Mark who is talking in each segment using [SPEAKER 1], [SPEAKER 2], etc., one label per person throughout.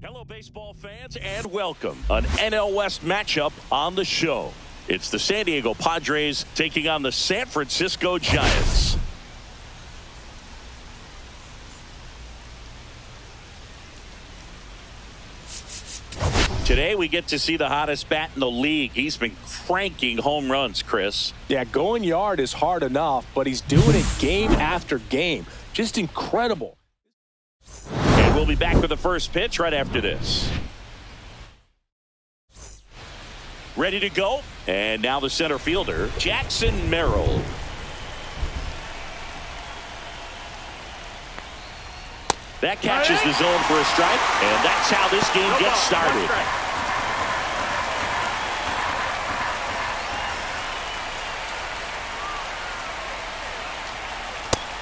[SPEAKER 1] Hello, baseball fans, and welcome. An NL West matchup on the show. It's the San Diego Padres taking on the San Francisco Giants. Today, we get to see the hottest bat in the league. He's been cranking home runs, Chris.
[SPEAKER 2] Yeah, going yard is hard enough, but he's doing it game after game. Just incredible.
[SPEAKER 1] And we'll be back with the first pitch right after this. Ready to go. And now the center fielder, Jackson Merrill. That catches the zone for a strike, and that's how this game gets started.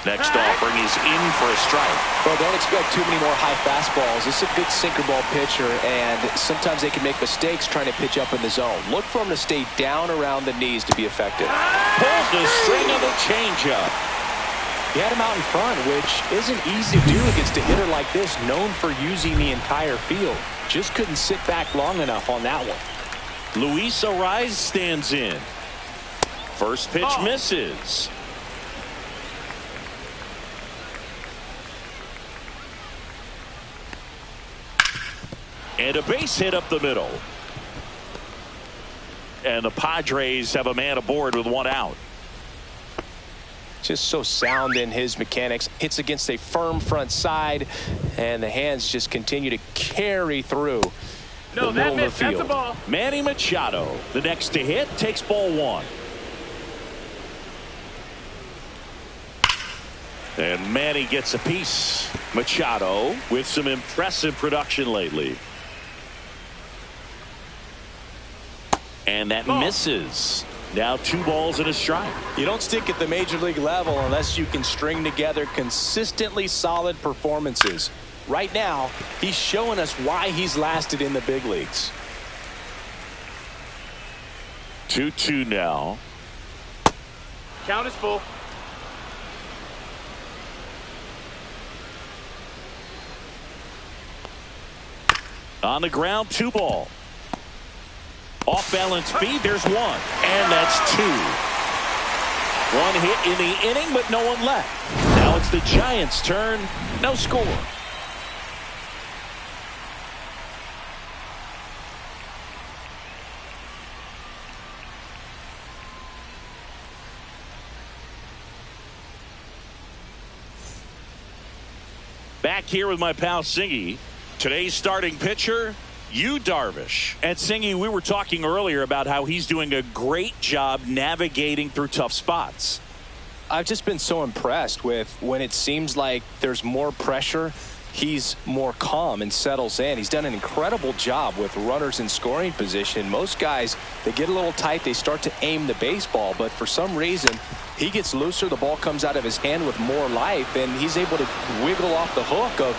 [SPEAKER 1] Next offering is in for a strike.
[SPEAKER 2] Well, don't expect too many more high fastballs. This is a good sinker ball pitcher, and sometimes they can make mistakes trying to pitch up in the zone. Look for him to stay down around the knees to be effective.
[SPEAKER 1] Pulls the string of the changeup.
[SPEAKER 2] He had him out in front, which isn't easy to do against a hitter like this, known for using the entire field. Just couldn't sit back long enough on that one.
[SPEAKER 1] Luis Ariz stands in. First pitch misses. And a base hit up the middle. And the Padres have a man aboard with one out.
[SPEAKER 2] Just so sound in his mechanics. Hits against a firm front side, and the hands just continue to carry through the middle of the field.
[SPEAKER 3] That's a ball.
[SPEAKER 1] Manny Machado, the next to hit, takes ball one. And Manny gets a piece. Machado with some impressive production lately. And that misses. Now 2 balls and a strike.
[SPEAKER 2] You don't stick at the major league level unless you can string together consistently solid performances. Right now, he's showing us why he's lasted in the big leagues.
[SPEAKER 1] 2-2 now.
[SPEAKER 3] Count is full.
[SPEAKER 1] On the ground, 2 ball. Off balance feed, there's 1. And that's 2. 1 hit in the inning, but no one left. Now it's the Giants' turn. No score. Back here with my pal Singy. Today's starting pitcher, Yu Darvish. And Singy, we were talking earlier about how he's doing a great job navigating through tough spots.
[SPEAKER 2] I've just been so impressed with when it seems like there's more pressure, he's more calm and settles in. He's done an incredible job with runners in scoring position. Most guys, they get a little tight, they start to aim the baseball, but for some reason, he gets looser, the ball comes out of his hand with more life, and he's able to wiggle off the hook of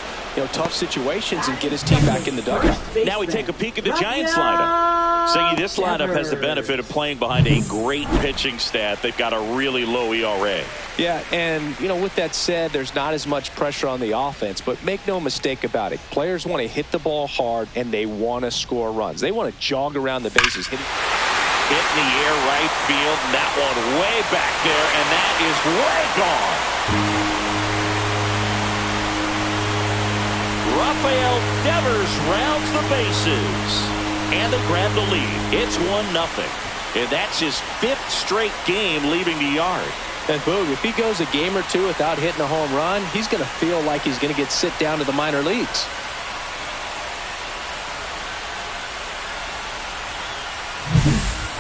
[SPEAKER 2] tough situations and get his team back in the dugout.
[SPEAKER 1] Now we take a peek at the Giants lineup. Singy, this lineup has the benefit of playing behind a great pitching staff. They've got a really low ERA.
[SPEAKER 2] Yeah, and with that said, there's not as much pressure on the offense, but make no mistake about it. Players want to hit the ball hard, and they want to score runs. They want to jog around the bases. Hit
[SPEAKER 1] in the air right field, and that one way back there, and that is way gone. Rafael Devers rounds the bases, and they grab the lead. It's 1-0, and that's his 5th straight game leaving the yard.
[SPEAKER 2] And Boog, if he goes a game or 2 without hitting a home run, he's going to feel like he's going to get sit down to the minor leagues.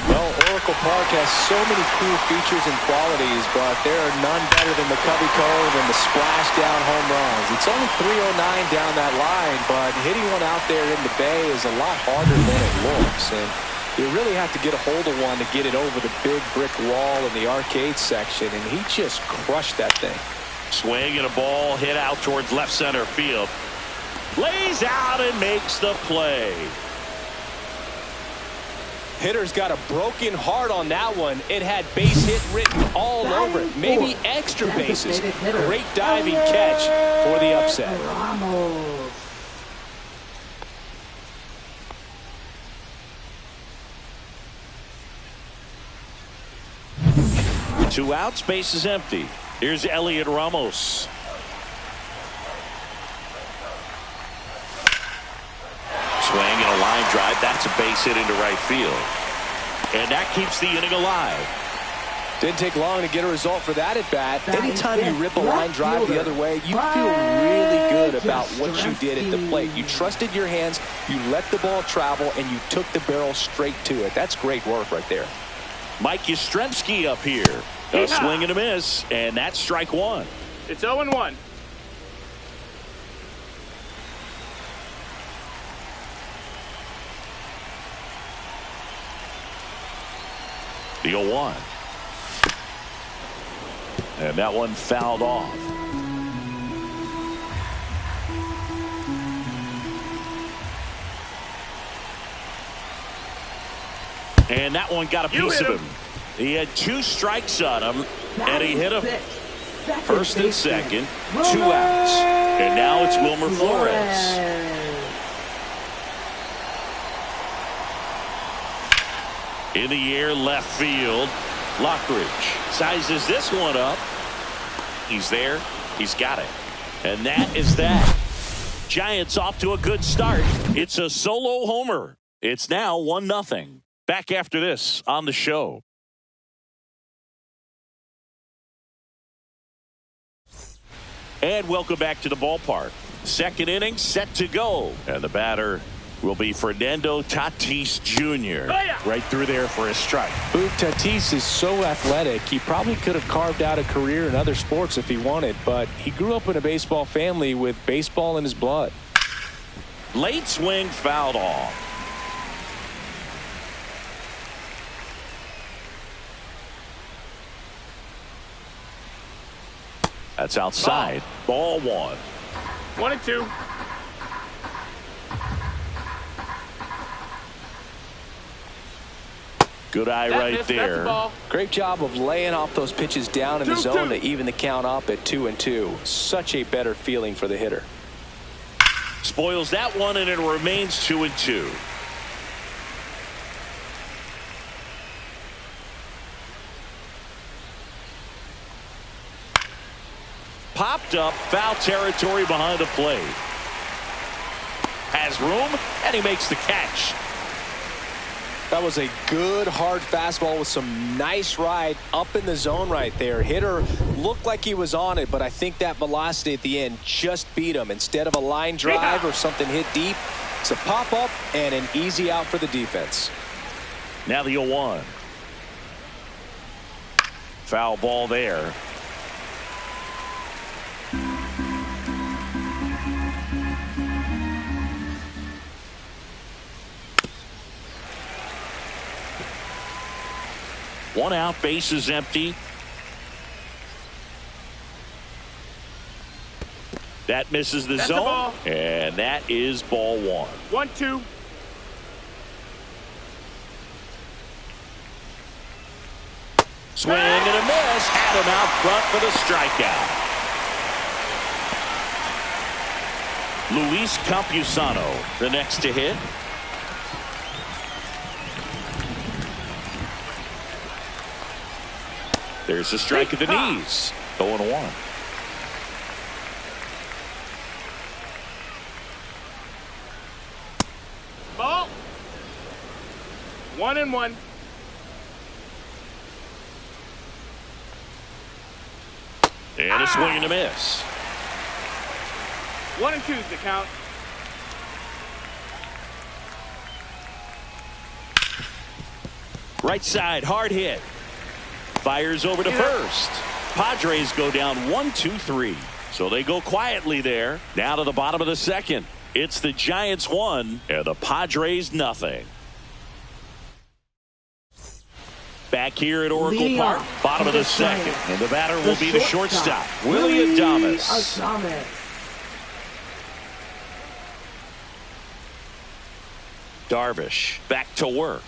[SPEAKER 2] Well, Oracle Park has so many cool features and qualities, but there are none better than McCovey Cove and the splash down home runs. It's only 309 down that line, but hitting one out there in the bay is a lot harder than it looks. And you really have to get a hold of one to get it over the big brick wall in the arcade section, and he just crushed that thing.
[SPEAKER 1] Swing and a ball hit out towards left center field. Lays out and makes the play.
[SPEAKER 2] Hitter's got a broken heart on that one. It had base hit written all over it. Maybe extra bases. Great diving catch for the upset.
[SPEAKER 1] 2 outs, base is empty. Here's Elliot Ramos. Swing and a line drive. That's a base hit into right field. And that keeps the inning alive.
[SPEAKER 2] Didn't take long to get a result for that at bat. Anytime you rip a line drive the other way, you feel really good about what you did at the plate. You trusted your hands, you let the ball travel, and you took the barrel straight to it. That's great work right there.
[SPEAKER 1] Mike Yastrzemski up here. A swing and a miss, and that's strike 1.
[SPEAKER 3] It's 0-1.
[SPEAKER 1] The 0-1. And that one fouled off. And that one got a piece of him. He had 2 strikes on him, and he hit him. First and second, 2 outs. And now it's Wilmer Flores. In the air, left field. Lockridge sizes this one up. He's there. He's got it. And that is that. Giants off to a good start. It's a solo homer. It's now 1-0. Back after this on the show. And welcome back to the ballpark. Second inning set to go. And the batter will be Fernando Tatis Jr. Right through there for a strike.
[SPEAKER 2] Tatis is so athletic, he probably could have carved out a career in other sports if he wanted, but he grew up in a baseball family with baseball in his blood.
[SPEAKER 1] Late swing fouled off. That's outside. Ball 1.
[SPEAKER 3] 1-2.
[SPEAKER 1] Good eye right there.
[SPEAKER 2] Great job of laying off those pitches down in the zone to even the count up at 2-2. Such a better feeling for the hitter.
[SPEAKER 1] Spoils that one, and it remains 2-2. Popped up, foul territory behind the plate. Has room, and he makes the catch.
[SPEAKER 2] That was a good hard fastball with some nice ride up in the zone right there. Hitter looked like he was on it, but I think that velocity at the end just beat him. Instead of a line drive or something hit deep, it's a pop up and an easy out for the defense.
[SPEAKER 1] Now the 0-1. Foul ball there. One out, base is empty. That misses the zone, and that is ball 1.
[SPEAKER 3] 1-2.
[SPEAKER 1] Swing and a miss. Had him out front for the strikeout. Luis Campusano, the next to hit. There's a strike at the knees. 0-1.
[SPEAKER 3] Ball. 1-1.
[SPEAKER 1] And a swing and a miss.
[SPEAKER 3] 1-2 is the count.
[SPEAKER 1] Right side, hard hit. Fires over to first. Padres go down 1-2-3. So they go quietly there. Now to the bottom of the second. It's the Giants 1 and the Padres nothing. Back here at Oracle Park, bottom of the second. And the batter will be the shortstop, Willie Adames. Darvish back to work.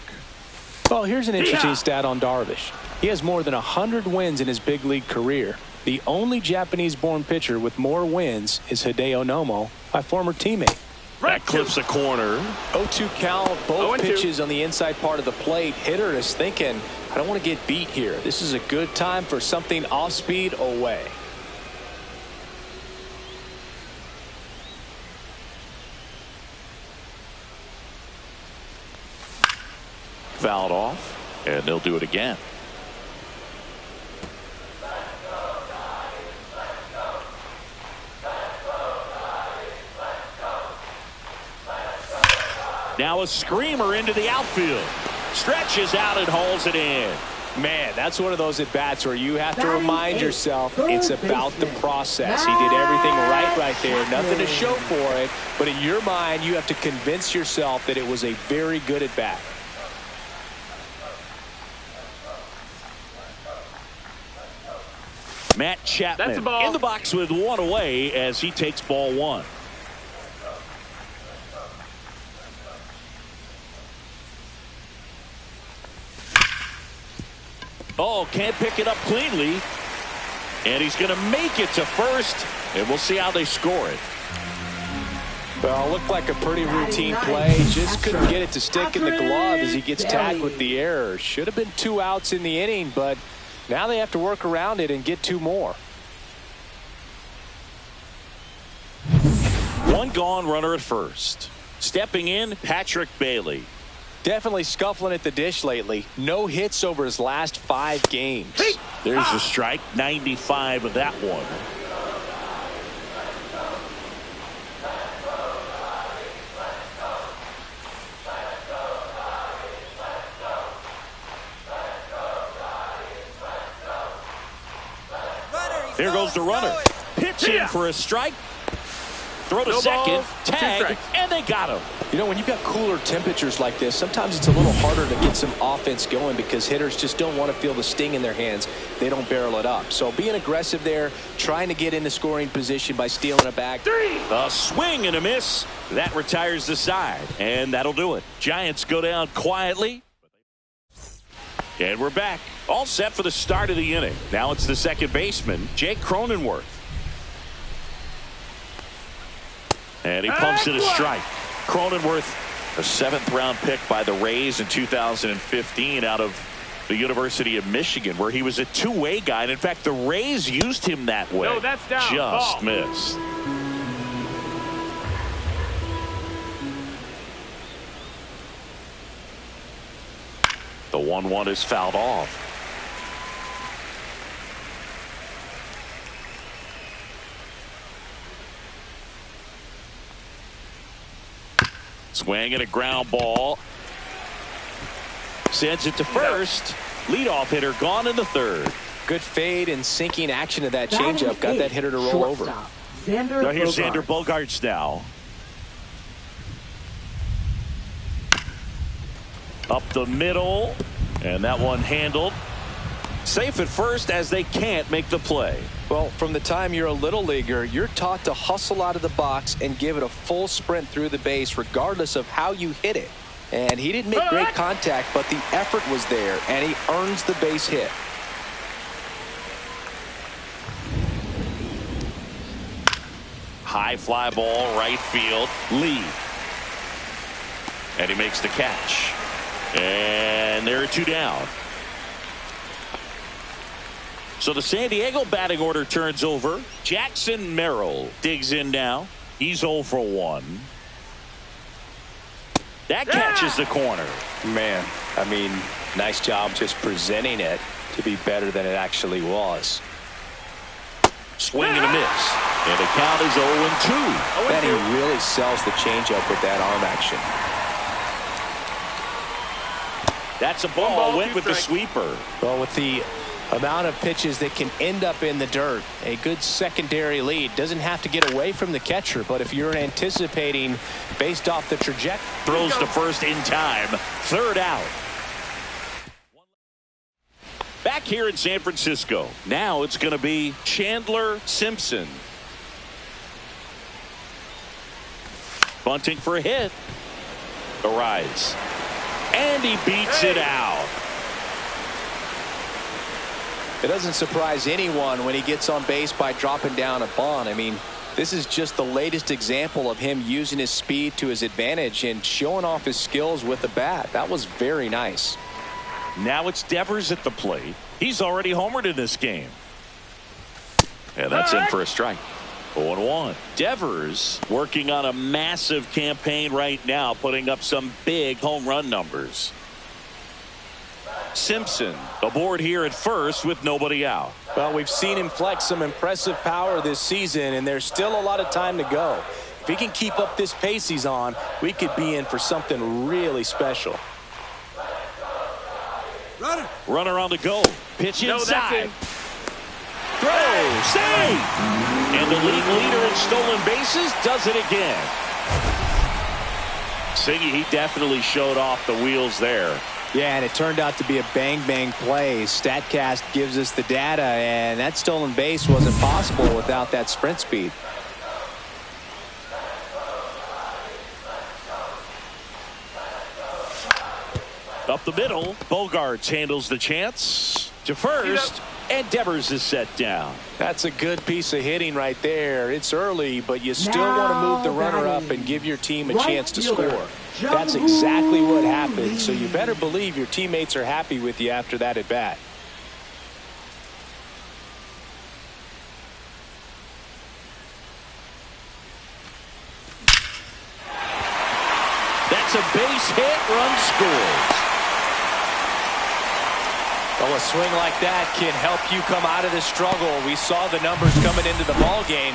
[SPEAKER 2] Well, here's an interesting stat on Darvish. He has more than 100 wins in his big league career. The only Japanese-born pitcher with more wins is Hideo Nomo, my former teammate.
[SPEAKER 1] That clips the corner.
[SPEAKER 2] 0-2 count, both
[SPEAKER 3] 0-2.
[SPEAKER 2] pitches on the inside part of the plate. Hitter is thinking, I don't want to get beat here. This is a good time for something off speed away.
[SPEAKER 1] Fouled off, and they'll do it again. Now a screamer into the outfield. Stretches out and hauls it in.
[SPEAKER 2] Man, that's one of those at-bats where you have to remind yourself it's about the process. He did everything right there. Nothing to show for it. But in your mind, you have to convince yourself that it was a very good at-bat.
[SPEAKER 1] Matt Chapman
[SPEAKER 3] That's a ball.
[SPEAKER 1] in the box with one away as he takes ball one. Oh, can't pick it up cleanly. And he's going to make it to first. And we'll see how they score it.
[SPEAKER 2] Well, looked like a pretty routine play. Just couldn't get it to stick in the glove as he gets tagged with the error. Should have been 2 outs in the inning, but now they have to work around it and get 2 more.
[SPEAKER 1] One gone, runner at first. Stepping in, Patrick Bailey.
[SPEAKER 2] Definitely scuffling at the dish lately. No hits over his last 5 games.
[SPEAKER 1] There's a strike, 95 of that one. There goes the runner. Pitching for a strike. Throw to second, tag, and they got him.
[SPEAKER 2] You know, when you've got cooler temperatures like this, sometimes it's a little harder to get some offense going because hitters just don't want to feel the sting in their hands. They don't barrel it up. So being aggressive there, trying to get into scoring position by stealing a bag.
[SPEAKER 1] A swing and a miss. That retires the side, and that'll do it. Giants go down quietly. And we're back. All set for the start of the inning. Now it's the second baseman, Jake Cronenworth. And he pumps it a strike. Cronenworth, a 7th-round pick by the Rays in 2015 out of the University of Michigan, where he was a two-way guy. And in fact, the Rays used him that way.
[SPEAKER 3] No, that's down.
[SPEAKER 1] Just
[SPEAKER 3] Ball.
[SPEAKER 1] missed. The 1-1 is fouled off. Swing and a ground ball. Sends it to first. Leadoff hitter gone in the 3rd.
[SPEAKER 2] Good fade and sinking action of that changeup. Got that hitter to roll over.
[SPEAKER 1] Now here's Xander Bogaerts now. Up the middle. And that one handled. Safe at first as they can't make the play.
[SPEAKER 2] Well, from the time you're a little leaguer, you're taught to hustle out of the box and give it a full sprint through the base regardless of how you hit it. And he didn't make great contact, but the effort was there, and he earns the base hit.
[SPEAKER 1] High fly ball, right field. Lee. And he makes the catch. And there are 2 down. So the San Diego batting order turns over. Jackson Merrill digs in now. He's 0 for 1. That catches the corner.
[SPEAKER 2] Man, I mean, nice job just presenting it to be better than it actually was.
[SPEAKER 1] Swing and a miss. And the count is 0-2.
[SPEAKER 2] And he really sells the changeup with that arm action.
[SPEAKER 1] That's a ball. Went with the sweeper.
[SPEAKER 2] Well, with the amount of pitches that can end up in the dirt, a good secondary lead. Doesn't have to get away from the catcher, but if you're anticipating based off the trajectory.
[SPEAKER 1] Throws to first in time. 3rd out. Back here in San Francisco. Now it's going to be Chandler Simpson. Bunting for a hit. Arise. And he beats it out.
[SPEAKER 2] It doesn't surprise anyone when he gets on base by dropping down a bunt. I mean, This is just the latest example of him using his speed to his advantage and showing off his skills with the bat. That was very nice.
[SPEAKER 1] Now it's Devers at the plate. He's already homered in this game. And that's in for a strike. 0-1. Devers working on a massive campaign right now, putting up some big home run numbers. Simpson aboard here at first with nobody out.
[SPEAKER 2] Well, we've seen him flex some impressive power this season, and there's still a lot of time to go. If he can keep up this pace he's on, we could be in for something really special.
[SPEAKER 1] Runner on the go. Pitch inside.
[SPEAKER 3] Throw.
[SPEAKER 1] Save! And the league leader in stolen bases does it again. Siggy, he definitely showed off the wheels there.
[SPEAKER 2] Yeah, and it turned out to be a bang-bang play. StatCast gives us the data, and that stolen base wasn't possible without that sprint speed.
[SPEAKER 1] Up the middle, Bogarts handles the chance to first, and Devers is set down.
[SPEAKER 2] That's a good piece of hitting right there. It's early, but you still want to move the runner up and give your team a chance to score. That's exactly what happened, so you better believe your teammates are happy with you after that at bat.
[SPEAKER 1] That's a base hit, run scores.
[SPEAKER 2] Well, a swing like that can help you come out of the struggle. We saw the numbers coming into the ball game,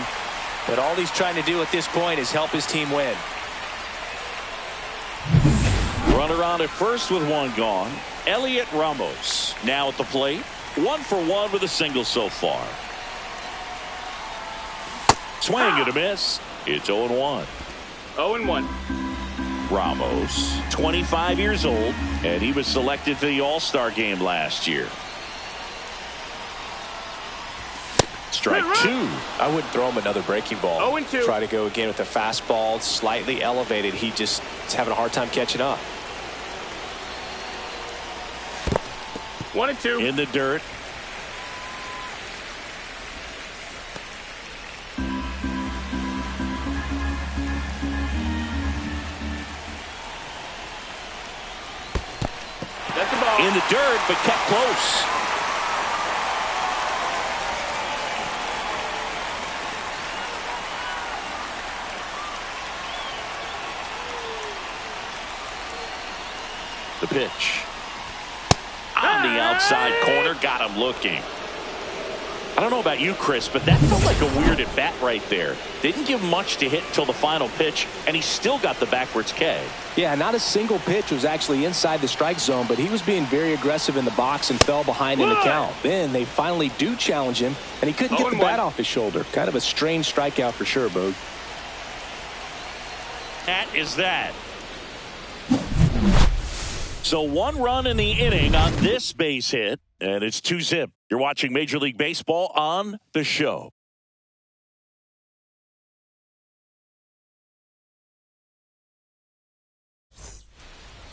[SPEAKER 2] but all he's trying to do at this point is help his team win.
[SPEAKER 1] Runner on at first with one gone. Elliot Ramos now at the plate. 1 for 1 with a single so far. Swing and a miss. It's 0-1.
[SPEAKER 3] 0-1.
[SPEAKER 1] Ramos, 25 years old, and he was selected to the All-Star game last year. Strike 2.
[SPEAKER 2] I wouldn't throw him another breaking ball.
[SPEAKER 3] 0-2.
[SPEAKER 2] Try to go again with the fastball, slightly elevated. He just is having a hard time catching up.
[SPEAKER 3] 1-2.
[SPEAKER 1] In the dirt.
[SPEAKER 3] That's the ball.
[SPEAKER 1] In the dirt, but kept close. The pitch. On the outside corner, got him looking. I don't know about you, Chris, but that felt like a weird at bat right there. Didn't give much to hit until the final pitch, and he still got the backwards K.
[SPEAKER 2] Yeah, not a single pitch was actually inside the strike zone, but he was being very aggressive in the box and fell behind in the count. Then they finally do challenge him, and he couldn't get the bat off his shoulder. Kind of a strange strikeout for sure, Boog.
[SPEAKER 1] That is that. So 1 run in the inning on this base hit, and it's 2-zip. You're watching Major League Baseball on The Show.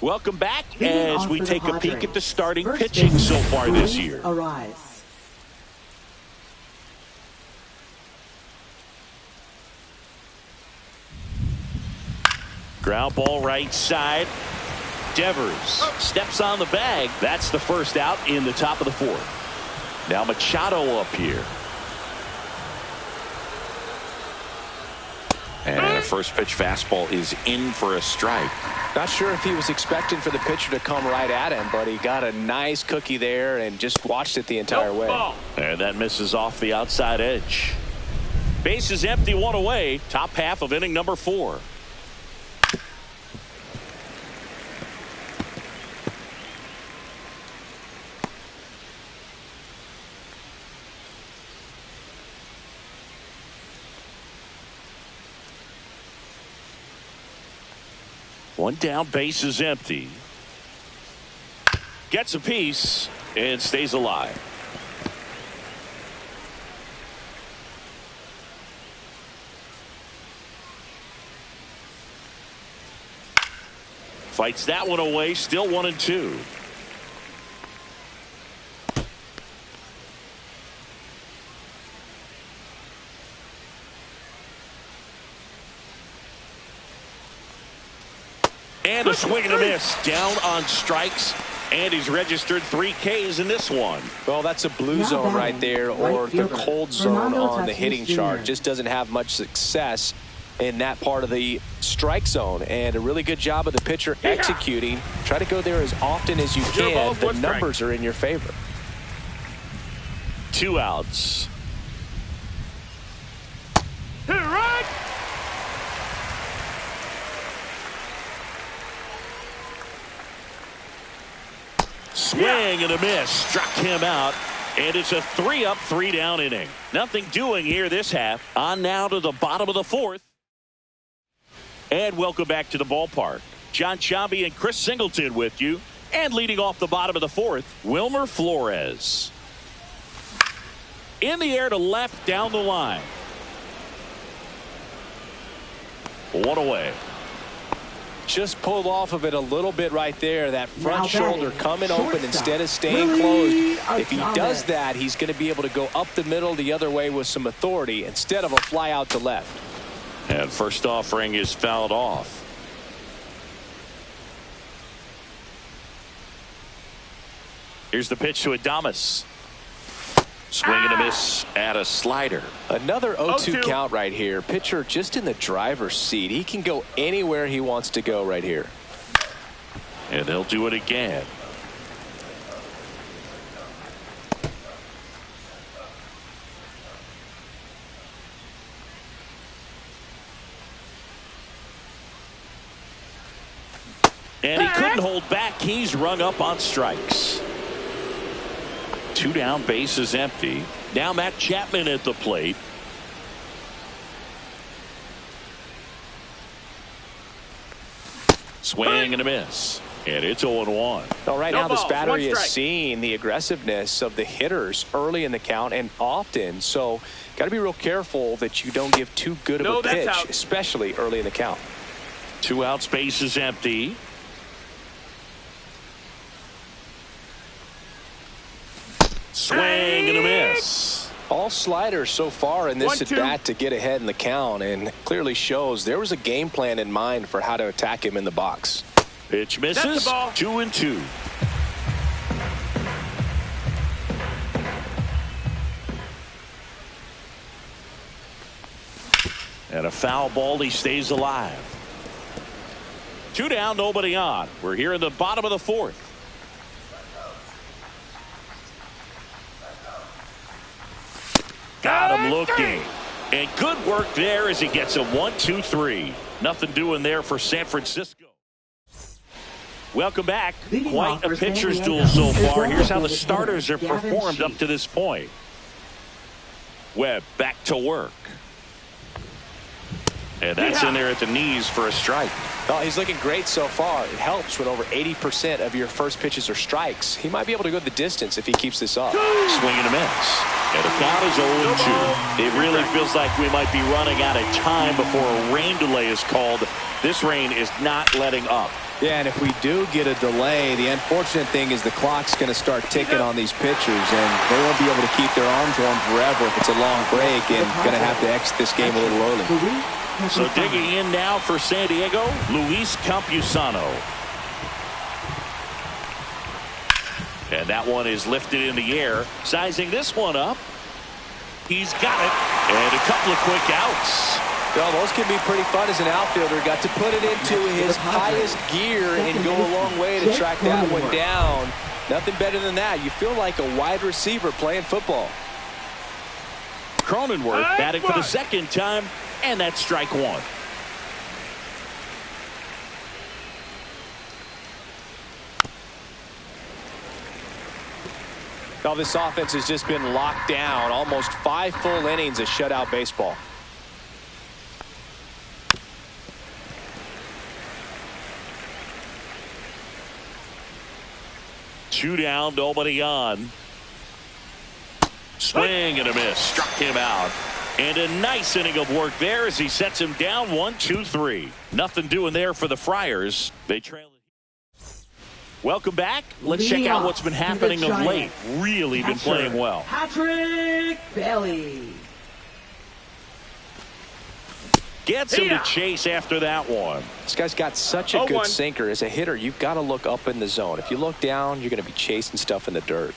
[SPEAKER 1] Welcome back as we take a peek at the starting pitching so far this year.
[SPEAKER 4] Arise.
[SPEAKER 1] Ground ball right side. Devers steps on the bag. That's the first out in the top of the 4th. Now Machado up here. And a first pitch fastball is in for a strike.
[SPEAKER 2] Not sure if he was expecting for the pitcher to come right at him, but he got a nice cookie there and just watched it the entire way.
[SPEAKER 3] Ball.
[SPEAKER 1] And that misses off the outside edge. Base is empty, 1 away. Top half of inning number 4. One down, base is empty. Gets a piece and stays alive. Fights that one away, still 1-2. And a swing and a miss. Down on strikes. And he's registered 3 Ks in this one.
[SPEAKER 2] Well, that's a blue zone right there, or the cold zone on the hitting chart. Just doesn't have much success in that part of the strike zone. And a really good job of the pitcher executing. Try to go there as often as you can. The numbers are in your favor.
[SPEAKER 1] 2 outs.
[SPEAKER 3] Right.
[SPEAKER 1] Swing and a miss. Struck him out. And it's a 3-up, 3-down inning. Nothing doing here this half. On now to the bottom of the 4th. And welcome back to the ballpark. John Chambi and Chris Singleton with you. And leading off the bottom of the 4th, Wilmer Flores. In the air to left, down the line. 1 away.
[SPEAKER 2] Just pulled off of it a little bit right there. That front shoulder coming open instead of staying closed. If he does that, he's going to be able to go up the middle the other way with some authority instead of a fly out to left.
[SPEAKER 1] And first offering is fouled off. Here's the pitch to Adames. Swing and a miss at a slider.
[SPEAKER 2] Another 0-2 count right here. Pitcher just in the driver's seat. He can go anywhere he wants to go right here.
[SPEAKER 1] And they'll do it again. And he couldn't hold back. He's rung up on strikes. 2 down, base is empty. Now Matt Chapman at the plate. Swing and a miss. And it's 0-1.
[SPEAKER 2] Well, right now this battery is seeing the aggressiveness of the hitters early in the count and often. So got to be real careful that you don't give too good of a pitch, especially early in the count.
[SPEAKER 1] 2 outs, base is empty. Swing and a miss.
[SPEAKER 2] All sliders so far in this at bat to get ahead in the count, and clearly shows there was a game plan in mind for how to attack him in the box.
[SPEAKER 1] Pitch misses. 2-2. And a foul ball. He stays alive. 2 down, nobody on. We're here in the bottom of the 4th. Got him looking. And good work there as he gets a 1-2-3. Nothing doing there for San Francisco. Welcome back. Quite a pitcher's duel so far. Here's how the starters have performed up to this point. Webb back to work. And that's in there at the knees for a strike.
[SPEAKER 2] Well, he's looking great so far. It helps when over 80% of your first pitches are strikes. He might be able to go the distance if he keeps this up.
[SPEAKER 1] Swing and a miss. And the count is 0-2. It really feels like we might be running out of time before a rain delay is called. This rain is not letting up.
[SPEAKER 2] Yeah, and if we do get a delay, the unfortunate thing is the clock's going to start ticking on these pitchers, and they won't be able to keep their arms warm forever if it's a long break, and going to have to exit this game a little early.
[SPEAKER 1] So digging in now for San Diego, Luis Campusano. And that one is lifted in the air. Sizing this one up. He's got it. And a couple of quick outs.
[SPEAKER 2] Well, those can be pretty fun as an outfielder. Got to put it into his highest gear and go a long way to track that one down. Nothing better than that. You feel like a wide receiver playing football.
[SPEAKER 1] Cronenworth batting for the second time, and that's strike 1.
[SPEAKER 2] Well, this offense has just been locked down. Almost 5 full innings of shutout baseball.
[SPEAKER 1] Two down, nobody on. Swing and a miss. Struck him out. And a nice inning of work there as he sets him down 1-2-3. Nothing doing there for the Friars. They trail it. Welcome back. Let's check out what's been happening of late. Really been playing well.
[SPEAKER 4] Patrick Bailey.
[SPEAKER 1] Gets him to chase after that one.
[SPEAKER 2] This guy's got such a good sinker. As a hitter, you've got to look up in the zone. If you look down, you're going to be chasing stuff in the dirt.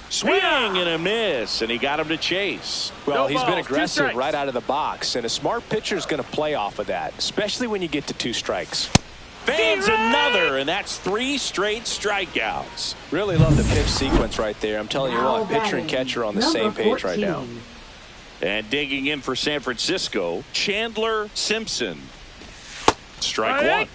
[SPEAKER 1] Swing and a miss, and he got him to chase.
[SPEAKER 2] Well, he's been aggressive right out of the box, and a smart pitcher is going to play off of that, especially when you get to 2 strikes.
[SPEAKER 1] Fans another, and that's 3 straight strikeouts.
[SPEAKER 2] Really love the pitch sequence right there. I'm telling you what, pitcher and catcher on the same page right now.
[SPEAKER 1] And digging in for San Francisco, Chandler Simpson. Strike 1.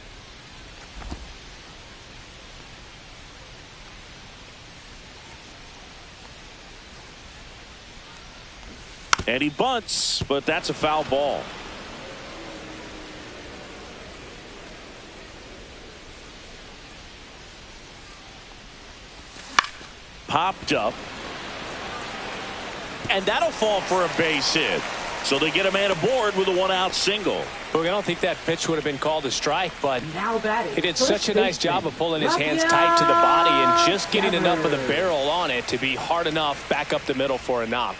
[SPEAKER 1] And he bunts, but that's a foul ball. Popped up. And that'll fall for a base hit. So they get a man aboard with a 1-out single.
[SPEAKER 2] Look, I don't think that pitch would have been called a strike, but he did such a nice job of pulling his hands tight to the body and just getting enough of the barrel on it to be hard enough back up the middle for a knock.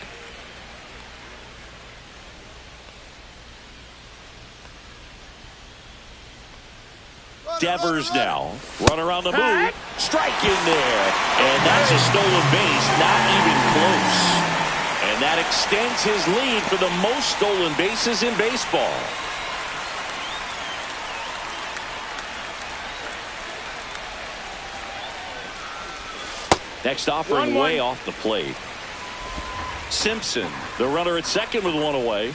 [SPEAKER 1] Devers now. Runner on the move. Strike in there. And that's a stolen base. Not even close. And that extends his lead for the most stolen bases in baseball. Next offering way off the plate. Simpson, the runner at second with 1 away.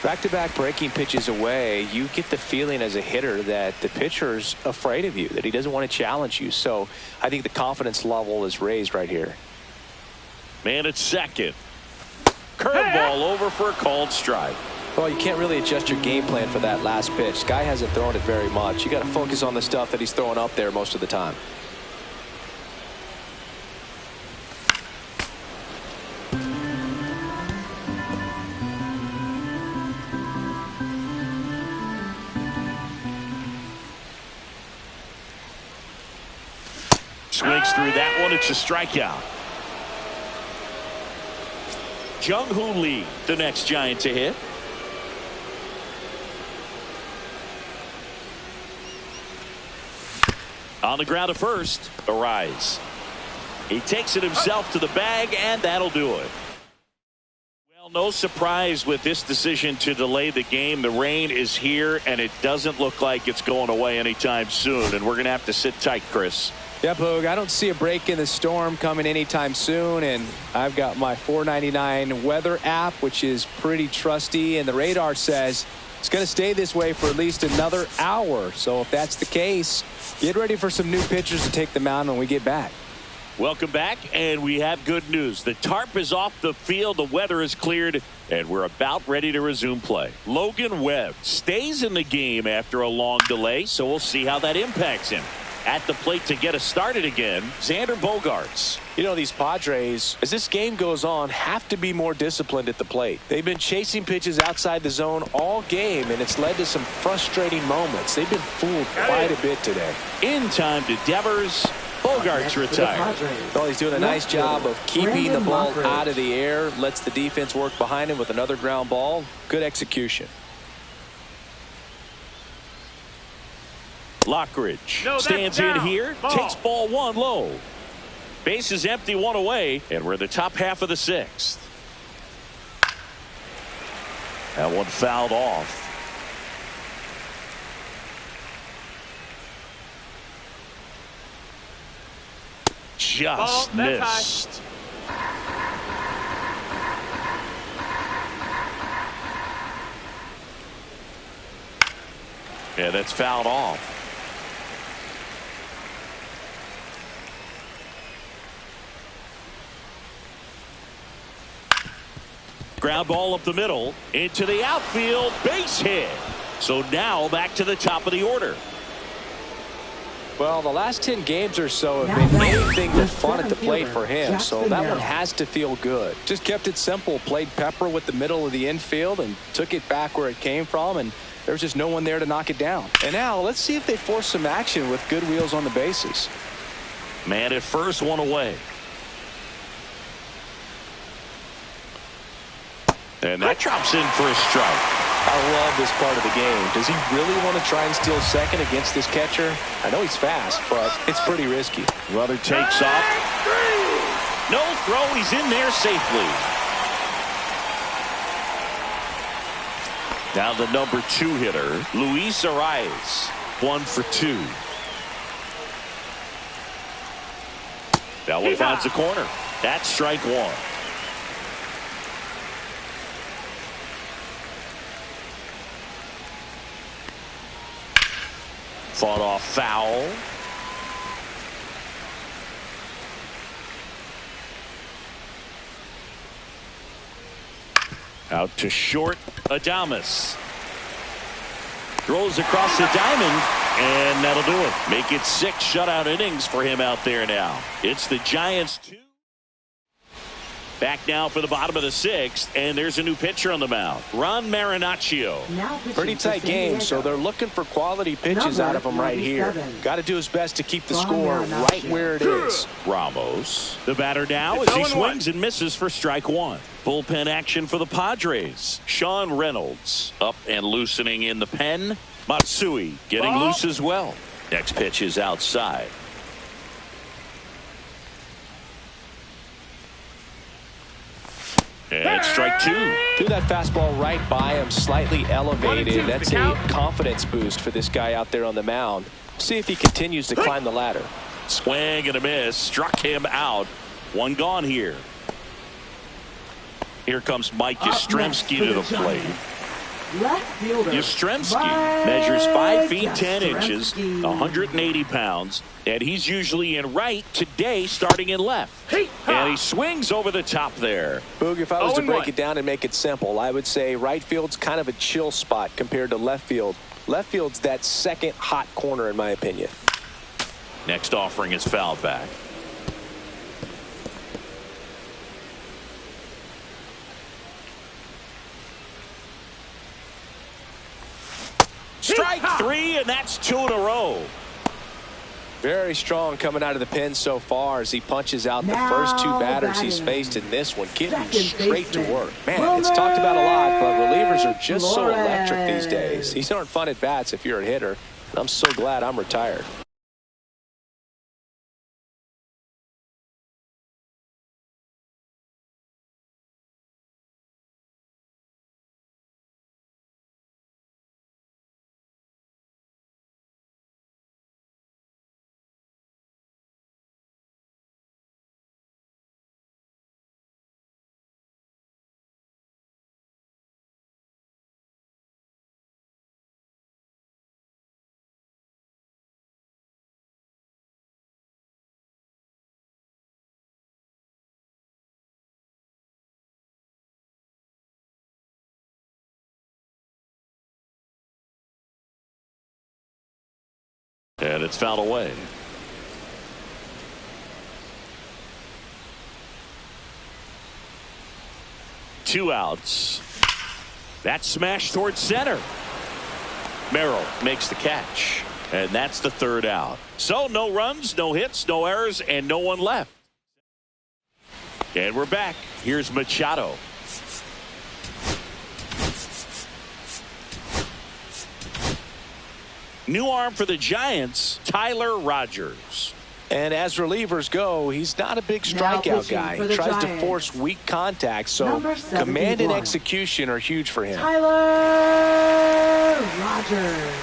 [SPEAKER 2] Back-to-back breaking pitches away, you get the feeling as a hitter that the pitcher's afraid of you, that he doesn't want to challenge you. So I think the confidence level is raised right here.
[SPEAKER 1] Man at second. Curveball over for a called strike.
[SPEAKER 2] Well, you can't really adjust your game plan for that last pitch. Guy hasn't thrown it very much. You got to focus on the stuff that he's throwing up there most of the time.
[SPEAKER 1] Swings through that one. It's a strikeout. Jung-Hoo Lee, the next Giant to hit. On the ground at first, Arise. He takes it himself to the bag, and that'll do it. Well, no surprise with this decision to delay the game. The rain is here, and it doesn't look like it's going away anytime soon, and we're going to have to sit tight, Chris.
[SPEAKER 2] Yeah, Boog, I don't see a break in the storm coming anytime soon, and I've got my $4.99 weather app, which is pretty trusty, and the radar says it's going to stay this way for at least another hour. So if that's the case, get ready for some new pitchers to take the mound when we get back.
[SPEAKER 1] Welcome back, and we have good news. The tarp is off the field, the weather is cleared, and we're about ready to resume play. Logan Webb stays in the game after a long delay, so we'll see how that impacts him. At the plate to get us started again, Xander Bogaerts.
[SPEAKER 2] You know, these Padres, as this game goes on, have to be more disciplined at the plate. They've been chasing pitches outside the zone all game, and it's led to some frustrating moments. They've been fooled quite a bit today.
[SPEAKER 1] In time to Devers. Bogaerts retired.
[SPEAKER 2] Well, he's doing a nice job of keeping the ball out of the air, lets the defense work behind him with another ground ball. Good execution.
[SPEAKER 1] Lockridge stands in here, takes ball 1 low. Base is empty, 1 away, and we're in the top half of the 6th. That one fouled off. Just missed. Yeah, that's fouled off. Ground ball up the middle into the outfield, base hit. So now back to the top of the order.
[SPEAKER 2] Well, the last 10 games or so have been anything but fun at the plate for him, so that one has to feel good. Just kept it simple, played pepper with the middle of the infield and took it back where it came from, and there was just no one there to knock it down. And now let's see if they force some action with good wheels on the bases.
[SPEAKER 1] Man at first, one away. And that drops in for a strike.
[SPEAKER 2] I love this part of the game. Does he really want to try and steal second against this catcher? I know he's fast, but it's pretty risky.
[SPEAKER 1] Runner takes off. No throw. He's in there safely. Now the number 2 hitter, Luis Arias, 1 for 2. That one finds the corner. That's strike 1. Fought off foul. Out to short. Adames throws across the diamond, and that'll do it. Make it 6 shutout innings for him out there now. It's the Giants 2. Back now for the bottom of the 6th, and there's a new pitcher on the mound, Ron Marinaccio.
[SPEAKER 2] Pretty tight game, so they're looking for quality pitches out of him right here. Got to do his best to keep the score right where it is.
[SPEAKER 1] Ramos, the batter now, as he swings and misses for strike 1. Bullpen action for the Padres. Sean Reynolds up and loosening in the pen. Matsui getting loose as well. Next pitch is outside. And strike 2.
[SPEAKER 2] Threw that fastball right by him, slightly elevated. That's a confidence boost for this guy out there on the mound. See if he continues to climb the ladder.
[SPEAKER 1] Swing and a miss. Struck him out. One gone here. Here comes Mike Yastrzemski to the plate. Yastrzemski measures 5 feet 10 inches, 180 pounds, and he's usually in right, today starting in left. And he swings over the top there.
[SPEAKER 2] Boog, if I was to break it down and make it simple, I would say right field's kind of a chill spot compared to left field. Left field's that second hot corner in my opinion.
[SPEAKER 1] Next offering is fouled back. Strike 3, and that's 2 in a row.
[SPEAKER 2] Very strong coming out of the pen so far as he punches out the first 2 batters he's faced in this one, getting straight to work. Man, it's talked about a lot, but relievers are just so electric these days. These aren't fun at bats if you're a hitter. And I'm so glad I'm retired.
[SPEAKER 1] And it's fouled away. Two outs. That smash towards center. Merrill makes the catch. And that's the 3rd out. So no runs, no hits, no errors, and no one left. And we're back. Here's Machado. New arm for the Giants, Tyler Rogers.
[SPEAKER 2] And as relievers go, he's not a big strikeout guy. He tries to force weak contact, so command and execution are huge for him.
[SPEAKER 4] Tyler Rogers.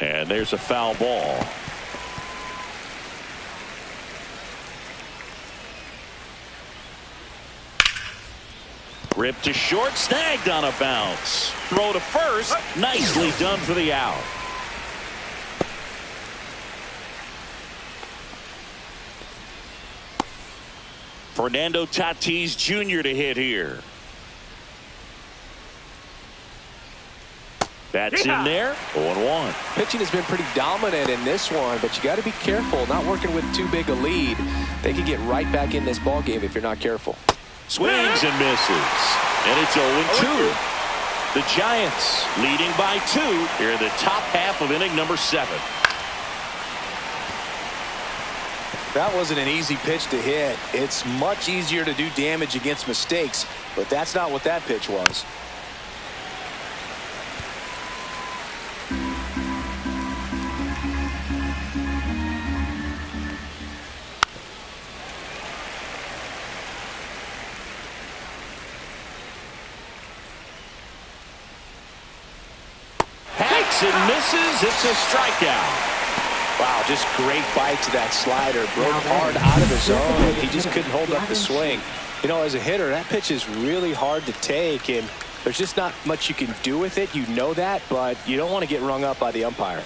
[SPEAKER 1] And there's a foul ball. Ripped to short, snagged on a bounce. Throw to first, nicely done for the out. Fernando Tatis Jr. to hit here. That's in there. 0-1.
[SPEAKER 2] Pitching has been pretty dominant in this one, but you got to be careful. Not working with too big a lead. They could get right back in this ball game if you're not careful.
[SPEAKER 1] Swings and misses. And it's 0-2. The Giants leading by 2 here in the top half of inning number 7.
[SPEAKER 2] That wasn't an easy pitch to hit. It's much easier to do damage against mistakes, but that's not what that pitch was.
[SPEAKER 1] And misses. It's a strikeout.
[SPEAKER 2] Wow, just great bite to that slider. Broke hard out of the zone. He just couldn't hold up the swing. You know, as a hitter, that pitch is really hard to take, and there's just not much you can do with it. You know that, but you don't want to get rung up by the umpire.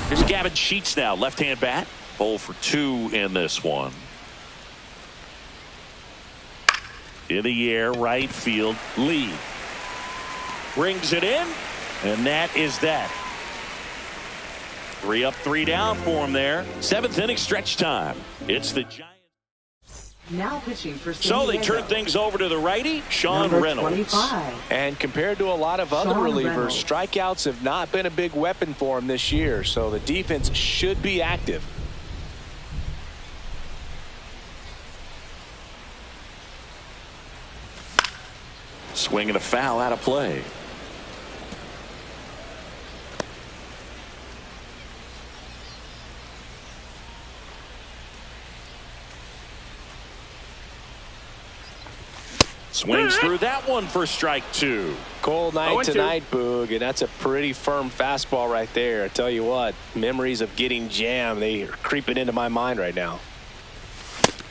[SPEAKER 1] Here's Gavin Sheets now, left-hand bat. 0 for 2 in this one. In the air, right field, Lee. Brings it in, and that is that. 3 up, 3 down for him there. 7th inning stretch time. It's the Giants.
[SPEAKER 4] Now pitching for San
[SPEAKER 1] So they
[SPEAKER 4] Diego.
[SPEAKER 1] turn things over to the righty, Sean
[SPEAKER 4] Number
[SPEAKER 1] Reynolds.
[SPEAKER 4] 25.
[SPEAKER 2] And compared to a lot of other
[SPEAKER 4] Sean
[SPEAKER 2] relievers,
[SPEAKER 4] Reynolds.
[SPEAKER 2] strikeouts have not been a big weapon for him this year, so the defense should be active.
[SPEAKER 1] Swing and a foul out of play. Swings through that one for strike 2.
[SPEAKER 2] Cold night
[SPEAKER 3] 0-2.
[SPEAKER 2] tonight, Boog, and that's a pretty firm fastball right there. I tell you what, memories of getting jammed, they are creeping into my mind right now.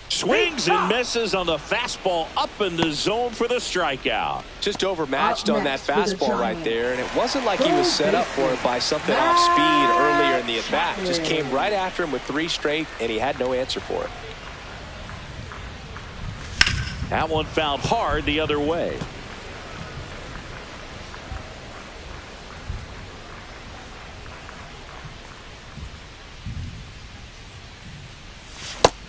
[SPEAKER 1] Swings and misses on the fastball up in the zone for the strikeout.
[SPEAKER 2] Just overmatched
[SPEAKER 4] Up
[SPEAKER 2] on that
[SPEAKER 4] next for the
[SPEAKER 2] fastball right
[SPEAKER 4] Giants.
[SPEAKER 2] there, and it wasn't like he was set up for it by something off speed earlier in the at-bat. Just came right after him with 3 straight, and he had no answer for it.
[SPEAKER 1] That one fouled hard the other way.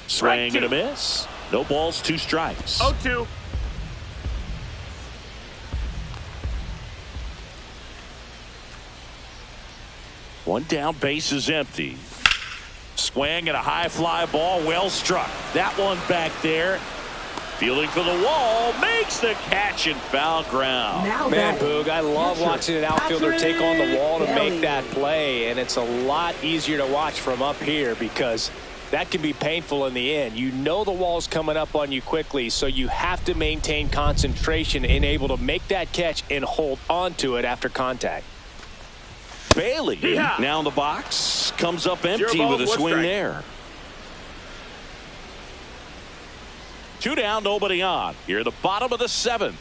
[SPEAKER 1] Swing and a miss. No balls, 2 strikes.
[SPEAKER 3] 0-2.
[SPEAKER 1] One down, base is empty. Swing and a high fly ball, well struck. That one back there. Fielding for the wall, makes the catch in foul ground.
[SPEAKER 4] Now
[SPEAKER 2] Man,
[SPEAKER 4] batting,
[SPEAKER 2] Boog, I love
[SPEAKER 4] catcher,
[SPEAKER 2] watching an outfielder take on the wall to
[SPEAKER 4] Patrick
[SPEAKER 2] make that play, and it's a lot easier to watch from up here because that can be painful in the end. You know the wall's coming up on you quickly, so you have to maintain concentration and able to make that catch and hold on to it after contact.
[SPEAKER 1] Bailey
[SPEAKER 3] Yeah.
[SPEAKER 1] now in the box, comes up empty
[SPEAKER 3] 0
[SPEAKER 1] with a
[SPEAKER 3] balls, 1
[SPEAKER 1] swing
[SPEAKER 3] strike.
[SPEAKER 1] there. 2 down, nobody on. Here at the bottom of the 7th.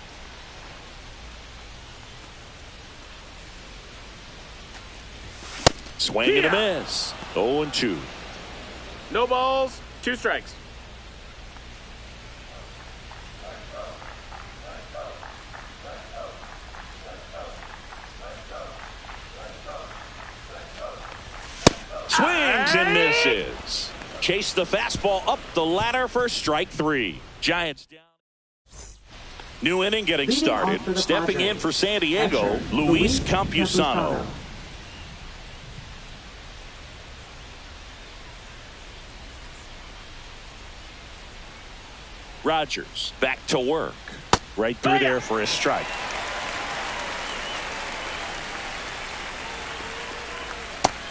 [SPEAKER 1] Swing and a miss. 0-2.
[SPEAKER 3] No balls, 2 strikes.
[SPEAKER 1] Swings and misses. Chase the fastball up the ladder for strike 3. Giants down. New inning getting
[SPEAKER 4] Leading
[SPEAKER 1] started.
[SPEAKER 4] off for the
[SPEAKER 1] Stepping in
[SPEAKER 4] Padres,
[SPEAKER 1] for San Diego,
[SPEAKER 4] catcher,
[SPEAKER 1] Luis Campusano. Rogers back to work. Right through there for a strike.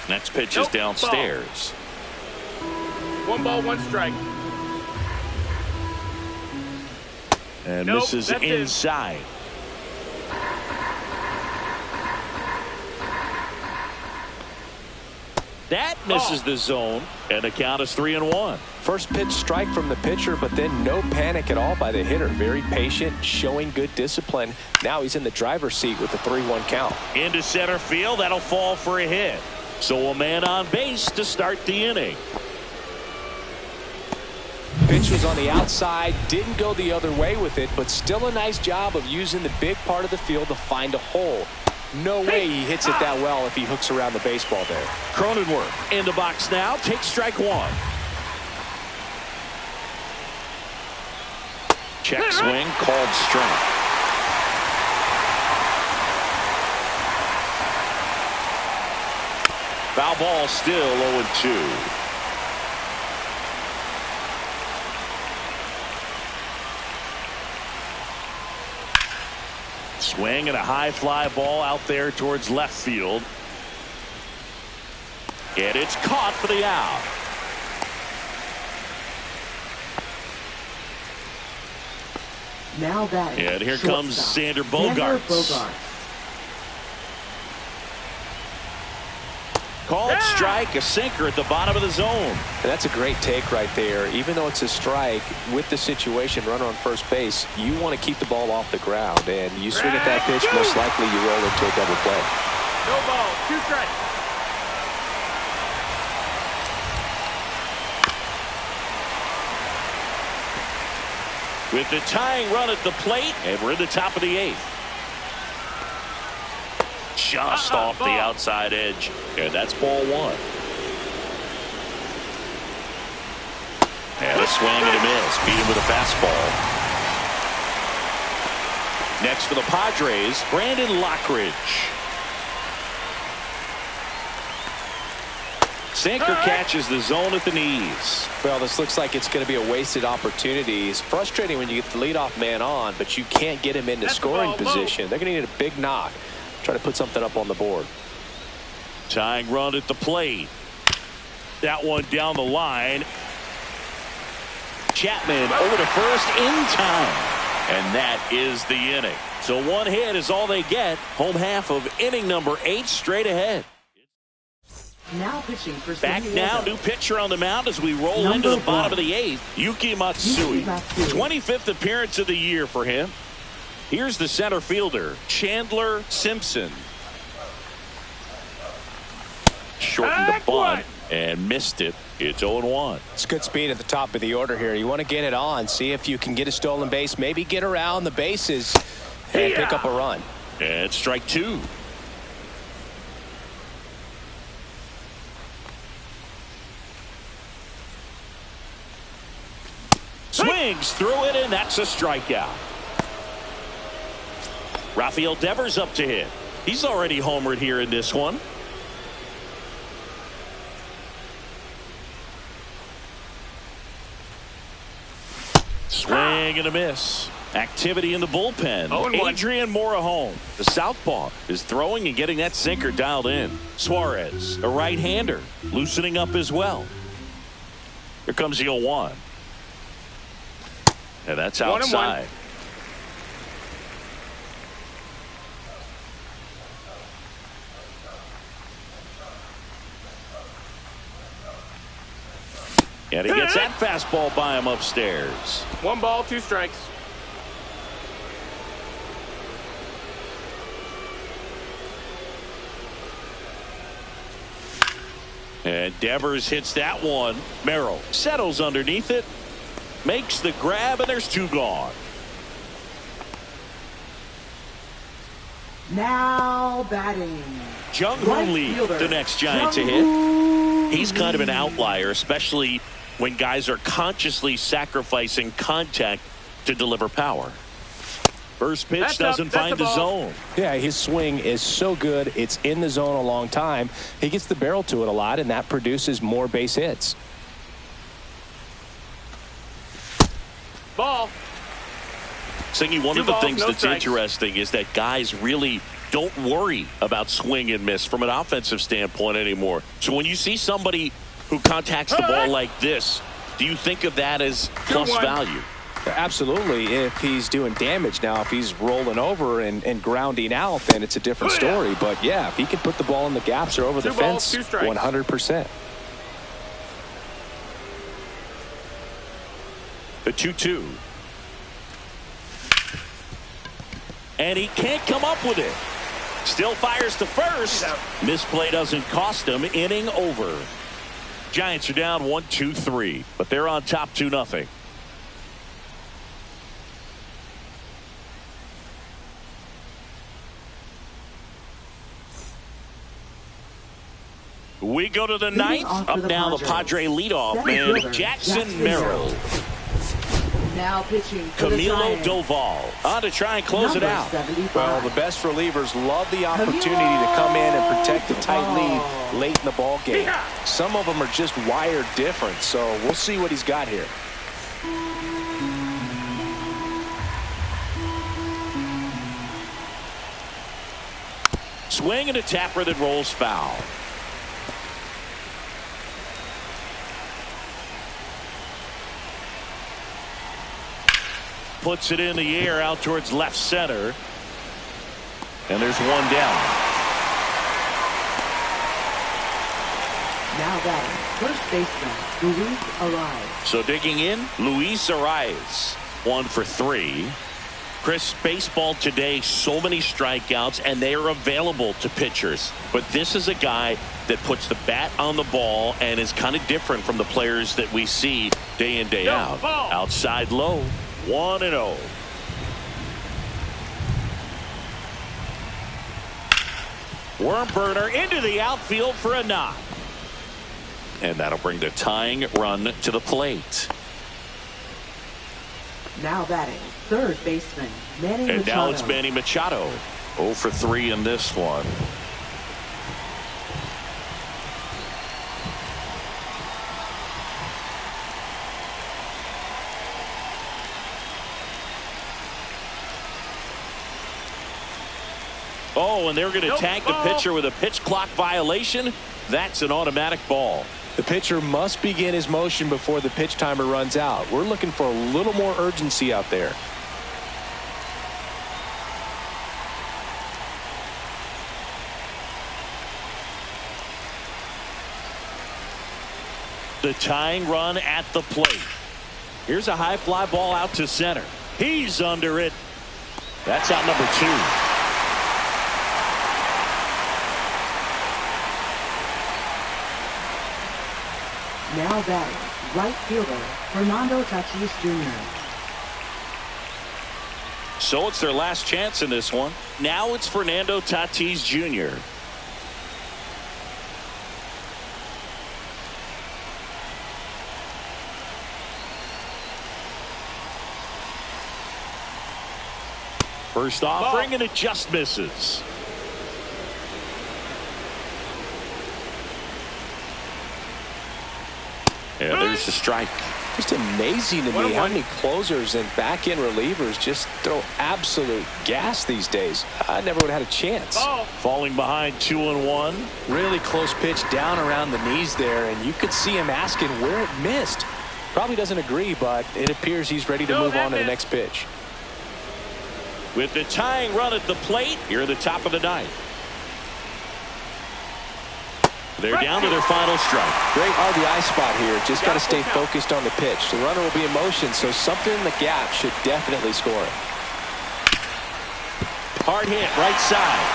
[SPEAKER 1] Next pitch is
[SPEAKER 3] Nope,
[SPEAKER 1] downstairs.
[SPEAKER 3] 1 ball, 1 strike.
[SPEAKER 1] And
[SPEAKER 3] Nope,
[SPEAKER 1] this is
[SPEAKER 3] that's it.
[SPEAKER 1] inside. That misses the zone, and the count is 3-1.
[SPEAKER 2] First pitch strike from the pitcher, but then no panic at all by the hitter. Very patient, showing good discipline. Now he's in the driver's seat with a 3-1 count.
[SPEAKER 1] Into center field. That'll fall for a hit. So a man on base to start the inning.
[SPEAKER 2] Pitch was on the outside, didn't go the other way with it, but still a nice job of using the big part of the field to find a hole. No way he hits it that well if he hooks around the baseball there.
[SPEAKER 1] Cronenworth in the box now. Takes strike one. Check swing called strike. Foul ball, still 0-2. Swing and a high fly ball out there towards left field. And it's caught for the out.
[SPEAKER 4] Now batting.
[SPEAKER 1] And here comes Xander Bogaerts. Called strike, a sinker at the bottom of the zone.
[SPEAKER 2] And that's a great take right there. Even though it's a strike, with the situation, runner on first base, you want to keep the ball off the ground. And you swing at that pitch, most likely you roll into a double play.
[SPEAKER 3] No ball, 2 strikes.
[SPEAKER 1] With the tying run at the plate, and we're in the top of the 8th. Just off the outside edge, and that's ball 1. And a swing and a miss. Beat him with a fastball. Next for the Padres, Brandon Lockridge. Sinker catches the zone at the knees.
[SPEAKER 2] Well, this looks like it's going to be a wasted opportunity. It's frustrating when you get the leadoff man on, but you can't get him into scoring position. They're going to need a big knock. Try to put something up on the board.
[SPEAKER 1] Tying run at the plate. That one down the line. Chapman over to first in time. And that is the inning. So one hit is all they get. Home half of inning number 8 straight ahead.
[SPEAKER 4] Now pitching for
[SPEAKER 1] Back now, new pitcher on the mound as we roll into the bottom of the 8th. Yuki Matsui. 25th appearance of the year for him. Here's the center fielder, Chandler Simpson. Shortened the bunt and missed it. It's 0-1.
[SPEAKER 2] It's good speed at the top of the order here. You want to get it on, see if you can get a stolen base, maybe get around the bases and pick up a run.
[SPEAKER 1] And strike 2. Swings through it, and that's a strikeout. Rafael Devers up to hit. He's already homered here in this one. Swing and a miss. Activity in the bullpen. Adrian Morejon, the southpaw, is throwing and getting that sinker dialed in. Suarez, a right-hander, loosening up as well. Here comes the 0-1. And that's outside.
[SPEAKER 3] 1-1.
[SPEAKER 1] And he gets that fastball by him upstairs.
[SPEAKER 3] 1 ball, 2 strikes.
[SPEAKER 1] And Devers hits that one. Merrill settles underneath it. Makes the grab, and there's 2 gone.
[SPEAKER 4] Now batting.
[SPEAKER 1] Jung-Hoo Lee, the next Giant to hit. He's kind of an outlier, especially when guys are consciously sacrificing contact to deliver power. First pitch doesn't find the zone.
[SPEAKER 2] Yeah, his swing is so good. It's in the zone a long time. He gets the barrel to it a lot, and that produces more base hits.
[SPEAKER 3] Ball.
[SPEAKER 1] Singy, one of the things that's interesting is that guys really don't worry about swing and miss from an offensive standpoint anymore. So when you see somebody who contacts the ball like this, do you think of that as plus value?
[SPEAKER 2] Absolutely, if he's doing damage. Now, if he's rolling over and grounding out, then it's a different story. But, yeah, if he can put the ball in the gaps or over the fence, 100%.
[SPEAKER 1] The 2-2. And he can't come up with it. Still fires to first. Misplay doesn't cost him. Inning over. Giants are down 1-2-3, but they're on top 2-0. We go to the ninth. Up now the Padre leadoff man, Jackson Merrill.
[SPEAKER 4] Now pitching for the
[SPEAKER 1] Camilo
[SPEAKER 4] Giants.
[SPEAKER 1] Doval on to try and close it
[SPEAKER 4] Number
[SPEAKER 1] out.
[SPEAKER 4] 75.
[SPEAKER 2] Well, the best relievers love the opportunity to come in and protect a tight lead late in the ball game. Some of them are just wired different, so we'll see what he's got here.
[SPEAKER 1] Swing and a tapper that rolls foul. Puts it in the air out towards left center. And there's one down.
[SPEAKER 4] Now batting, first baseman, Luis Arraez.
[SPEAKER 1] So digging in, Luis Arraez. 1 for 3. Chris, baseball today, so many strikeouts, and they are available to pitchers. But this is a guy that puts the bat on the ball and is kind of different from the players that we see day in, day out. Outside low. 1-0. Worm burner into the outfield for a knock. And that'll bring the tying run to the plate.
[SPEAKER 4] Now batting, third baseman, Manny Machado.
[SPEAKER 1] And now it's Manny Machado. 0 for 3 in this one. Oh, and they're going to tag the pitcher with a pitch clock violation. That's an automatic ball.
[SPEAKER 2] The pitcher must begin his motion before the pitch timer runs out. We're looking for a little more urgency out there.
[SPEAKER 1] The tying run at the plate. Here's a high fly ball out to center. He's under it. That's out number 2.
[SPEAKER 4] Now batting, right fielder, Fernando Tatis Jr.
[SPEAKER 1] So it's their last chance in this one. Now it's Fernando Tatis Jr. First offering, and it just misses. Yeah, there's the strike.
[SPEAKER 2] Just amazing to me how many closers and back-end relievers just throw absolute gas these days. I never would have had a chance.
[SPEAKER 1] Falling behind 2-1.
[SPEAKER 2] Really close pitch down around the knees there, and you could see him asking where it missed. Probably doesn't agree, but it appears he's ready to move on to the next pitch.
[SPEAKER 1] With the tying run at the plate, here at the top of the ninth. They're down to their final strike.
[SPEAKER 2] Great RBI spot here. Just got to stay focused on the pitch. The runner will be in motion, so something in the gap should definitely score it.
[SPEAKER 1] Hard hit, right side.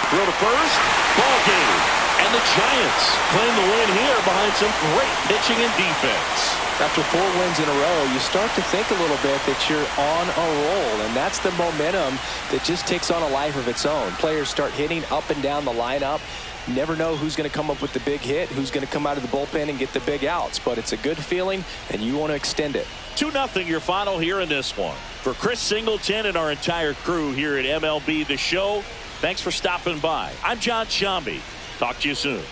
[SPEAKER 1] Throw to first. Ball game. And the Giants claim the win here behind some great pitching and defense.
[SPEAKER 2] After 4 wins in a row, you start to think a little bit that you're on a roll, and that's the momentum that just takes on a life of its own. Players start hitting up and down the lineup. Never know who's going to come up with the big hit, who's going to come out of the bullpen and get the big outs, but it's a good feeling, and you want to extend it.
[SPEAKER 1] 2-0 your final here in this one. For Chris Singleton and our entire crew here at MLB The Show, thanks for stopping by. I'm John Shambi. Talk to you soon.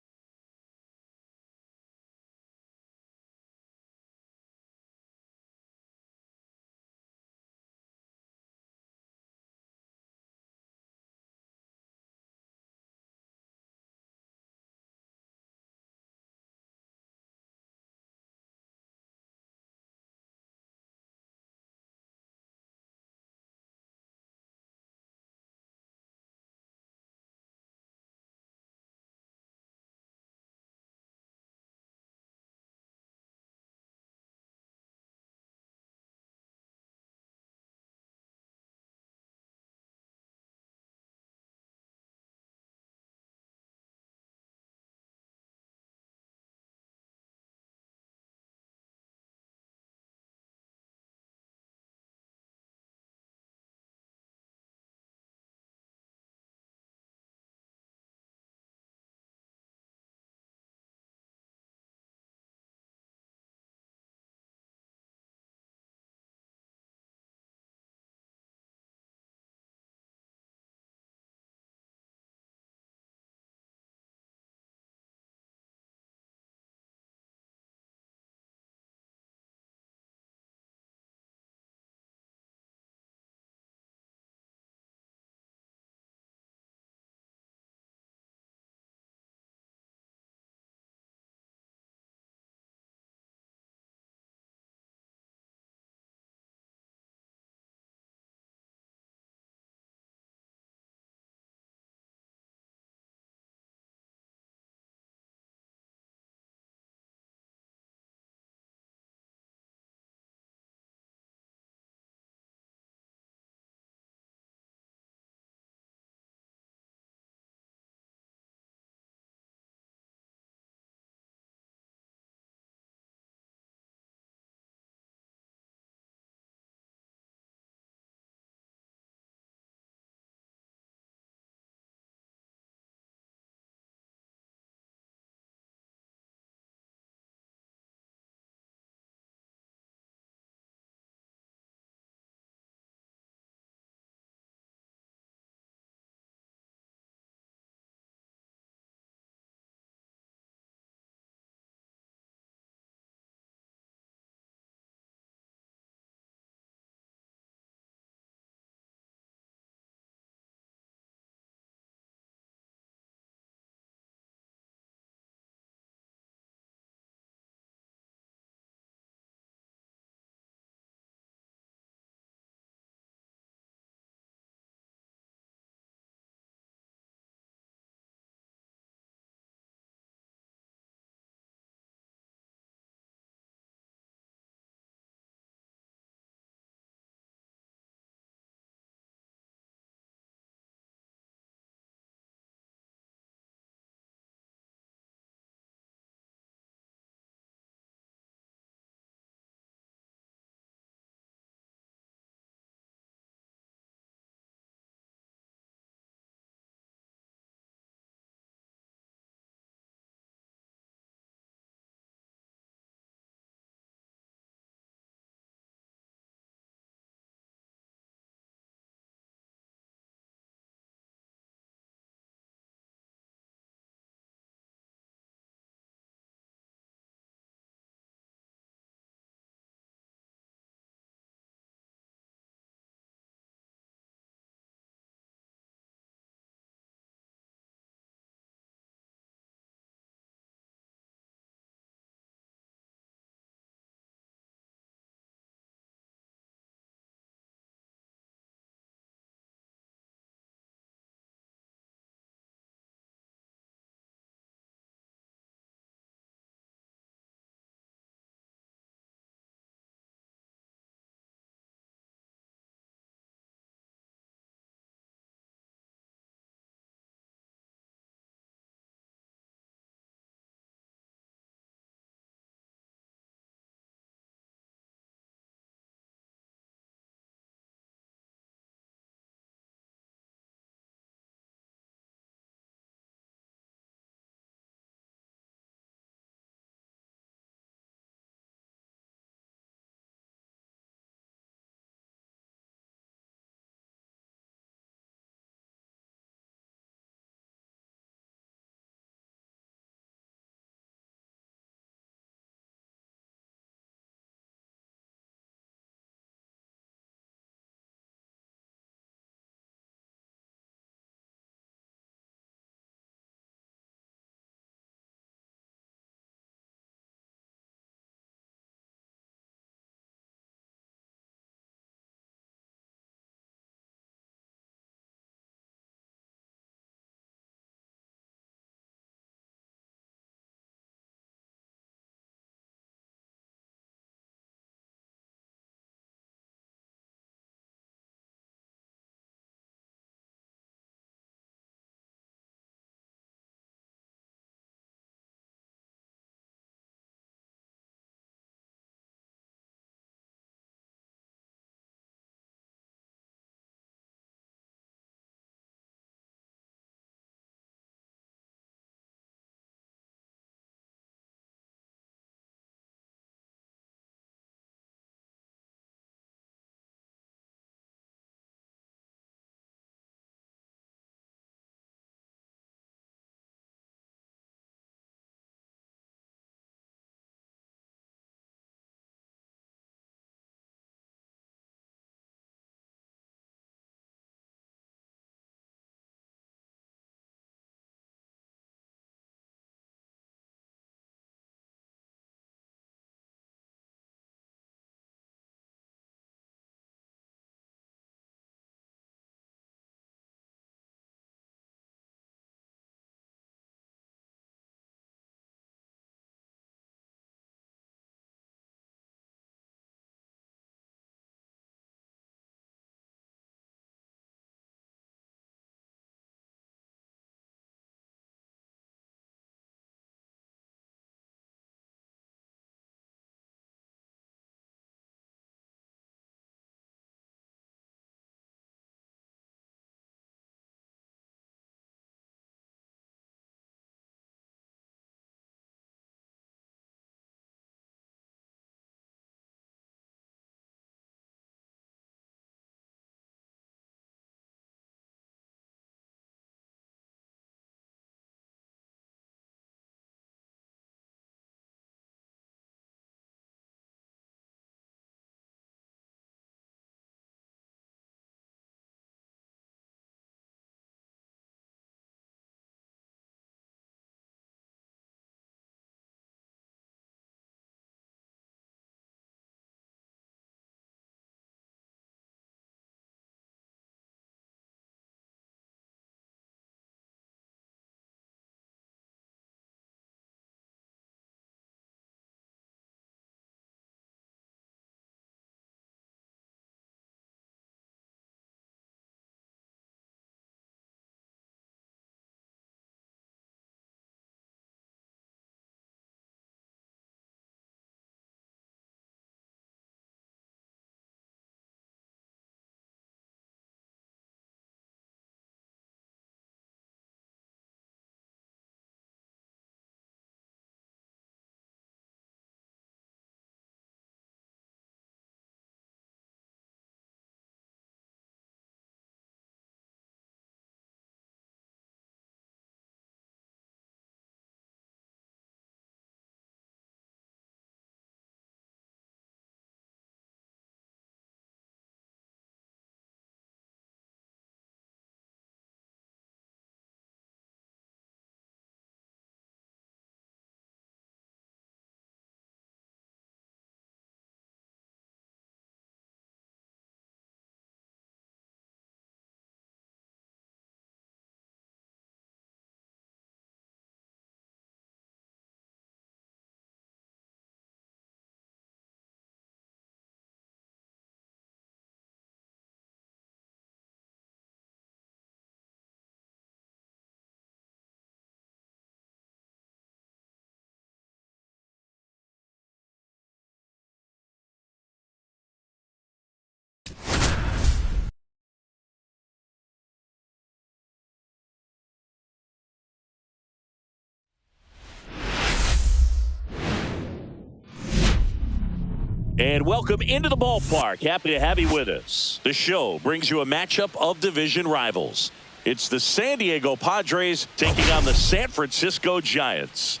[SPEAKER 1] And welcome into the ballpark. Happy to have you with us. The show brings you a matchup of division rivals. It's the San Diego Padres taking on the San Francisco Giants.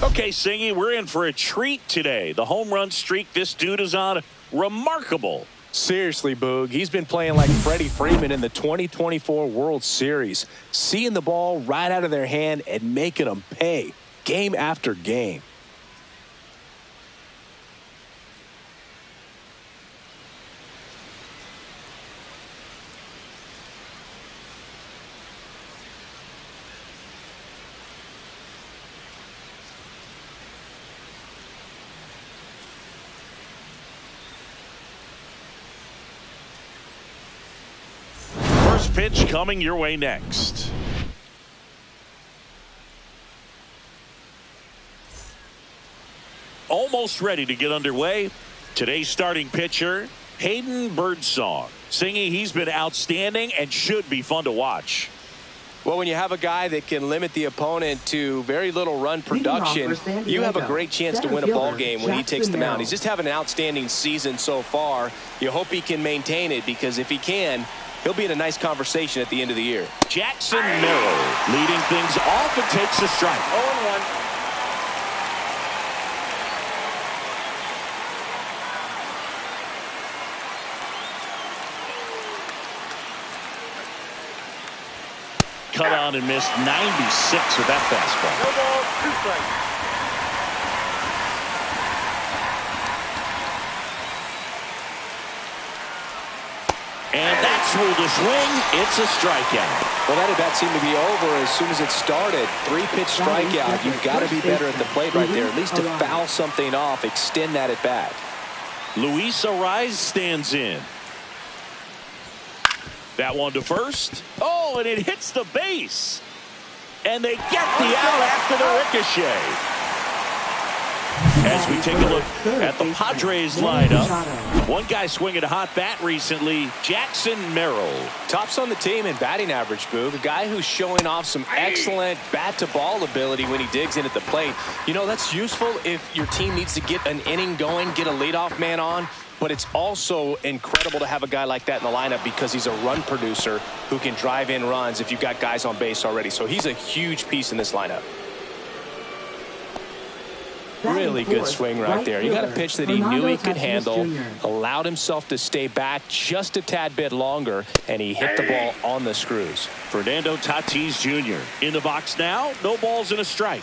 [SPEAKER 1] Okay, Singy, we're in for a treat today. The home run streak this dude is on, remarkable.
[SPEAKER 2] Seriously, Boog, he's been playing like Freddie Freeman in the 2024 World Series, seeing the ball right out of their hand and making them pay game after game.
[SPEAKER 1] First pitch coming your way next. Almost ready to get underway. Today's starting pitcher, Hayden Birdsong. Singy, he's been outstanding and should be fun to watch.
[SPEAKER 2] Well, when you have a guy that can limit the opponent to very little run production, you have a great chance to win a ball game when he takes the mound. He's just having an outstanding season so far. You hope he can maintain it, because if he can, he'll be in a nice conversation at the end of the year.
[SPEAKER 1] Jackson Merrill leading things off and takes a strike.
[SPEAKER 3] 0-1.
[SPEAKER 1] Cut on and missed 96 with that fastball.
[SPEAKER 3] No balls, 2 strikes.
[SPEAKER 1] And that's ruled a swing. It's a strikeout.
[SPEAKER 2] Well, that at-bat seemed to be over as soon as it started. 3-pitch strikeout. You've got to be better at the plate right there, at least to foul something off, extend that at-bat.
[SPEAKER 1] Luis Ariz stands in. That one to first. Oh, and it hits the base. And they get the out after the ricochet. As we take a look at the Padres lineup, one guy swinging a hot bat recently, Jackson Merrill.
[SPEAKER 2] Tops on the team in batting average, Boog. A guy who's showing off some excellent bat-to-ball ability when he digs in at the plate. You know, that's useful if your team needs to get an inning going, get a leadoff man on. But it's also incredible to have a guy like that in the lineup, because he's a run producer who can drive in runs if you've got guys on base already. So he's a huge piece in this lineup. Really good swing right there. You got a pitch that he knew he could handle, allowed himself to stay back just a tad bit longer, and he hit the ball on the screws.
[SPEAKER 1] Fernando Tatis Jr. in the box now. No balls and a strike.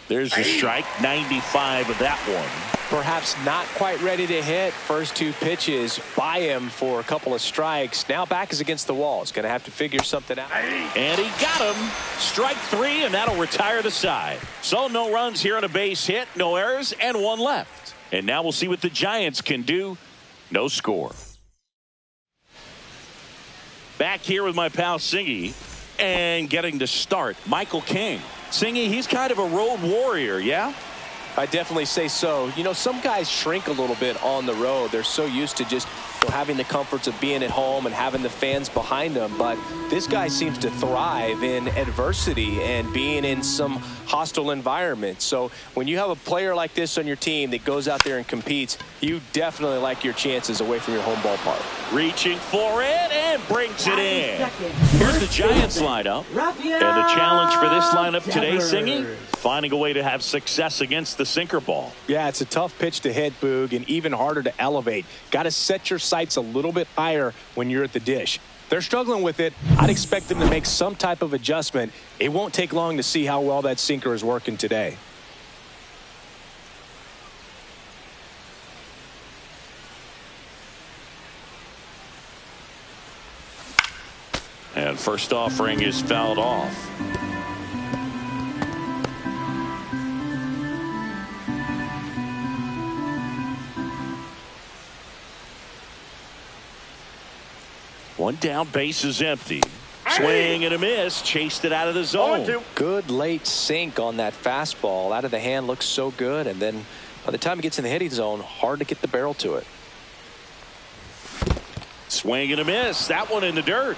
[SPEAKER 1] There's a strike, 95 of that one.
[SPEAKER 2] Perhaps not quite ready to hit. First 2 pitches by him for a couple of strikes. Now back is against the wall. He's going to have to figure something out.
[SPEAKER 1] And he got him. Strike 3, and that'll retire the side. So no runs here on a base hit, no errors, and 1 left. And now we'll see what the Giants can do. No score. Back here with my pal Singy, and getting to start, Michael King. Singy, he's kind of a road warrior, yeah?
[SPEAKER 2] I definitely say so. You know, some guys shrink a little bit on the road. They're so used to just having the comforts of being at home and having the fans behind them. But this guy seems to thrive in adversity and being in some hostile environment. So when you have a player like this on your team that goes out there and competes, you definitely like your chances away from your home ballpark.
[SPEAKER 1] Reaching for it and brings it in. Here's the Giants lineup. And the challenge for this lineup today, Singy, finding a way to have success against the sinker ball.
[SPEAKER 2] Yeah, it's a tough pitch to hit, Boog, and even harder to elevate. Got to set your sights a little bit higher when you're at the dish. They're struggling with it. I'd expect them to make some type of adjustment. It won't take long to see how well that sinker is working today.
[SPEAKER 1] And first offering is fouled off. One down, base is empty. Swing and a miss. Chased it out of the zone.
[SPEAKER 3] 0-2.
[SPEAKER 2] Good late sink on that fastball. Out of the hand looks so good, and then by the time it gets in the hitting zone, hard to get the barrel to it.
[SPEAKER 1] Swing and a miss. That one in the dirt.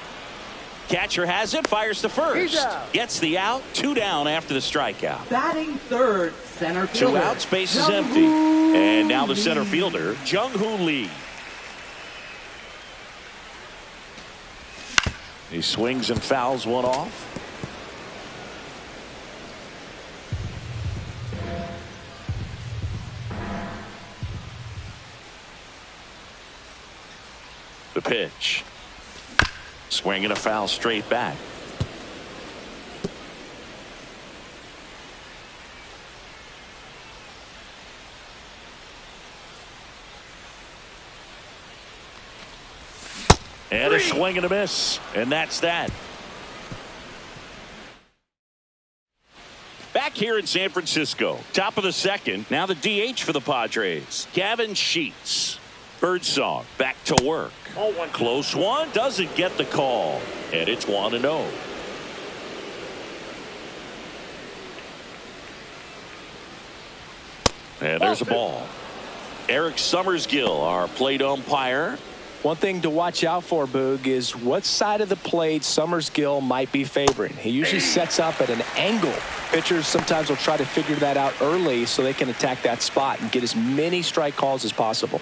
[SPEAKER 1] Catcher has it. Fires to first. Gets the out. 2 down after the strikeout.
[SPEAKER 4] Batting third, center fielder.
[SPEAKER 1] 2 outs. Base is empty. And now the center fielder, Jung-Hoo Lee. He swings and fouls one off. The pitch. Swing and a foul straight back. And a swing and a miss. And that's that. Back here in San Francisco. Top of the second. Now the DH for the Padres. Gavin Sheets. Birdsong back to work.
[SPEAKER 3] 0-1.
[SPEAKER 1] Close one. Doesn't get the call. And it's 1-0. And there's a ball. Eric Summersgill, our plate umpire.
[SPEAKER 2] One thing to watch out for, Boog, is what side of the plate Summersgill might be favoring. He usually sets up at an angle. Pitchers sometimes will try to figure that out early so they can attack that spot and get as many strike calls as possible.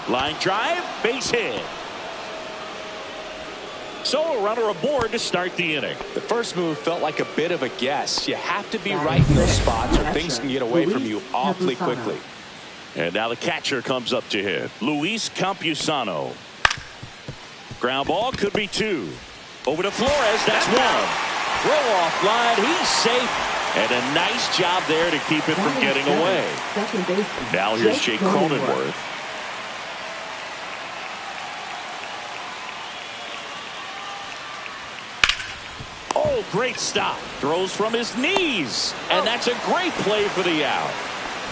[SPEAKER 1] Line drive, base hit. So a runner aboard to start the inning.
[SPEAKER 2] The first move felt like a bit of a guess. You have to be right in those spots or things can get away from you awfully quickly.
[SPEAKER 1] And now the catcher comes up to hit. Luis Campusano. Ground ball, could be 2. Over to Flores, that's 1. Throw off line, he's safe. And a nice job there to keep it from getting away. Now here's Jake Cronenworth. Oh, great stop. Throws from his knees. And that's a great play for the out.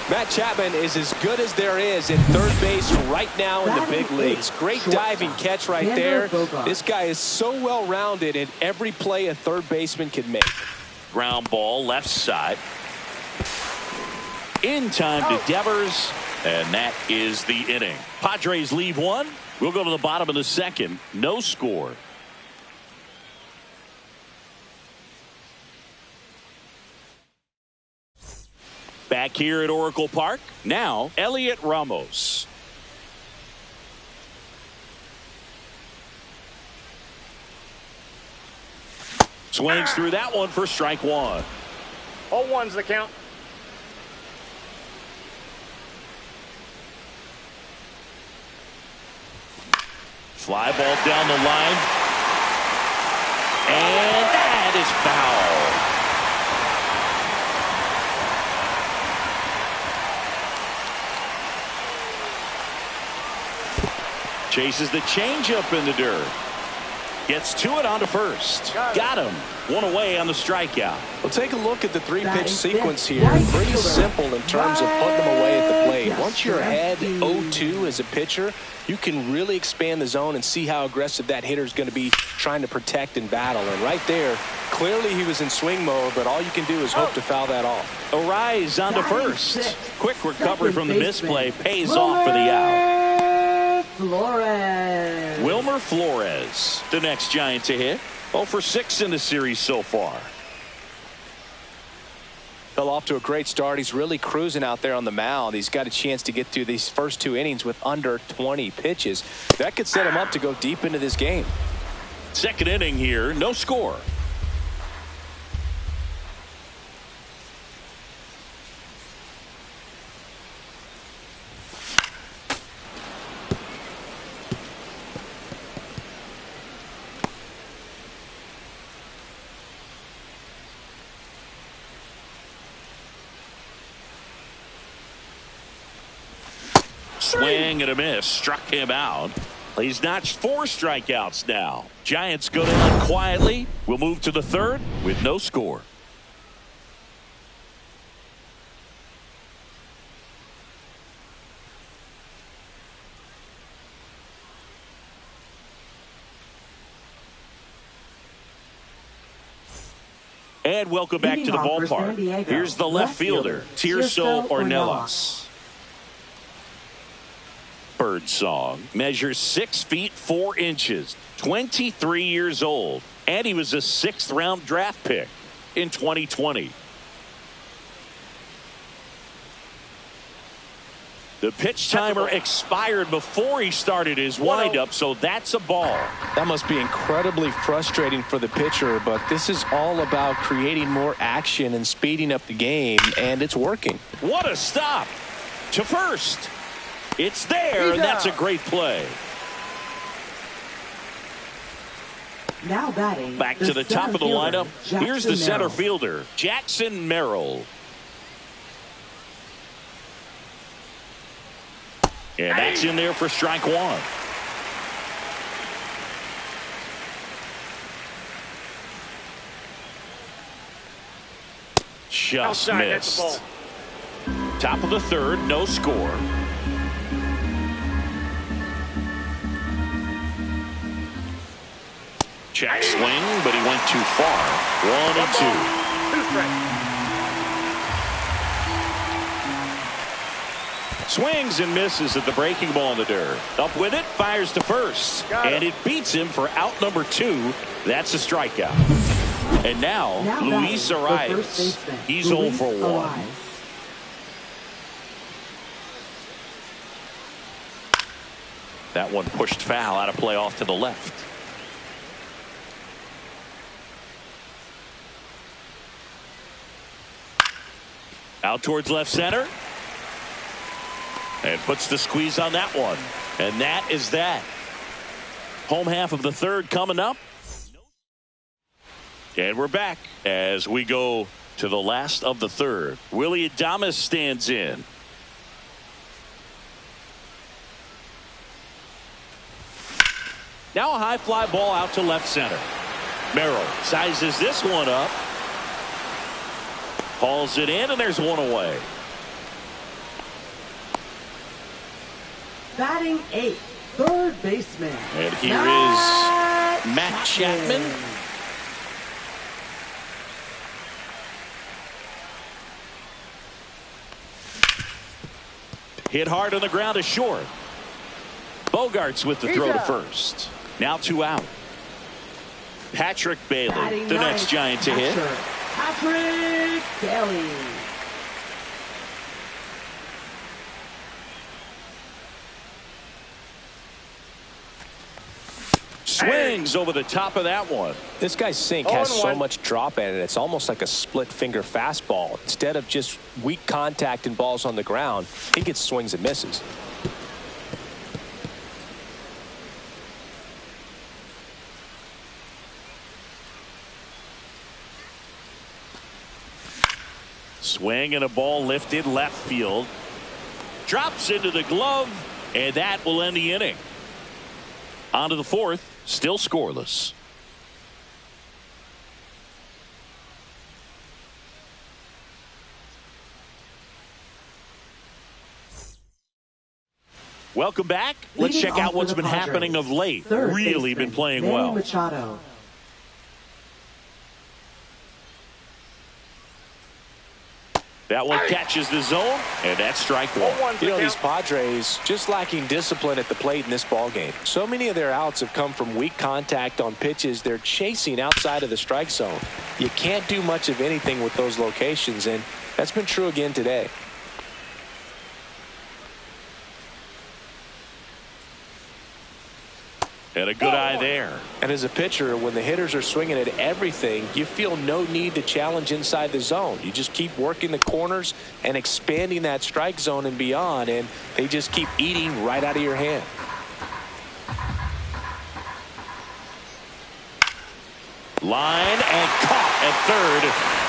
[SPEAKER 2] Matt Chapman is as good as there is at third base right now in the big leagues. Great diving catch right there. This guy is so well-rounded in every play a third baseman can make.
[SPEAKER 1] Ground ball left side. In time to Devers. And that is the inning. Padres leave 1. We'll go to the bottom of the second. No score. Back here at Oracle Park. Now, Elliot Ramos. Swings through that one for strike 1.
[SPEAKER 3] 0-1's the count.
[SPEAKER 1] Fly ball down the line. And that is foul. Chases the changeup in the dirt. Gets to it onto first. Got him. 1 away on the strikeout.
[SPEAKER 2] Well, take a look at the 3-pitch sequence here. Pretty simple in terms of putting them away at the plate. Once you're ahead 0-2 as a pitcher, you can really expand the zone and see how aggressive that hitter is going to be trying to protect and battle. And right there, clearly he was in swing mode, but all you can do is hope to foul that off.
[SPEAKER 1] Arise onto first. Quick recovery from the misplay. Pays off for the out.
[SPEAKER 4] Flores.
[SPEAKER 1] Wilmer Flores, the next Giant to hit. 0 for 6 in the series so far.
[SPEAKER 2] Fell off to a great start. He's really cruising out there on the mound. He's got a chance to get through these first 2 innings with under 20 pitches. That could set him up to go deep into this game.
[SPEAKER 1] Second inning here, no score. Swing and a miss. Struck him out. He's notched 4 strikeouts now. Giants go down quietly. We'll move to the third with no score. And welcome back to the ballpark. Here's the left fielder, Tirso Ornelas. Birdsong measures 6 feet 4 inches, 23 years old, and he was a 6th-round draft pick in 2020. The pitch timer expired before he started his windup, so that's a ball.
[SPEAKER 2] That must be incredibly frustrating for the pitcher, but this is all about creating more action and speeding up the game, and it's working.
[SPEAKER 1] What a stop to first. It's there, and that's a great play.
[SPEAKER 4] Now batting.
[SPEAKER 1] Back to the top of the lineup. Here's the center fielder, Jackson Merrill. And that's in there for strike 1. Just missed. Top of the 3rd, no score. Check swing, but he went too far. 1-2.
[SPEAKER 3] 2 strikes.
[SPEAKER 1] Swings and misses at the breaking ball in the dirt. Up with it, fires to first. And it beats him for out number 2. That's a strikeout. And now Luis Arias. He's 0 for 1. That one pushed foul out of play off to the left. Out towards left center. And puts the squeeze on that one. And that is that. Home half of the 3rd coming up. And we're back as we go to the last of the 3rd. Willie Adames stands in. Now a high fly ball out to left center. Merrill sizes this one up. Hauls it in, and there's one away.
[SPEAKER 4] Batting 8th, 3rd baseman.
[SPEAKER 1] And here is Matt Chapman. Hit hard on the ground to short. Bogarts with the throw to first. Now 2 out. Patrick Bailey,
[SPEAKER 4] Batting
[SPEAKER 1] the
[SPEAKER 4] 9th,
[SPEAKER 1] next Giant to hit.
[SPEAKER 4] Patrick Bailey.
[SPEAKER 1] Swings over the top of that one.
[SPEAKER 2] This guy's sink has so much drop in it. It's almost like a split finger fastball. Instead of just weak contact and balls on the ground, he gets swings and misses.
[SPEAKER 1] Swing and a ball lifted left field. Drops into the glove, and that will end the inning. On to the 4th, still scoreless. Welcome back. Let's check out what's been happening of late. Really been playing well.
[SPEAKER 4] Machado.
[SPEAKER 1] That one catches the zone, and that's strike 1.
[SPEAKER 2] You know, these Padres just lacking discipline at the plate in this ballgame. So many of their outs have come from weak contact on pitches they're chasing outside of the strike zone. You can't do much of anything with those locations, and that's been true again today.
[SPEAKER 1] And a good eye there.
[SPEAKER 2] And as a pitcher, when the hitters are swinging at everything, you feel no need to challenge inside the zone. You just keep working the corners and expanding that strike zone and beyond, and they just keep eating right out of your hand.
[SPEAKER 1] Line and caught at third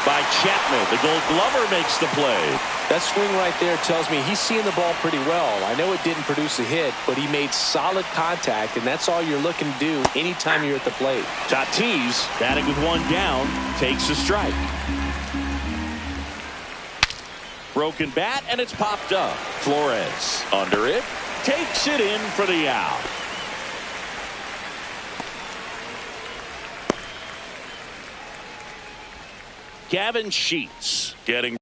[SPEAKER 1] by Chapman. The Gold Glover makes the play.
[SPEAKER 2] That swing right there tells me he's seeing the ball pretty well. I know it didn't produce a hit, but he made solid contact, and that's all you're looking to do anytime you're at the plate.
[SPEAKER 1] Tatis, batting with one down, takes a strike. Broken bat, and it's popped up. Flores under it, takes it in for the out. Gavin Sheets getting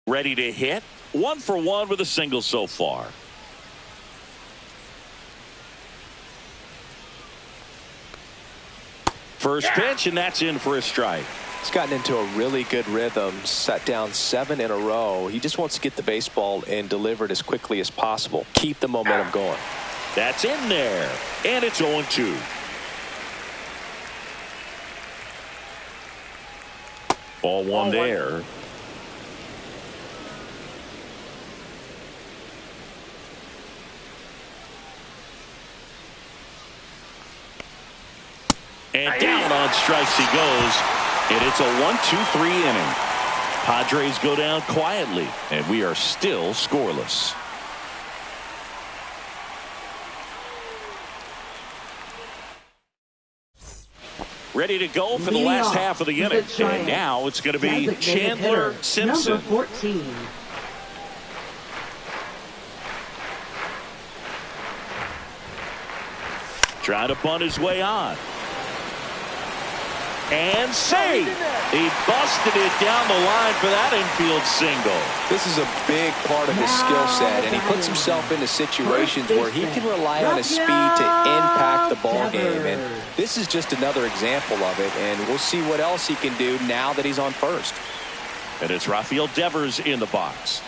[SPEAKER 1] Ready to hit. 1 for 1 with a single so far. First pitch, and that's in for a strike.
[SPEAKER 2] He's gotten into a really good rhythm, set down 7 in a row. He just wants to get the baseball and deliver it as quickly as possible. Keep the momentum going.
[SPEAKER 1] That's in there, and it's 0-2. Ball one there. And down on strikes he goes. And it's a 1-2-3 inning. Padres go down quietly, and we are still scoreless. Ready to go for the last half of the inning. And now it's going to be Chandler Simpson.
[SPEAKER 4] Number 14.
[SPEAKER 1] Trying to bunt his way on. And save. He busted it down the line for that infield single.
[SPEAKER 2] This is a big part of his skill set, and he puts himself into situations where he can rely on his speed to impact the ball game. And this is just another example of it, and we'll see what else he can do now that he's on first.
[SPEAKER 1] And it's Rafael Devers in the box.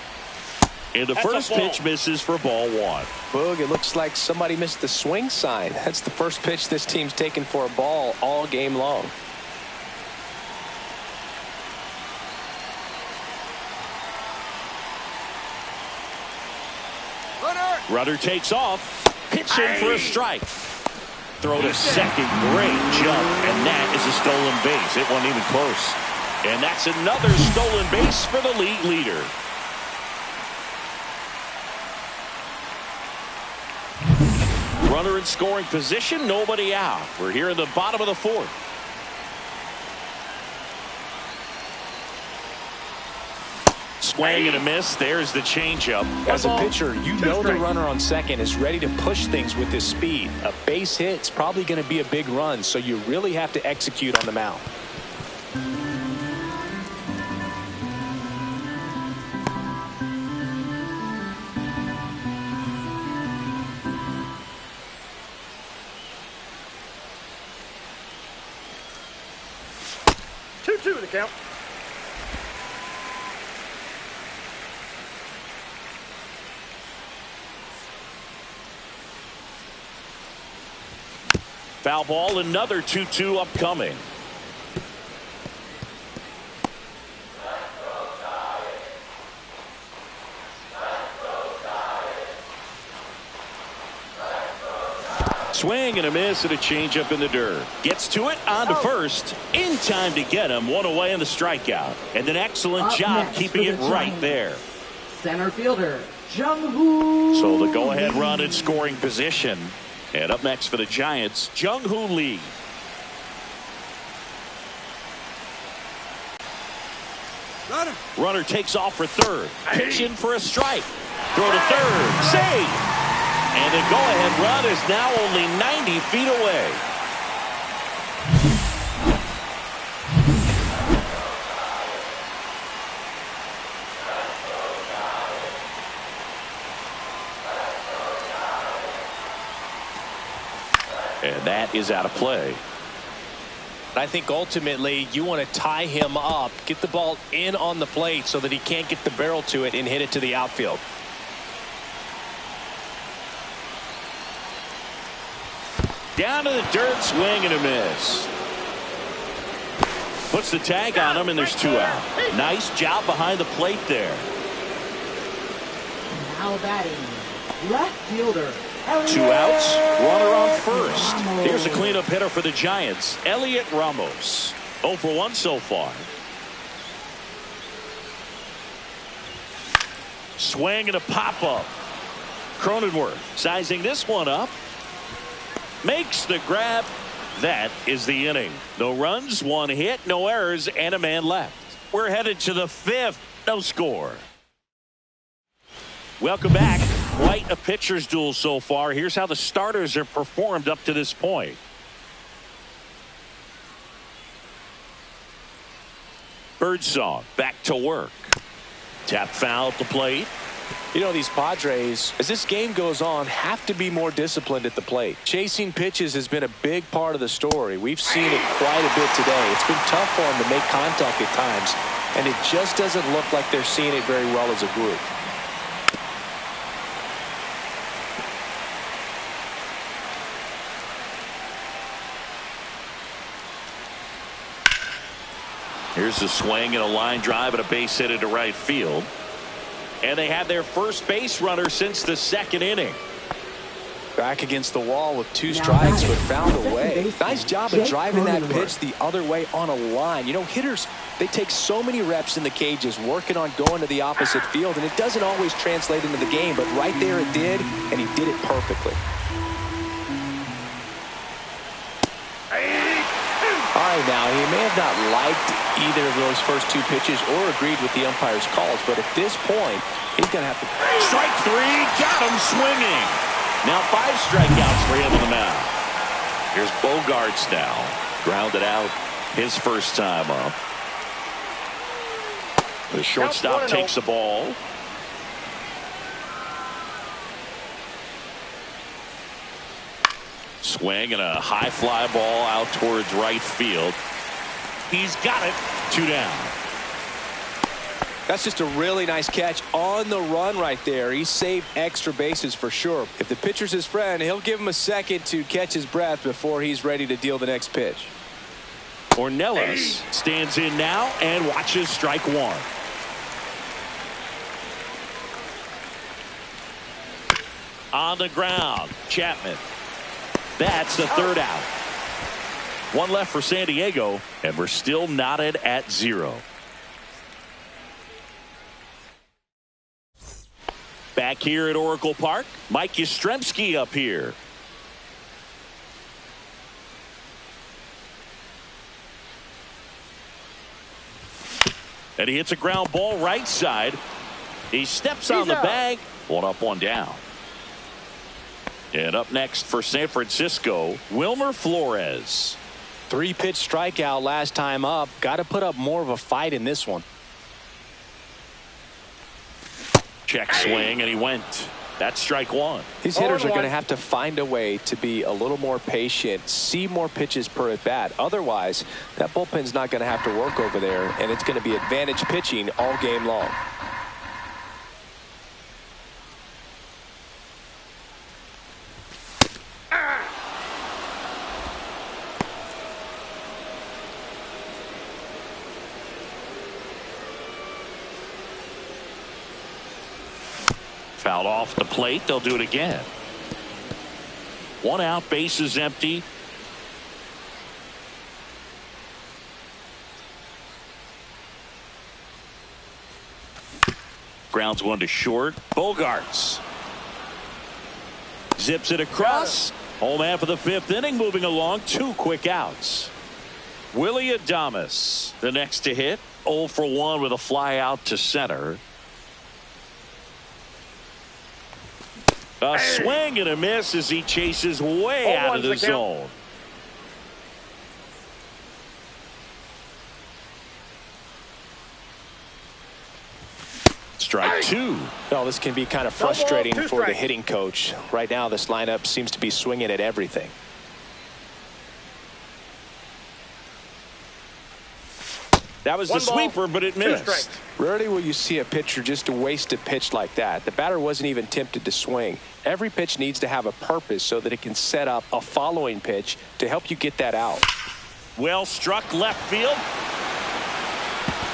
[SPEAKER 1] And the first pitch misses for ball 1.
[SPEAKER 2] Boog, it looks like somebody missed the swing sign. That's the first pitch this team's taken for a ball all game long.
[SPEAKER 1] Runner takes off. Pitch in for a strike. Throw to second. Great jump. And that is a stolen base. It wasn't even close. And that's another stolen base for the league leader. Runner in scoring position. Nobody out. We're here in the bottom of the 4th. Swing and a miss. There's the changeup.
[SPEAKER 2] As a pitcher, you know the runner on second is ready to push things with his speed. A base hit's probably going to be a big run, so you really have to execute on the mound.
[SPEAKER 3] Two the count.
[SPEAKER 1] Foul ball, another 2-2 upcoming. Swing and a miss and a changeup in the dirt. Gets to it, on to first. In time to get him. One away in the strikeout. And an excellent job keeping it right there.
[SPEAKER 4] Center fielder, Jung-Hoo.
[SPEAKER 1] So the go-ahead run in scoring position. And up next for the Giants, Jung-Hoo Lee. Runner takes off for third. Pitch in for a strike. Throw to third. Save. And the go-ahead run is now only 90 feet away. And that is out of play.
[SPEAKER 2] I think ultimately you want to tie him up, get the ball in on the plate so that he can't get the barrel to it and hit it to the outfield.
[SPEAKER 1] Down to the dirt, swing and a miss. Puts the tag on him, and there's 2 out. Nice job behind the plate there.
[SPEAKER 4] Now batting, left fielder.
[SPEAKER 1] 2 outs, runner on first. Here's a cleanup hitter for the Giants, Elliot Ramos. 0 for 1 so far. Swing and a pop-up. Cronenworth sizing this one up. Makes the grab. That is the inning. No runs, 1 hit, no errors, and a man left. We're headed to the 5th. No score. Welcome back. Quite a pitcher's duel so far. Here's how the starters have performed up to this point. Birdsong back to work. Tap foul at the plate.
[SPEAKER 2] You know, these Padres, as this game goes on, have to be more disciplined at the plate. Chasing pitches has been a big part of the story. We've seen it quite a bit today. It's been tough for them to make contact at times, and it just doesn't look like they're seeing it very well as a group.
[SPEAKER 1] Here's a swing and a line drive and a base hit into right field. And they have their first base runner since the second inning.
[SPEAKER 2] Back against the wall with 2 strikes, but found a way. Nice job of driving that pitch the other way on a line. You know, hitters, they take so many reps in the cages working on going to the opposite field, and it doesn't always translate into the game, but right there it did, and he did it perfectly. All right, now, he may have not liked either of those first 2 pitches or agreed with the umpire's calls, but at this point, he's going to have to...
[SPEAKER 1] Strike 3, got him swinging. Now 5 strikeouts for him on the mound. Here's Bogarts now. Grounded out his first time up. The shortstop takes the ball. Swing and a high fly ball out towards right field. He's got it. 2 down.
[SPEAKER 2] That's just a really nice catch on the run right there. He saved extra bases for sure. If the pitcher's his friend, he'll give him a second to catch his breath before he's ready to deal the next pitch.
[SPEAKER 1] Ornelas stands in now and watches strike 1. On the ground, Chapman. That's the 3rd out. 1 left for San Diego, and we're still knotted at 0. Back here at Oracle Park, Mike Yastrzemski up here. And he hits a ground ball right side. He steps on the bag. 1 up, 1 down. And up next for San Francisco, Wilmer Flores.
[SPEAKER 2] 3-pitch strikeout last time up. Got to put up more of a fight in this one.
[SPEAKER 1] Check swing, and he went. That's strike 1.
[SPEAKER 2] These hitters are going to have to find a way to be a little more patient, see more pitches per at bat. Otherwise, that bullpen's not going to have to work over there, and it's going to be advantage pitching all game long.
[SPEAKER 1] Fouled off the plate. They'll do it again. 1 out, bases empty. Grounds 1 to short. Bogarts zips it across. Home half of the 5th inning, moving along. 2 quick outs. Willie Adames, the next to hit. 0 for 1 with a fly out to center. A swing and a miss as he chases way out of the zone. Strike 2.
[SPEAKER 2] Well, this can be kind of frustrating for the hitting coach. Right now, this lineup seems to be swinging at everything.
[SPEAKER 1] That was the sweeper, but it missed.
[SPEAKER 2] Rarely will you see a pitcher just waste a pitch like that. The batter wasn't even tempted to swing. Every pitch needs to have a purpose so that it can set up a following pitch to help you get that out.
[SPEAKER 1] Well struck left field.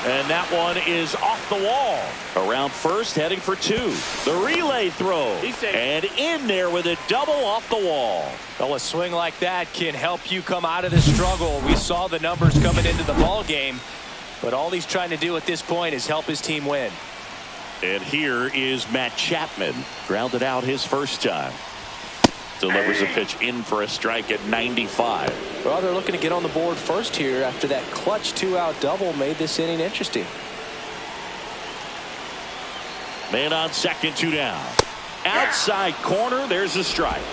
[SPEAKER 1] And that one is off the wall. Around first, heading for 2. The relay throw. And in there with a double off the wall.
[SPEAKER 2] Well, a swing like that can help you come out of the struggle. We saw the numbers coming into the ball game. But all he's trying to do at this point is help his team win.
[SPEAKER 1] And here is Matt Chapman. Grounded out his first time. Delivers a pitch in for a strike at 95.
[SPEAKER 2] Well, they're looking to get on the board first here after that clutch 2-out double made this inning interesting.
[SPEAKER 1] Man on second, 2 down. Outside corner, there's a strike.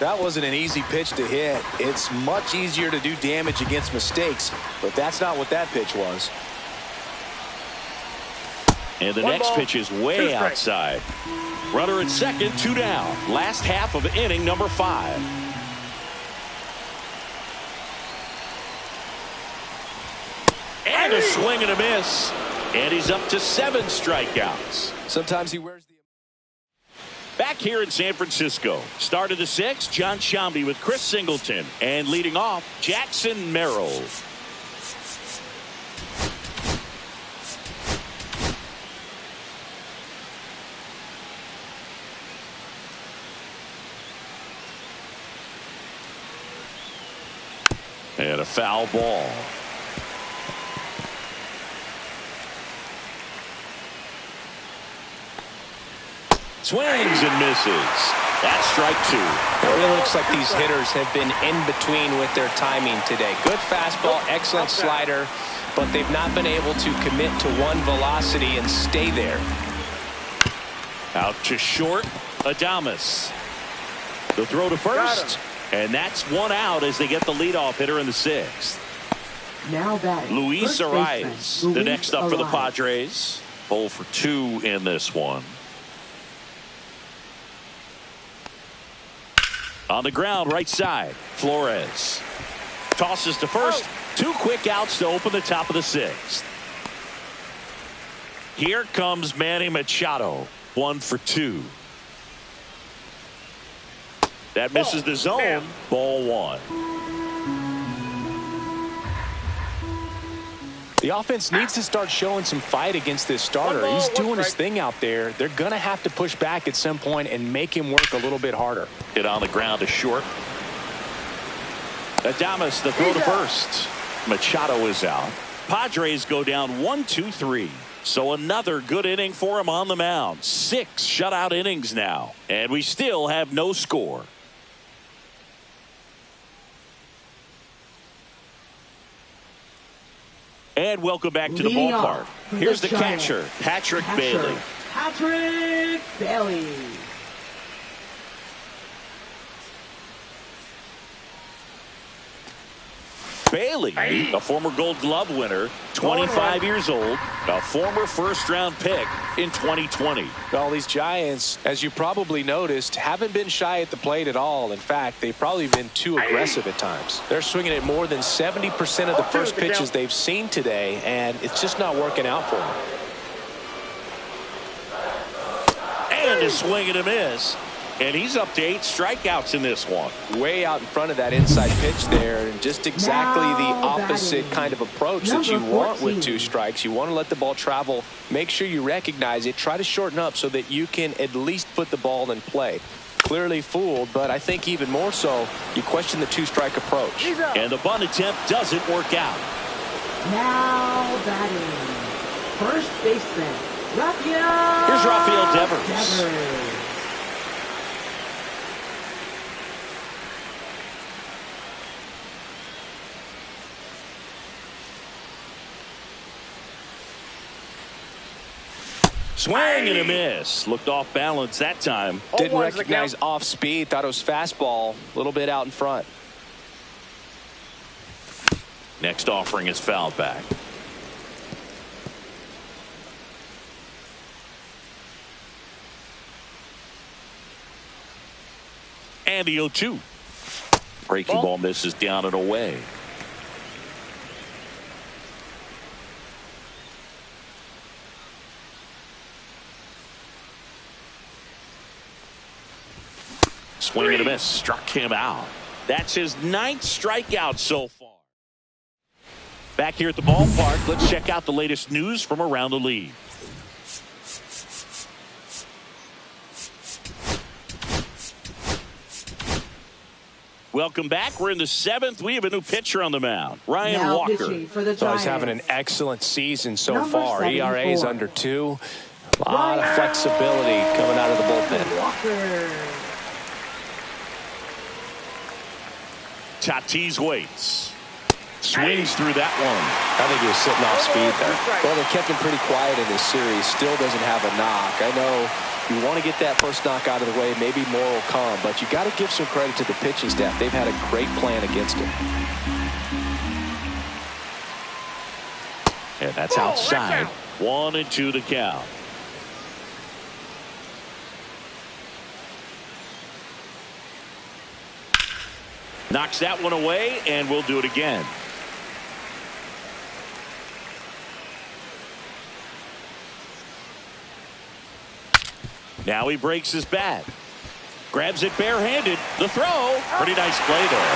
[SPEAKER 2] That wasn't an easy pitch to hit. It's much easier to do damage against mistakes, but that's not what that pitch was.
[SPEAKER 1] And the next pitch is way outside. Runner at second, 2 down. Last half of inning number 5. And a swing and a miss. And he's up to 7 strikeouts.
[SPEAKER 2] Sometimes he wears the...
[SPEAKER 1] Back here in San Francisco. Start of the 6th, John Sciambi with Chris Singleton. And leading off, Jackson Merrill. And a foul ball. Swings and misses. That's strike 2.
[SPEAKER 2] It really looks like these hitters have been in between with their timing today. Good fastball, excellent slider, but they've not been able to commit to one velocity and stay there.
[SPEAKER 1] Out to short, Adames. The throw to first, and that's 1 out as they get the leadoff hitter in the 6th.
[SPEAKER 4] Now batting,
[SPEAKER 1] Luis
[SPEAKER 4] first
[SPEAKER 1] Arias,
[SPEAKER 4] baseman,
[SPEAKER 1] the
[SPEAKER 4] Luis
[SPEAKER 1] next up for the
[SPEAKER 4] Arias.
[SPEAKER 1] Padres. 0 for 2 in this one. On the ground, right side, Flores. Tosses to first. 2 quick outs to open the top of the 6th. Here comes Manny Machado. 1 for 2. That misses the zone. Ball 1.
[SPEAKER 2] The offense needs to start showing some fight against this starter. He's doing his thing out there. They're going to have to push back at some point and make him work a little bit harder.
[SPEAKER 1] Hit on the ground to short. Adames, the throw to first. Machado is out. Padres go down 1-2-3. So another good inning for him on the mound. 6 shutout innings now. And we still have no score. And welcome back to the ballpark. Here's the catcher, Patrick Bailey.
[SPEAKER 4] Patrick Bailey.
[SPEAKER 1] Bailey, a former Gold Glove winner, 25 years old, a former first-round pick in 2020.
[SPEAKER 2] Well, these Giants, as you probably noticed, haven't been shy at the plate at all. In fact, they've probably been too aggressive at times. They're swinging at more than 70% of the first pitches they've seen today, and it's just not working out for them.
[SPEAKER 1] And a swing and a miss. And he's up to 8 strikeouts in this one.
[SPEAKER 2] Way out in front of that inside pitch there, and just exactly the opposite kind of approach that you want with 2 strikes. You want to let the ball travel. Make sure you recognize it. Try to shorten up so that you can at least put the ball in play. Clearly fooled, but I think even more so, you question the 2-strike approach.
[SPEAKER 1] And the bunt attempt doesn't work out.
[SPEAKER 4] Now batting, first baseman, Rafael.
[SPEAKER 1] Here's Rafael Devers. Swing and a miss. Looked off balance that time.
[SPEAKER 2] Didn't recognize off speed. Thought it was fastball. A little bit out in front.
[SPEAKER 1] Next offering is fouled back. And the 0-2. Breaking ball misses down and away. Swing and a miss. Struck him out. That's his 9th strikeout so far. Back here at the ballpark, let's check out the latest news from around the league. Welcome back. We're in the 7th. We have a new pitcher on the mound, Ryan
[SPEAKER 4] Now
[SPEAKER 1] Walker.
[SPEAKER 4] pitching for the
[SPEAKER 2] So he's
[SPEAKER 4] Giants.
[SPEAKER 2] having an excellent season so
[SPEAKER 4] Number
[SPEAKER 2] far.
[SPEAKER 4] 74.
[SPEAKER 2] ERA is under 2. A lot of flexibility coming out of the bullpen.
[SPEAKER 4] Walker.
[SPEAKER 1] Tatis waits. Swings through that one.
[SPEAKER 2] I think he was sitting off speed there. Well, they kept him pretty quiet in this series. Still doesn't have a knock. I know You want to get that first knock out of the way, maybe more will come, but you got to give some credit to the pitching staff. They've had a great plan against him.
[SPEAKER 1] And that's outside. 1-2 to count. Knocks that one away, and we'll do it again. Now he breaks his bat. Grabs it barehanded. The throw. Pretty nice play there.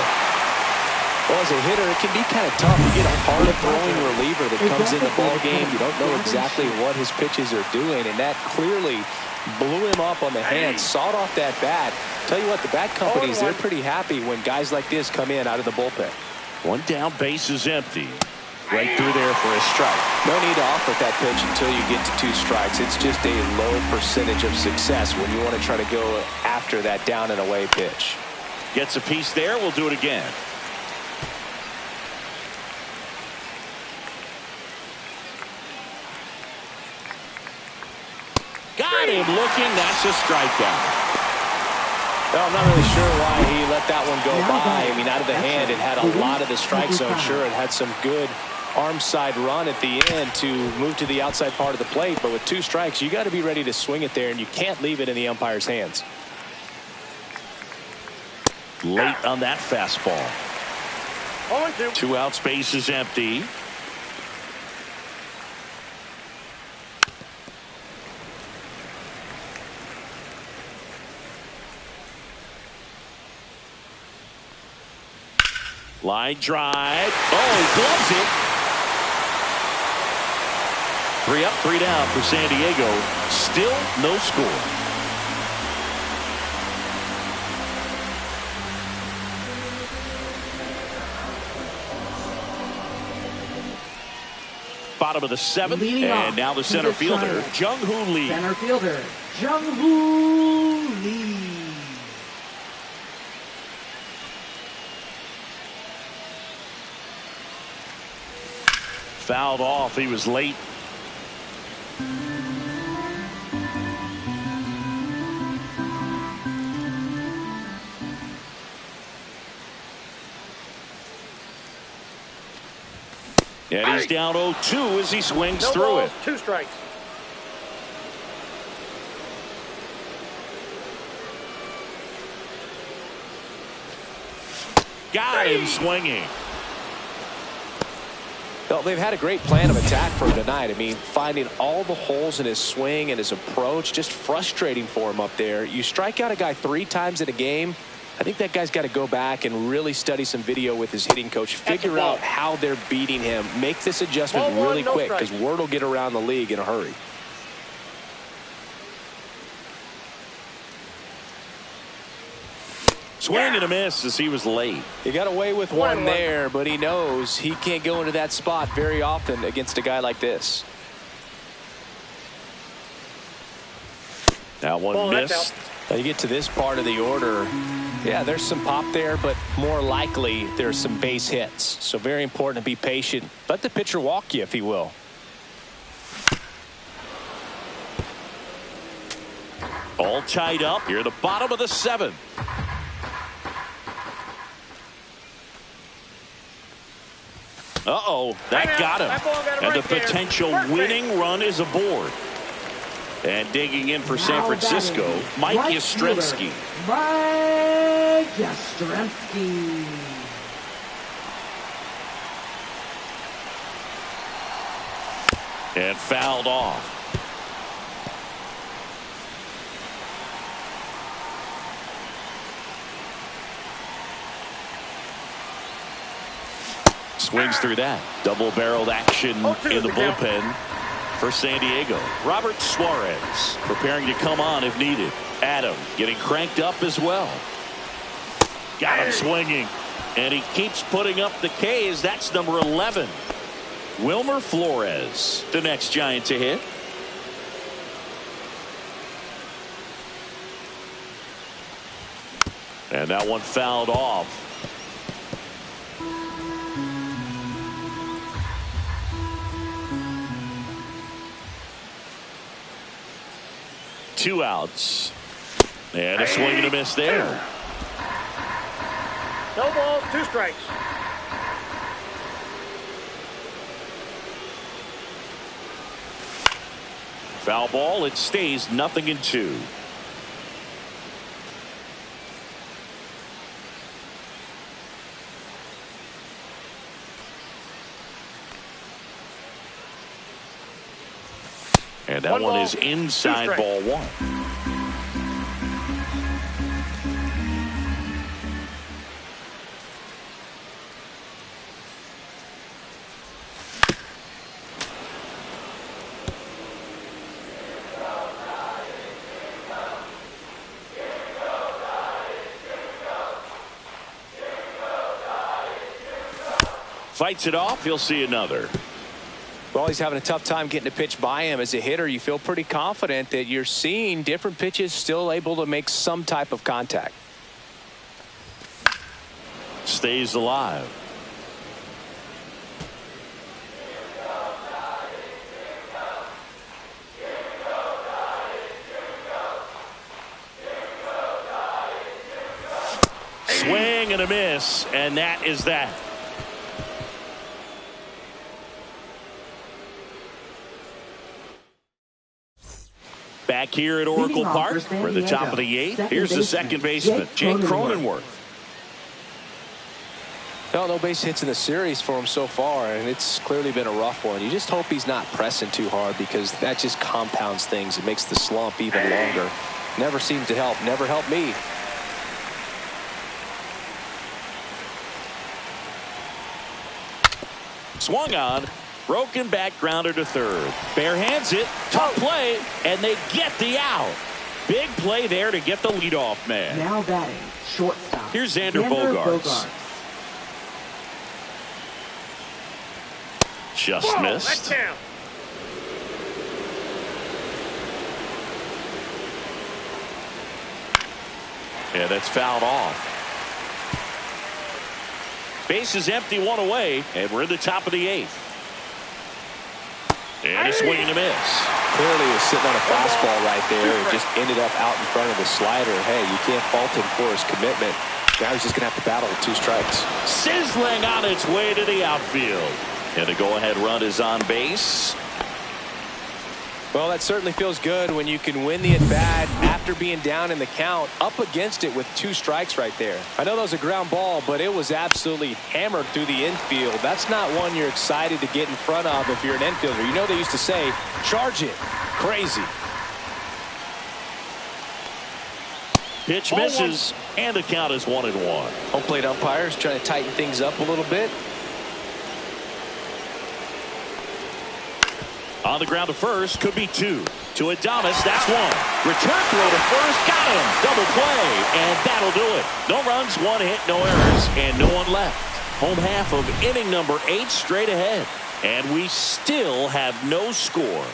[SPEAKER 2] Well, as a hitter, it can be kind of tough. You get a hard-throwing reliever that comes in the ball game. You don't know exactly what his pitches are doing, and that clearly blew him up on the hand, sawed off that bat. Tell you what, the bat companies, they're pretty happy when guys like this come in out of the bullpen.
[SPEAKER 1] One down, base is empty. Right through there for a strike.
[SPEAKER 2] No need to offer that pitch until you get to 2 strikes. It's just a low percentage of success when you want to try to go after that down and away pitch.
[SPEAKER 1] Gets a piece there. We'll do it again. Got him looking. That's a strikeout.
[SPEAKER 2] Well, I'm not really sure why he let that one go by. I mean, out of the hand, it had a lot of the strike zone. Sure, it had some good arm side run at the end to move to the outside part of the plate, but with 2 strikes, you got to be ready to swing it there, and you can't leave it in the umpire's hands.
[SPEAKER 1] Late on that fastball.
[SPEAKER 3] 0-2.
[SPEAKER 1] 2 outs, base is empty. Line drive. Oh, he gloves it. 3 up, 3 down for San Diego. Still no score. Bottom of the 7th, and now the center fielder, Jung-Hoo Lee.
[SPEAKER 4] Center fielder, Jung-Hoo Lee.
[SPEAKER 1] Fouled off. He was late. And he's down 0-2 as he swings through it.
[SPEAKER 3] 2 strikes.
[SPEAKER 1] Got him swinging.
[SPEAKER 2] Well, they've had a great plan of attack for him tonight. I mean, finding all the holes in his swing and his approach, just frustrating for him up there. You strike out a guy 3 times in a game, I think that guy's got to go back and really study some video with his hitting coach, figure out how they're beating him, make this adjustment really quick, because word will get around the league in a hurry.
[SPEAKER 1] Swing and a miss as he was late.
[SPEAKER 2] He got away with one there, but he knows he can't go into that spot very often against a guy like this.
[SPEAKER 1] That one missed.
[SPEAKER 2] Now you get to this part of the order. Yeah, there's some pop there, but more likely there's some base hits. So very important to be patient. Let the pitcher walk you if he will.
[SPEAKER 1] All tied up here at the bottom of the 7th. Uh-oh, that got him. And the potential winning run is aboard. And digging in for San Francisco, Mike Yastrzemski.
[SPEAKER 4] Mike Yastrzemski.
[SPEAKER 1] And fouled off. Swings through that. Double-barreled action in the bullpen for San Diego. Robert Suarez preparing to come on if needed. Adam getting cranked up as well. Got him swinging. And he keeps putting up the Ks. That's number 11. Wilmer Flores, the next Giant to hit. And that one fouled off. 2 outs. And a swing and a miss there.
[SPEAKER 3] No balls, 2 strikes.
[SPEAKER 1] Foul ball. It stays 0-2. And that one is inside ball 1. Fights it off. He'll see another.
[SPEAKER 2] Well, he's having a tough time getting a pitch by him. As a hitter, you feel pretty confident that you're seeing different pitches still able to make some type of contact.
[SPEAKER 1] Stays alive. Swing and a miss, and that is that. Back here at Oracle Park for the top of the 8th. Here's the second baseman, Jake Cronenworth.
[SPEAKER 2] No base hits in the series for him so far, and it's clearly been a rough one. You just hope he's not pressing too hard, because that just compounds things. It makes the slump even longer. Never seemed to help. Never helped me.
[SPEAKER 1] Swung on. Broken back grounder to third. Bare hands it. Tough play. And they get the out. Big play there to get the leadoff man.
[SPEAKER 4] Now batting, shortstop.
[SPEAKER 1] Here's Xander Bogaerts. Just missed.
[SPEAKER 3] That's him.
[SPEAKER 1] Yeah, that's fouled off. Base is empty, 1 away, and we're in the top of the 8th. And a swing and a miss.
[SPEAKER 2] Clearly he was sitting on a fastball right there. It just ended up out in front of the slider. Hey, you can't fault him for his commitment. Now he's just going to have to battle with 2 strikes.
[SPEAKER 1] Sizzling on its way to the outfield. And the go-ahead run is on base.
[SPEAKER 2] Well, that certainly feels good when you can win the at-bat after being down in the count, up against it with 2 strikes right there. I know that was a ground ball, but it was absolutely hammered through the infield. That's not one you're excited to get in front of if you're an infielder. You know they used to say, charge it. Crazy.
[SPEAKER 1] Pitch misses, and the count is 1-1.
[SPEAKER 2] Home plate umpires trying to tighten things up a little bit.
[SPEAKER 1] On the ground to first, could be 2. To Adames, that's 1. Return throw to first, got him. Double play, and that'll do it. No runs, 1 hit, no errors, and no one left. Home half of inning number 8 straight ahead. And we still have no score.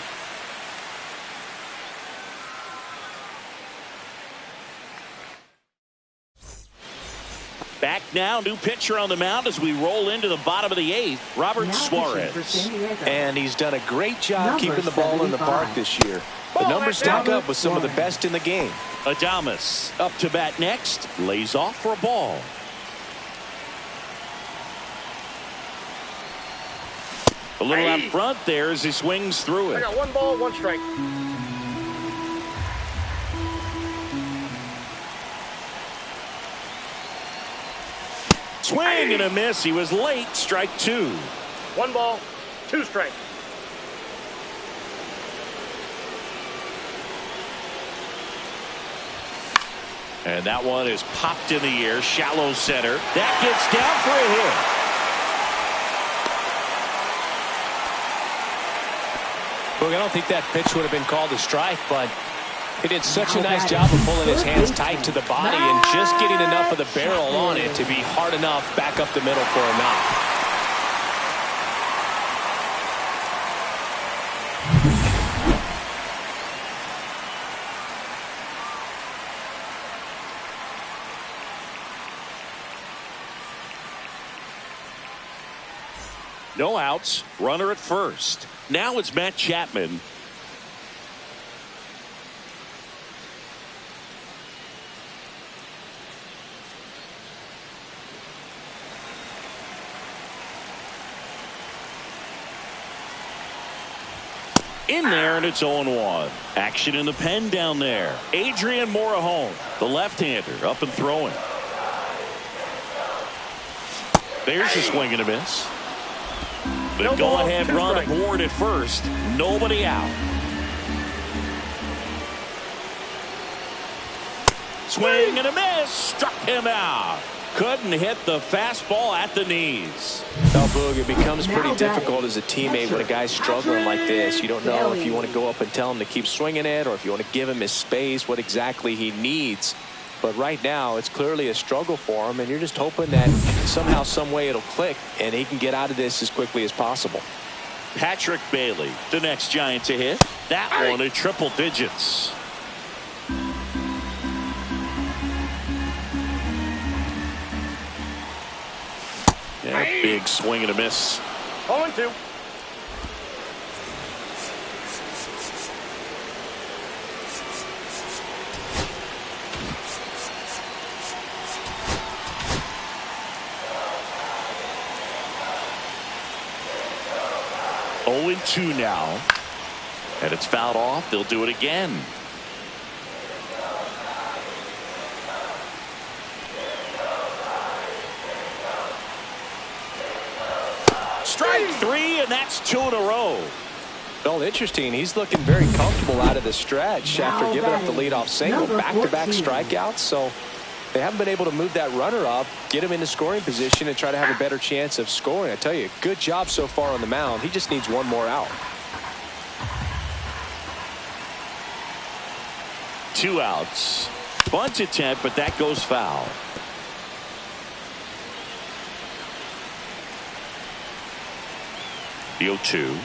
[SPEAKER 1] Back now, new pitcher on the mound as we roll into the bottom of the 8th, Robert Suarez.
[SPEAKER 2] And he's done a great job keeping the ball in the park this year. The numbers stack up with some of the best in the game.
[SPEAKER 1] Adames up to bat next, lays off for a ball. A little out front there as he swings through
[SPEAKER 3] I
[SPEAKER 1] it.
[SPEAKER 3] got 1 ball, 1 strike.
[SPEAKER 1] Swing and a miss. He was late. Strike 2.
[SPEAKER 3] 1 ball, 2 strikes.
[SPEAKER 1] And that one is popped in the air. Shallow center. That gets down for a hit.
[SPEAKER 2] Look, I don't think that pitch would have been called a strike, but he did such a nice job of pulling his hands tight to the body and just getting enough of the barrel on it to be hard enough back up the middle for a knock.
[SPEAKER 1] No outs. Runner at first. Now it's Matt Chapman. In there, and it's 0-1. Action in the pen down there. Adrian Morahone, the left-hander, up and throwing. There's a swing and a miss. The go-ahead run aboard at first. Nobody out. Swing and a miss. Struck him out. Couldn't hit the fastball at the knees.
[SPEAKER 2] Now, Boog, it becomes pretty difficult as a teammate when a guy's struggling like this. You don't know if you want to go up and tell him to keep swinging it or if you want to give him his space, what exactly he needs. But right now, it's clearly a struggle for him, and you're just hoping that somehow, some way it'll click, and he can get out of this as quickly as possible.
[SPEAKER 1] Patrick Bailey, the next Giant to hit. That one at triple digits. Yeah, big swing and a miss.
[SPEAKER 3] 0-2.
[SPEAKER 1] Oh, 2 now. And it's fouled off. They'll do it again. Strike 3, and that's 2 in a row.
[SPEAKER 2] Well, interesting. He's looking very comfortable out of the stretch after giving up the leadoff single. Back-to-back strikeouts, so they haven't been able to move that runner up, get him into scoring position, and try to have a better chance of scoring. I tell you, good job so far on the mound. He just needs one more out.
[SPEAKER 1] 2 outs. Bunt attempt, but that goes foul. The 0-2.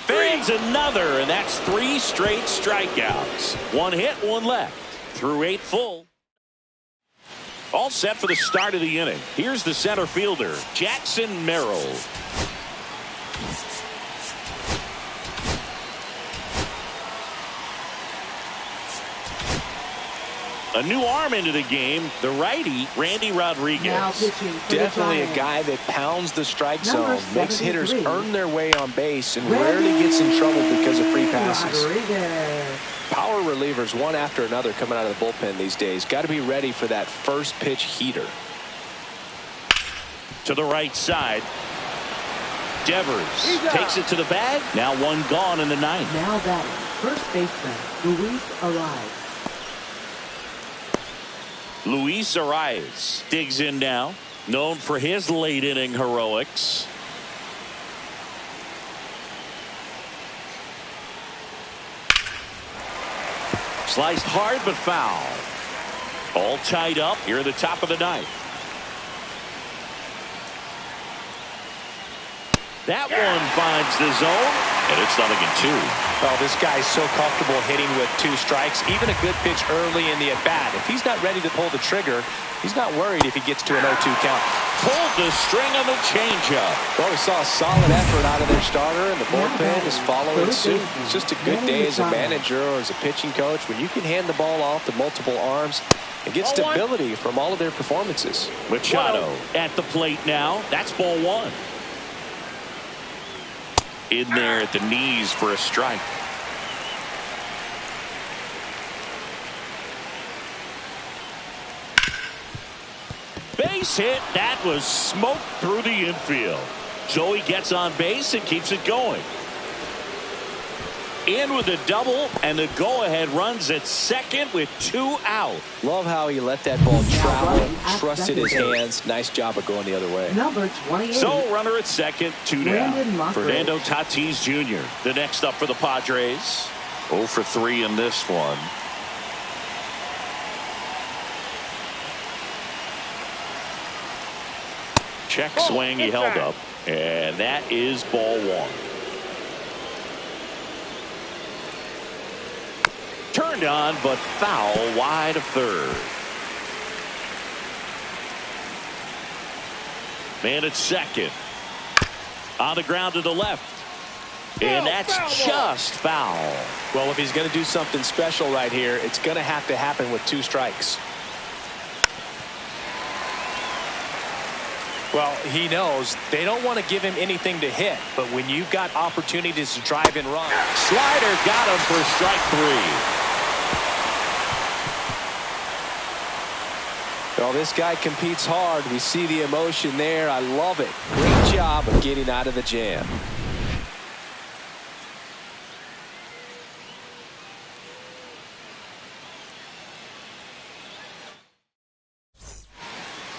[SPEAKER 1] Finds another, and that's 3 straight strikeouts. 1 hit, 1 left. Through 8 full. All set for the start of the inning. Here's the center fielder, Jackson Merrill. A new arm into the game, the righty, Randy Rodriguez.
[SPEAKER 2] Definitely a guy that pounds the strike zone, makes hitters earn their way on base, and rarely gets in trouble because of free passes. Power relievers one after another coming out of the bullpen these days. Got to be ready for that first pitch heater.
[SPEAKER 1] To the right side. Devers takes it to the bag. Now 1 gone in the 9th.
[SPEAKER 4] Now batting, first baseman, Luis Arias.
[SPEAKER 1] Luis Arias digs in now, known for his late inning heroics. Sliced hard but foul. All tied up here at the top of the 9th. That one finds the zone, and it's 0-2.
[SPEAKER 2] Oh, this guy's so comfortable hitting with 2 strikes. Even a good pitch early in the at-bat. If he's not ready to pull the trigger, he's not worried if he gets to an 0-2 count.
[SPEAKER 1] Pulled the string on the changeup.
[SPEAKER 2] Well, we saw a solid effort out of their starter, and the bullpen is following suit. It's just a good day as a manager or as a pitching coach when you can hand the ball off to multiple arms and get stability from all of their performances.
[SPEAKER 1] Machado at the plate now. That's ball 1. In there at the knees for a strike. Base hit. That was smoked through the infield. Joey gets on base and keeps it going. In with a double, and the go-ahead runs at second with 2 out.
[SPEAKER 2] Love how he let that ball travel, trusted his hands. Nice job of going the other way.
[SPEAKER 4] Number 28.
[SPEAKER 1] So runner at second, 2 down. Fernando Tatis Jr. the next up for the Padres. 0 for 3 in this one. Check swing, he held up, and that is ball 1. Turned on, but foul wide of third. Man at second. On the ground to the left. And that's just foul.
[SPEAKER 2] Well, if he's going to do something special right here, it's going to have to happen with 2 strikes. Well, he knows they don't want to give him anything to hit, but when you've got opportunities to drive and run.
[SPEAKER 1] Slider got him for strike 3.
[SPEAKER 2] Well, this guy competes hard. We see the emotion there. I love it. Great job of getting out of the jam.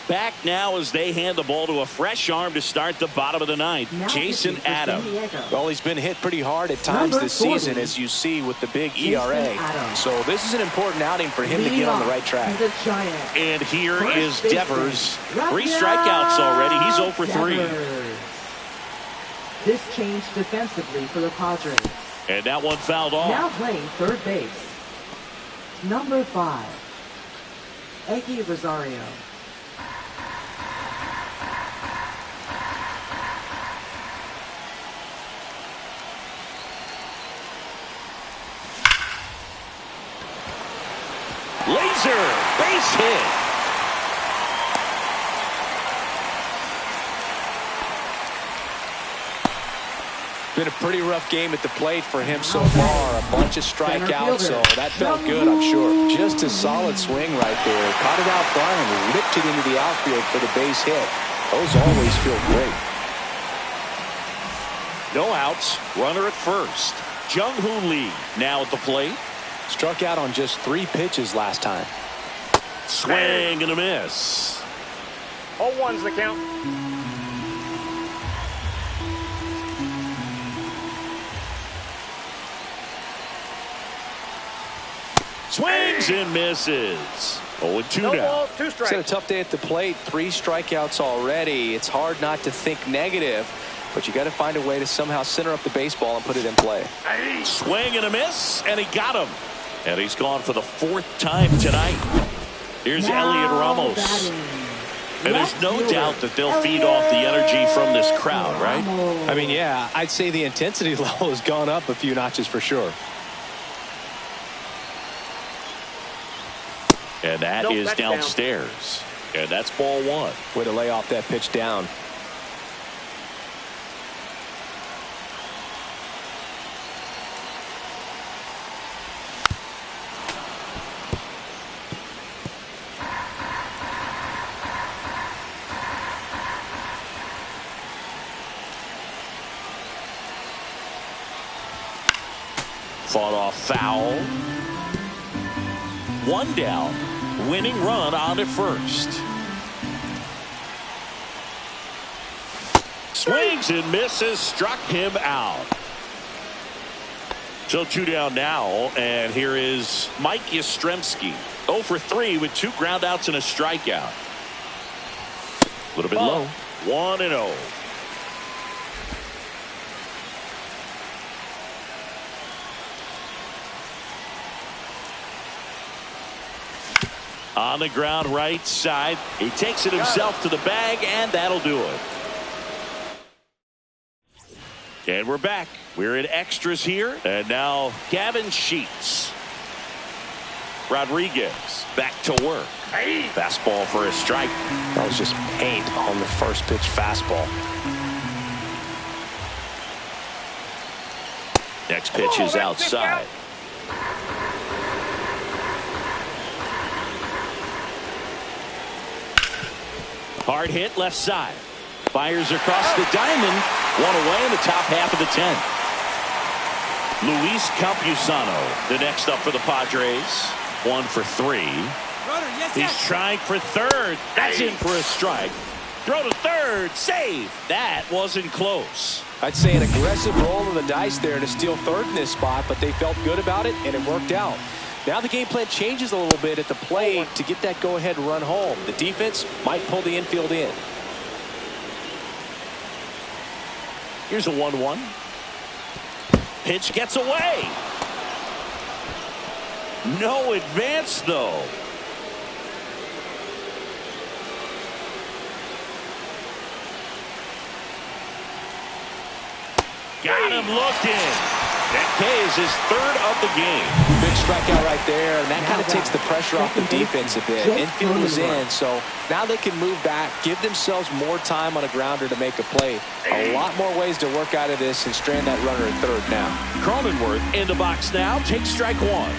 [SPEAKER 1] Back now as they hand the ball to a fresh arm to start the bottom of the ninth.
[SPEAKER 4] Now
[SPEAKER 1] Jason
[SPEAKER 4] pitching for
[SPEAKER 1] Adams.
[SPEAKER 4] San Diego.
[SPEAKER 2] Well, he's been hit pretty hard at times
[SPEAKER 4] Number
[SPEAKER 2] this season,
[SPEAKER 4] 40,
[SPEAKER 2] as you see with the big
[SPEAKER 4] Jason
[SPEAKER 2] ERA.
[SPEAKER 4] Adams.
[SPEAKER 2] So this is an important outing for him to
[SPEAKER 4] Leading
[SPEAKER 2] get on the
[SPEAKER 4] off
[SPEAKER 2] right track.
[SPEAKER 4] is the Giants.
[SPEAKER 1] And here
[SPEAKER 4] First
[SPEAKER 1] is
[SPEAKER 4] baseman,
[SPEAKER 1] Devers. 3
[SPEAKER 4] Rafael
[SPEAKER 1] strikeouts already. He's 0 for 3.
[SPEAKER 4] Devers. This changed defensively for the Padres.
[SPEAKER 1] And that one fouled off.
[SPEAKER 4] Now playing third base. Number 5, Eggy Rosario.
[SPEAKER 1] Laser base hit.
[SPEAKER 2] Been a pretty rough game at the plate for him so far. A bunch of strikeouts, so that felt good, I'm sure. Just a solid swing right there. Caught it out front and whipped it into the outfield for the base hit. Those always feel great.
[SPEAKER 1] No outs. Runner at first. Jung-Hoo Lee now at the plate.
[SPEAKER 2] Struck out on just 3 pitches last time.
[SPEAKER 1] Swing and a miss.
[SPEAKER 3] 0-1's the count.
[SPEAKER 1] Swings and misses. 0-2
[SPEAKER 3] No
[SPEAKER 1] now.
[SPEAKER 3] balls, 2
[SPEAKER 2] It's been a
[SPEAKER 3] strikes.
[SPEAKER 2] tough day at the plate. 3 strikeouts already. It's hard not to think negative, but you got to find a way to somehow center up the baseball and put it in play.
[SPEAKER 1] Swing and a miss, and he got him. And he's gone for the 4th time tonight. Here's
[SPEAKER 4] Now
[SPEAKER 1] Elliot Ramos.
[SPEAKER 4] batting,
[SPEAKER 1] And there's
[SPEAKER 4] left
[SPEAKER 1] no
[SPEAKER 4] fielder,
[SPEAKER 1] doubt that they'll feed off the energy from this crowd, right?
[SPEAKER 4] Ramos.
[SPEAKER 2] I mean, yeah, I'd say the intensity level has gone up a few notches for sure.
[SPEAKER 1] And that
[SPEAKER 3] Nope,
[SPEAKER 1] is
[SPEAKER 3] that's down.
[SPEAKER 1] downstairs. And that's ball 1.
[SPEAKER 2] Way to lay off that pitch down.
[SPEAKER 1] Fought off foul. 1 down. Winning run on at first. Swings and misses. Struck him out. So 2 down now. And here is Mike Yastrzemski. 0 for 3 with 2 groundouts and a strikeout. A little bit low. 1-0. On the ground right side. He takes it himself to the bag, and that'll do it. And we're back. We're in extras here. And now Gavin Sheets. Rodriguez back to work. Fastball for a strike.
[SPEAKER 2] That was just paint on the first pitch fastball.
[SPEAKER 1] Next pitch is outside. Hard hit left side. Fires across the diamond. 1 away in the top half of the 10th. Luis Campusano, the next up for the Padres. 1 for 3. He's trying for third. That's in for a strike. Throw to third. Save. That wasn't close.
[SPEAKER 2] I'd say an aggressive roll of the dice there to steal third in this spot, but they felt good about it, and it worked out. Now the game plan changes a little bit at the plate to get that go-ahead run home. The defense might pull the infield in.
[SPEAKER 1] Here's a 1-1. Pitch gets away. No advance, though. Got him looking. That K is his third of the game.
[SPEAKER 2] Big strikeout right there, and that kind of takes the pressure off the defense a bit. Infield was in, so now they can move back, give themselves more time on a grounder to make a play. A lot more ways to work out of this and strand that runner at third now.
[SPEAKER 1] Cronenworth in the box now. Takes strike one.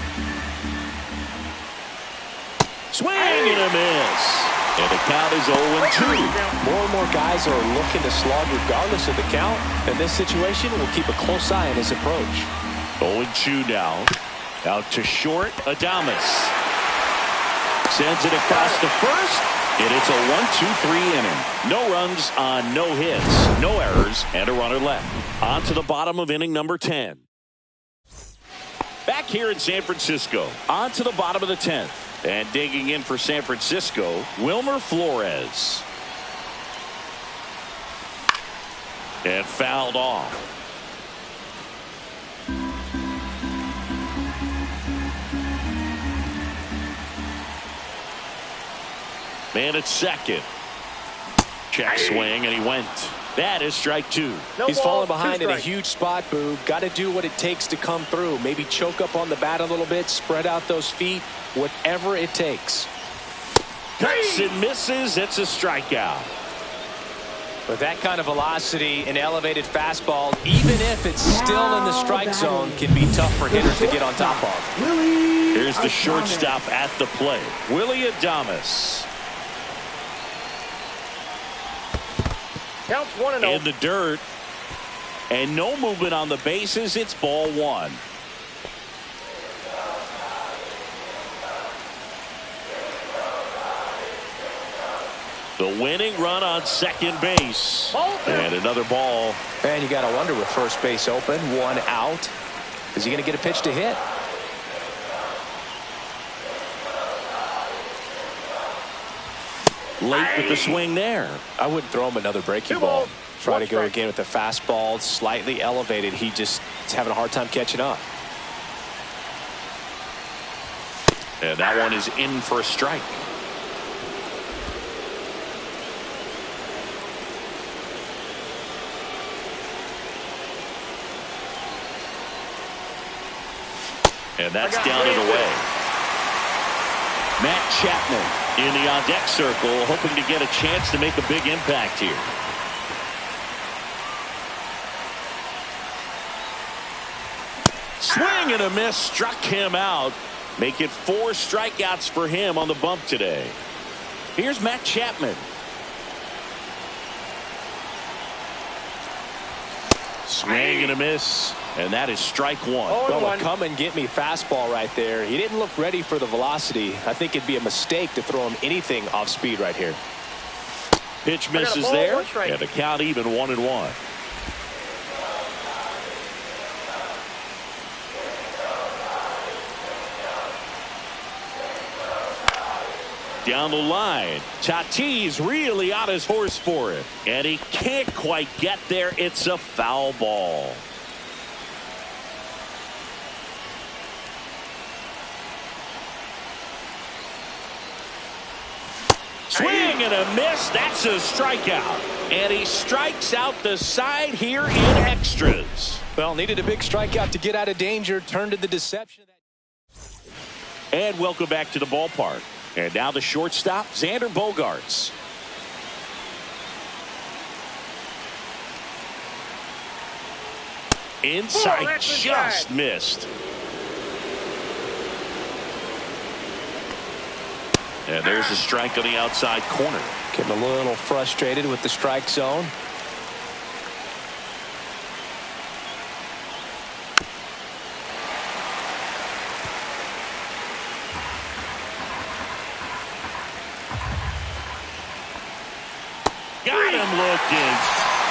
[SPEAKER 1] Swing and a miss. And the count is 0-2.
[SPEAKER 2] More and more guys are looking to slog regardless of the count. In this situation, we'll keep a close eye on his approach.
[SPEAKER 1] 0-2 now. Out to short, Adames. Sends it across to first. And it's a 1-2-3 inning. No runs on no hits, no errors, and a runner left. On to the bottom of inning number 10. Back here in San Francisco. On to the bottom of the 10th. And digging in for San Francisco, Wilmer Flores. And fouled off. Man at second. Check swing, and he went. That is strike two.
[SPEAKER 2] He's falling behind in a huge spot, Boo. Got to do what it takes to come through. Maybe choke up on the bat a little bit, spread out those feet, whatever it takes.
[SPEAKER 1] Cuts and misses. It's a strikeout.
[SPEAKER 2] With that kind of velocity, an elevated fastball, even if it's still in the strike zone, can be tough for hitters to get on top of.
[SPEAKER 1] Here's the shortstop at the plate, Willie Adames.
[SPEAKER 3] Counts 1-0.
[SPEAKER 1] In the dirt. And no movement on the bases. It's ball one. The winning run on second base. And another ball.
[SPEAKER 2] And you got to wonder with first base open, one out. Is he going to get a pitch to hit?
[SPEAKER 1] Late with the swing there.
[SPEAKER 2] I wouldn't throw him another breaking ball. Try to go again with the fastball, slightly elevated. He just is having a hard time catching up.
[SPEAKER 1] And that one is in for a strike. And that's down and away. Matt Chapman in the on-deck circle, hoping to get a chance to make a big impact here. Swing and a miss, struck him out. Make it 4 strikeouts for him on the bump today. Here's Matt Chapman. Swing and a miss. And that is strike one.
[SPEAKER 2] Well, come and get me fastball right there. He didn't look ready for the velocity. I think it'd be a mistake to throw him anything off speed right here.
[SPEAKER 1] Pitch misses there. And the count even 1-1. Down the line, Tatis really on his horse for it, and he can't quite get there. It's a foul ball. Swing and a miss. That's a strikeout, and he strikes out the side here in extras.
[SPEAKER 2] Well, needed a big strikeout to get out of danger. Turned to the deception.
[SPEAKER 1] And welcome back to the ballpark. And now the shortstop, Xander Bogaerts. Inside, just missed. And there's a strike on the outside corner.
[SPEAKER 2] Getting a little frustrated with the strike zone.
[SPEAKER 1] Got him looking.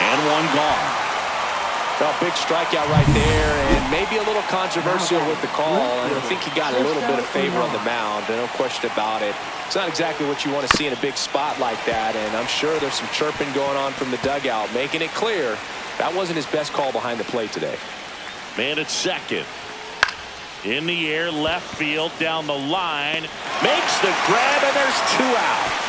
[SPEAKER 1] And one gone.
[SPEAKER 2] Well, big strikeout right there, and maybe a little controversial with the call. And I think he got a little bit of favor on the mound. No question about it. It's not exactly what you want to see in a big spot like that, and I'm sure there's some chirping going on from the dugout, making it clear that wasn't his best call behind the plate today.
[SPEAKER 1] Man at second. In the air, left field, down the line. Makes the grab, and there's 2 out.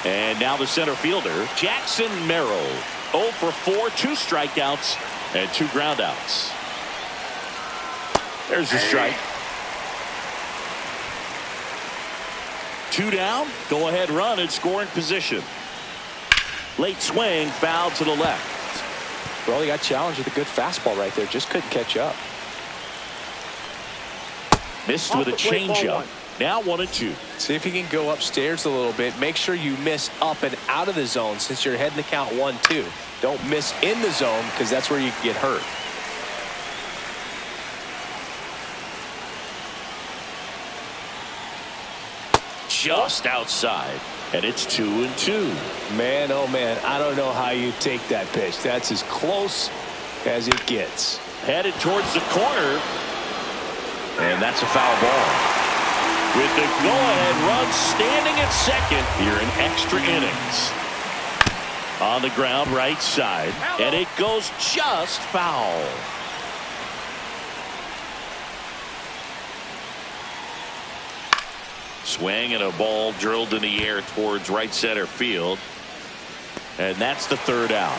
[SPEAKER 1] And now the center fielder, Jackson Merrill. 0 for 4, 2 strikeouts, and 2 groundouts. There's the strike. 2 down. Go ahead run in scoring position. Late swing, foul to the left.
[SPEAKER 2] Well, he got challenged with a good fastball right there. Just couldn't catch up.
[SPEAKER 1] Missed with a changeup. Now 1-2.
[SPEAKER 2] See if you can go upstairs a little bit. Make sure you miss up and out of the zone since you're heading to count 1-2. Don't miss in the zone because that's where you can get hurt.
[SPEAKER 1] Just outside. And it's 2-2.
[SPEAKER 2] Man, oh man, I don't know how you take that pitch. That's as close as it gets.
[SPEAKER 1] Headed towards the corner. And that's a foul ball. With the go-ahead run standing at second here in extra innings. On the ground right side. And it goes just foul. Swing and a ball drilled in the air towards right center field. And that's the 3rd out.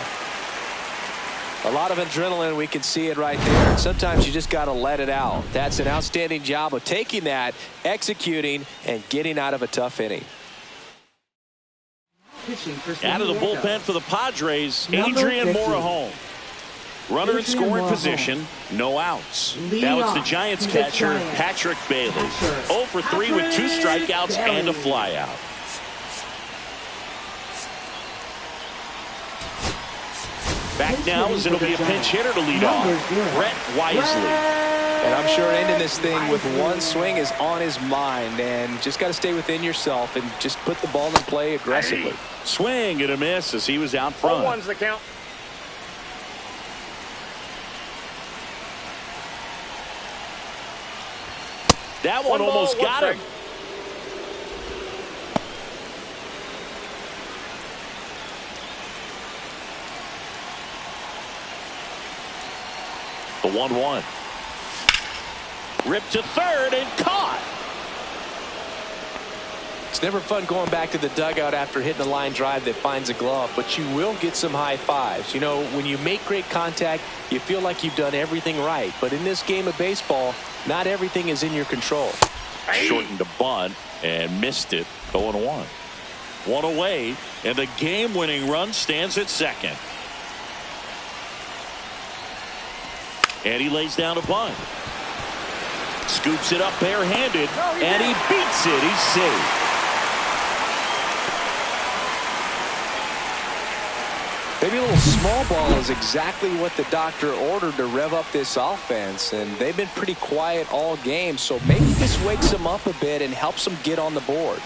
[SPEAKER 2] A lot of adrenaline. We can see it right there. And sometimes you just got to let it out. That's an outstanding job of taking that, executing, and getting out of a tough inning.
[SPEAKER 1] Out of the bullpen for the Padres, Adrian Morejon. Runner in scoring position, no outs. Now it's the Giants catcher, Patrick Bailey. 0 for 3 with 2 strikeouts and a flyout. Back now as it'll be a pinch hitter to lead off, Brett Wisely.
[SPEAKER 2] And I'm sure ending this thing with 1 swing is on his mind. And just got to stay within yourself and just put the ball in play aggressively.
[SPEAKER 1] Swing and a miss as he was out front.
[SPEAKER 3] 0-1's the count.
[SPEAKER 1] That one almost got him. The 1-1. Ripped to third and caught.
[SPEAKER 2] It's never fun going back to the dugout after hitting a line drive that finds a glove, but you will get some high fives. You know, when you make great contact, you feel like you've done everything right. But in this game of baseball, not everything is in your control.
[SPEAKER 1] Shortened a bunt and missed it. 0-1. 1 away, and the game-winning run stands at second. And he lays down a bunt. Scoops it up barehanded, and he beats it. He's safe.
[SPEAKER 2] Maybe a little small ball is exactly what the doctor ordered to rev up this offense, and they've been pretty quiet all game, so maybe this wakes them up a bit and helps them get on the board.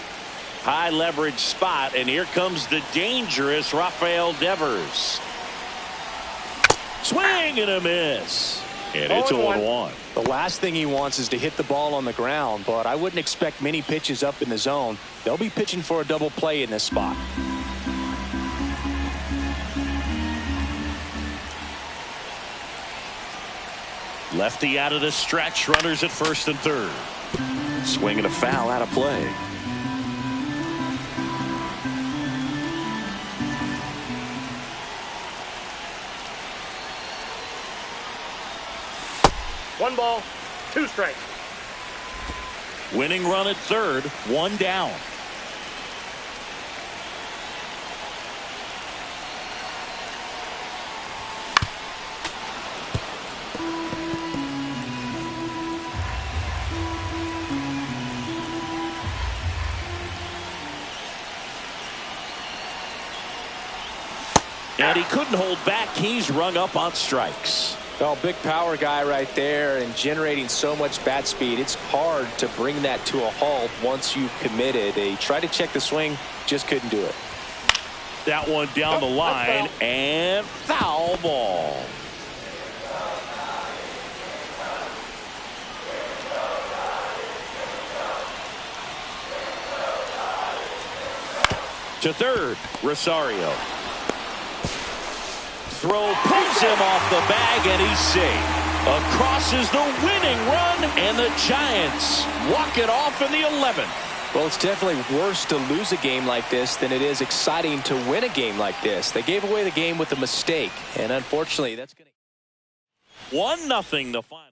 [SPEAKER 1] High leverage spot, and here comes the dangerous Rafael Devers. Swing and a miss. And it's a 1-1.
[SPEAKER 2] The last thing he wants is to hit the ball on the ground, but I wouldn't expect many pitches up in the zone. They'll be pitching for a double play in this spot.
[SPEAKER 1] Lefty out of the stretch, runners at first and third. Swing and a foul out of play.
[SPEAKER 3] One ball, 2 strikes.
[SPEAKER 1] Winning run at third, 1 down. And he couldn't hold back. He's rung up on strikes.
[SPEAKER 2] Well, big power guy right there and generating so much bat speed. It's hard to bring that to a halt once you've committed. They tried to check the swing, just couldn't do it.
[SPEAKER 1] That one down the line and foul ball. To third, Rosario. Throw pulls him off the bag, and he's safe. Across is the winning run, and the Giants walk it off in the 11th.
[SPEAKER 2] Well, it's definitely worse to lose a game like this than it is exciting to win a game like this. They gave away the game with a mistake, and unfortunately, that's going to...
[SPEAKER 1] 1-0 the final.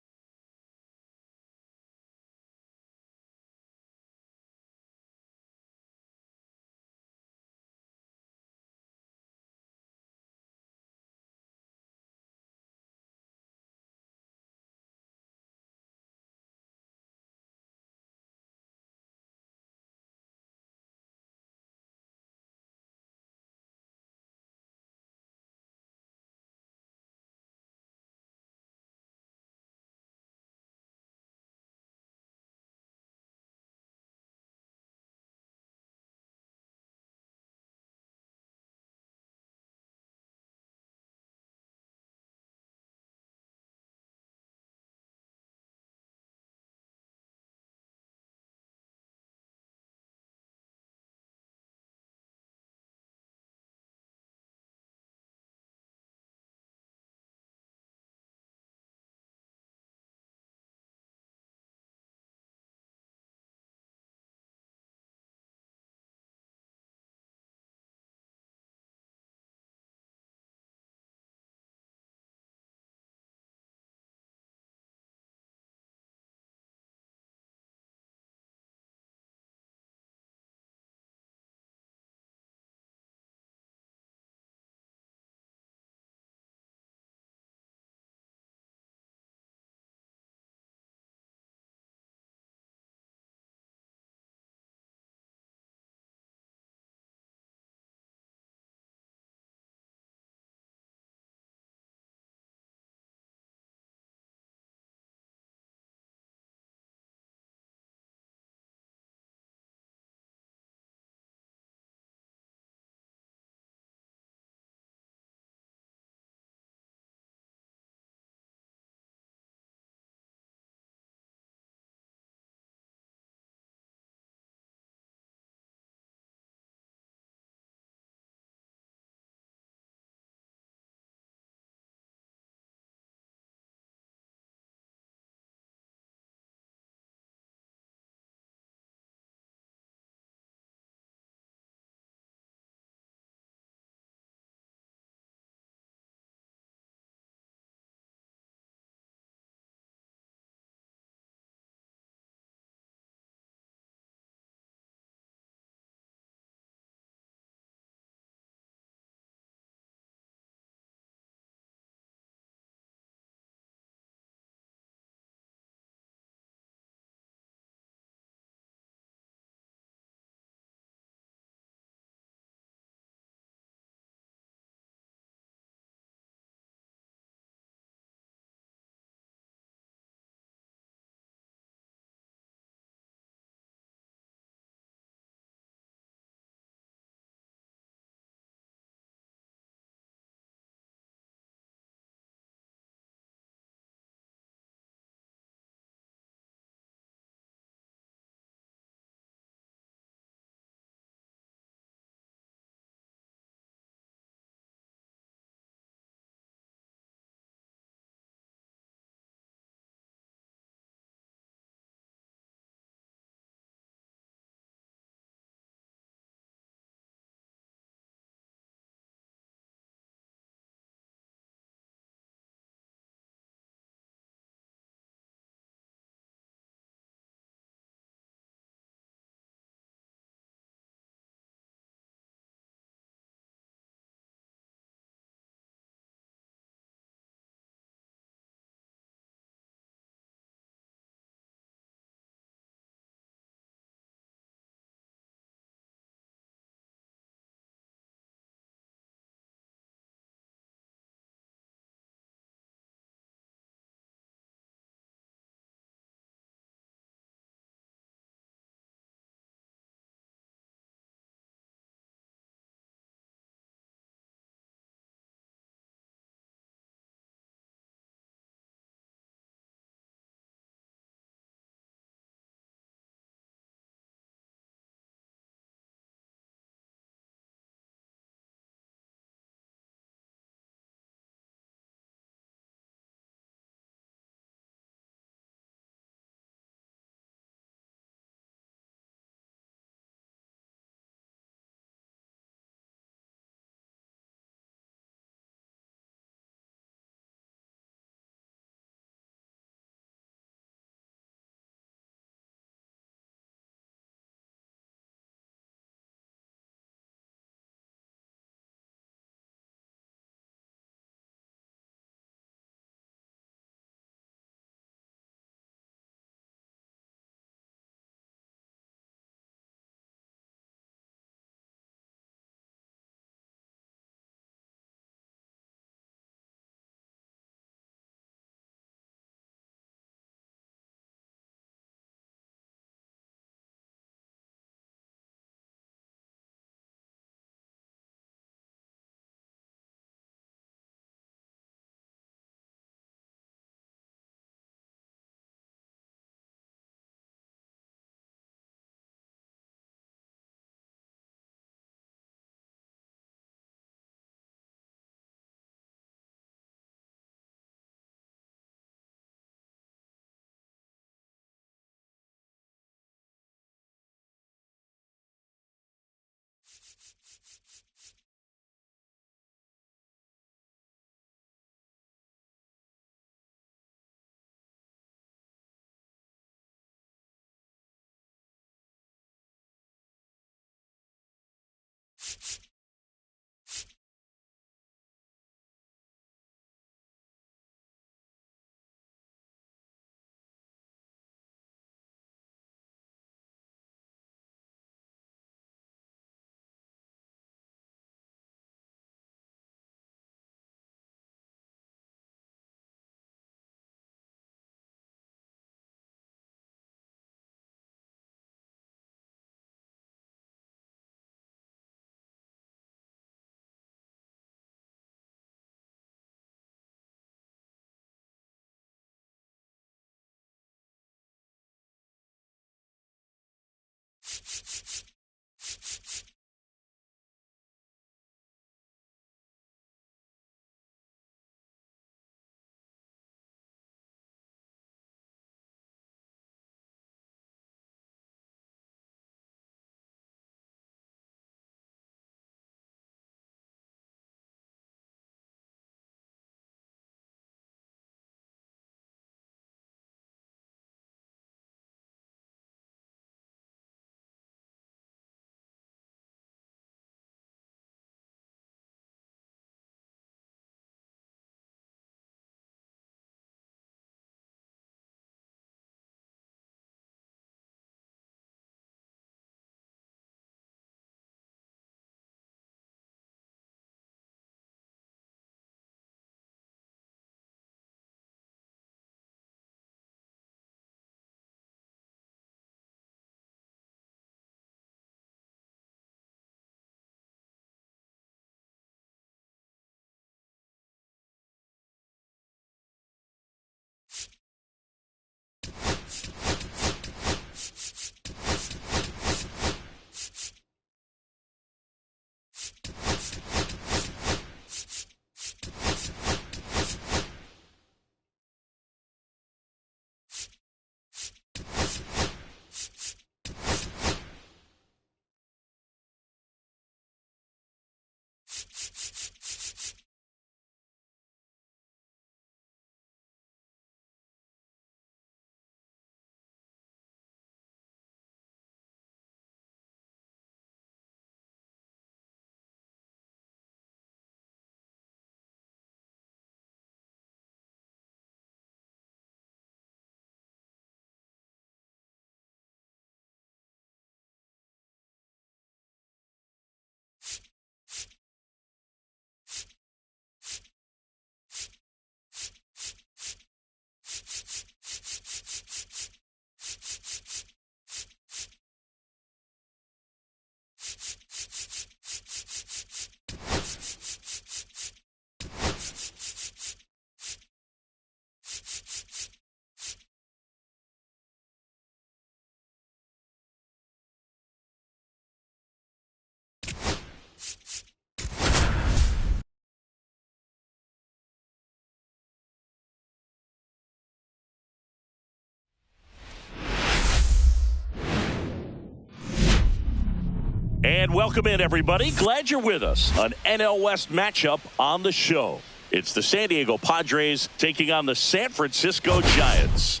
[SPEAKER 1] And welcome in, everybody. Glad you're with us. An NL West matchup on the show. It's the San Diego Padres taking on the San Francisco Giants.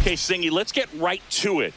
[SPEAKER 1] Okay, Singy, let's get right to it.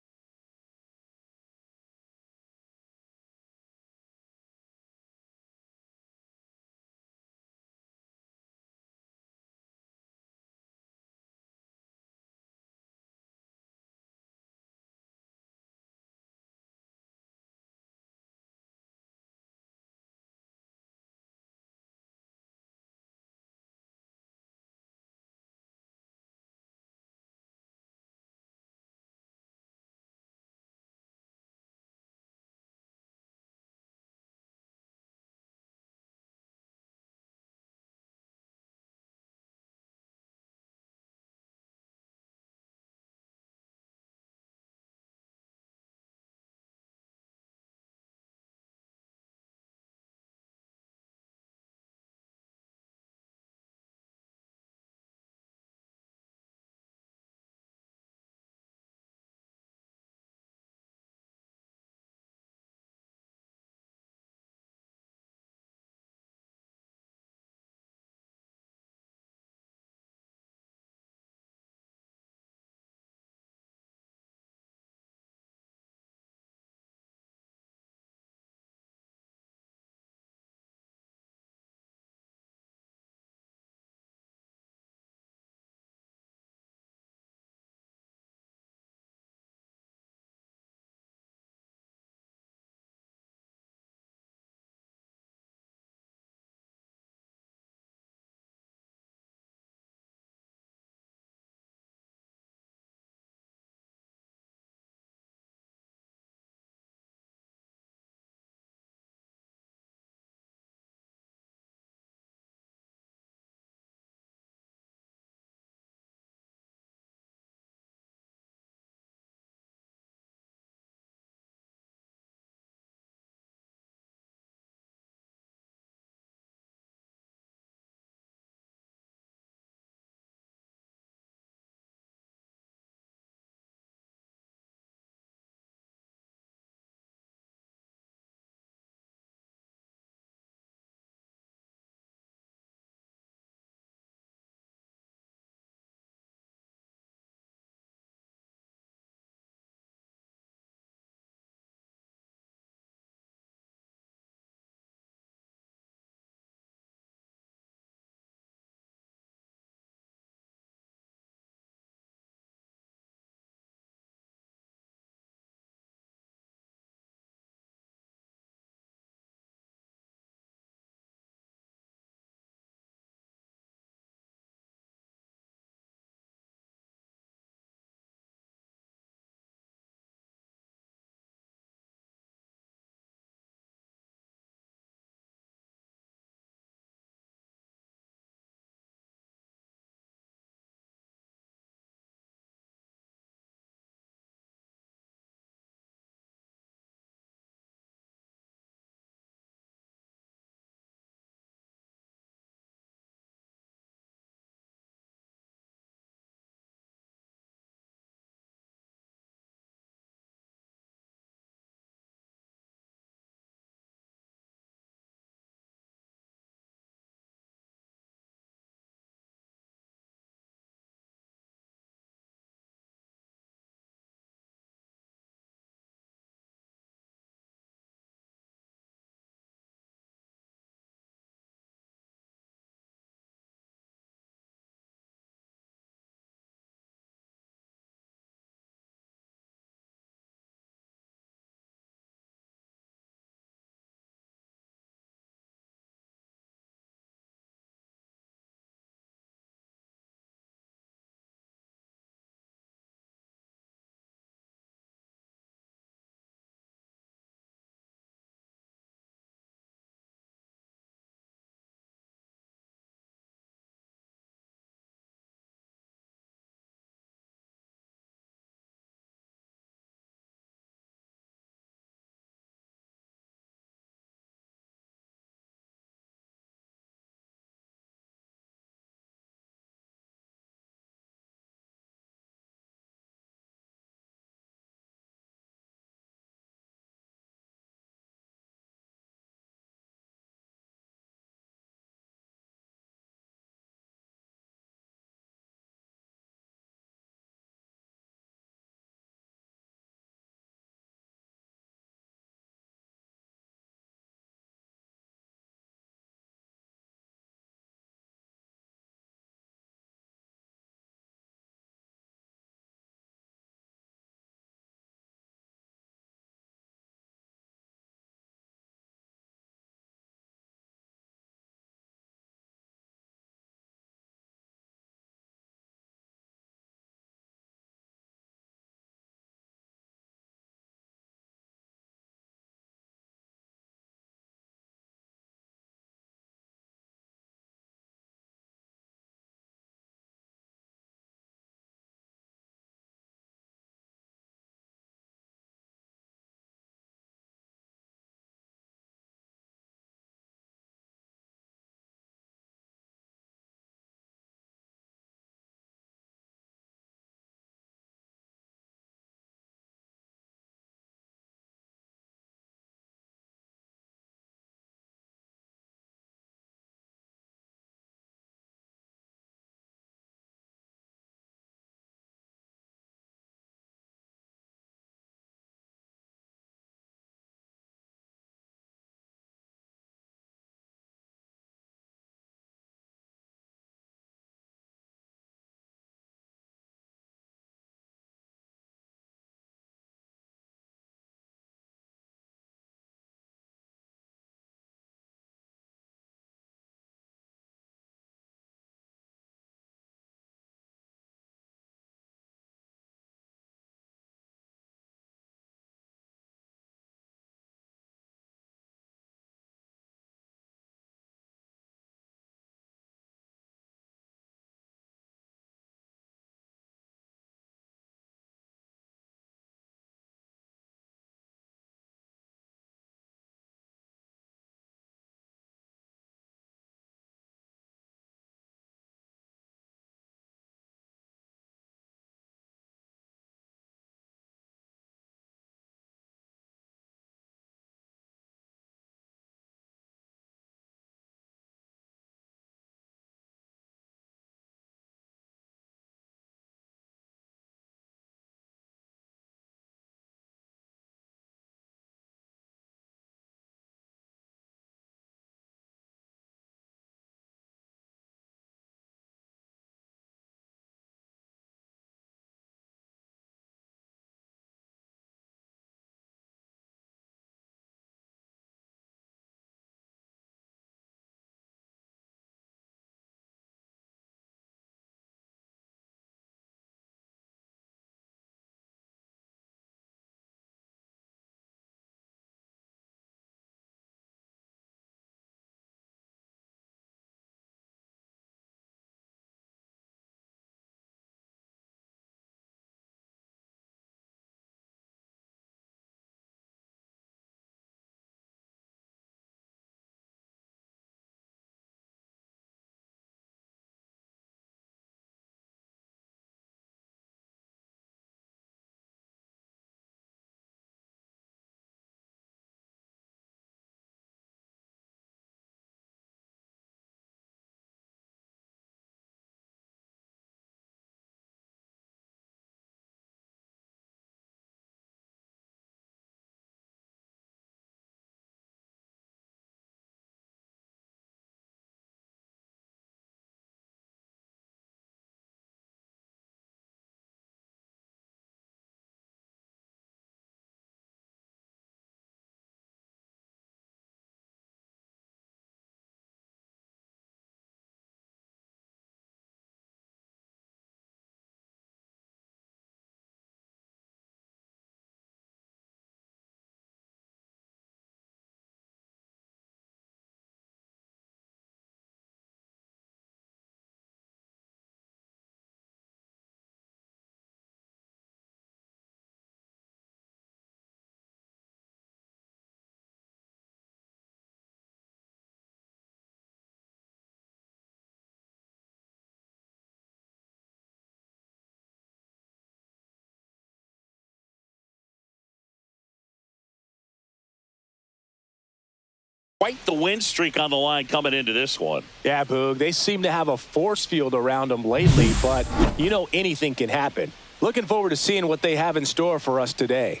[SPEAKER 1] Quite the win streak on the line coming into this one.
[SPEAKER 2] Yeah, Boog, they seem to have a force field around them lately, but you know anything can happen. Looking forward to seeing what they have in store for us today.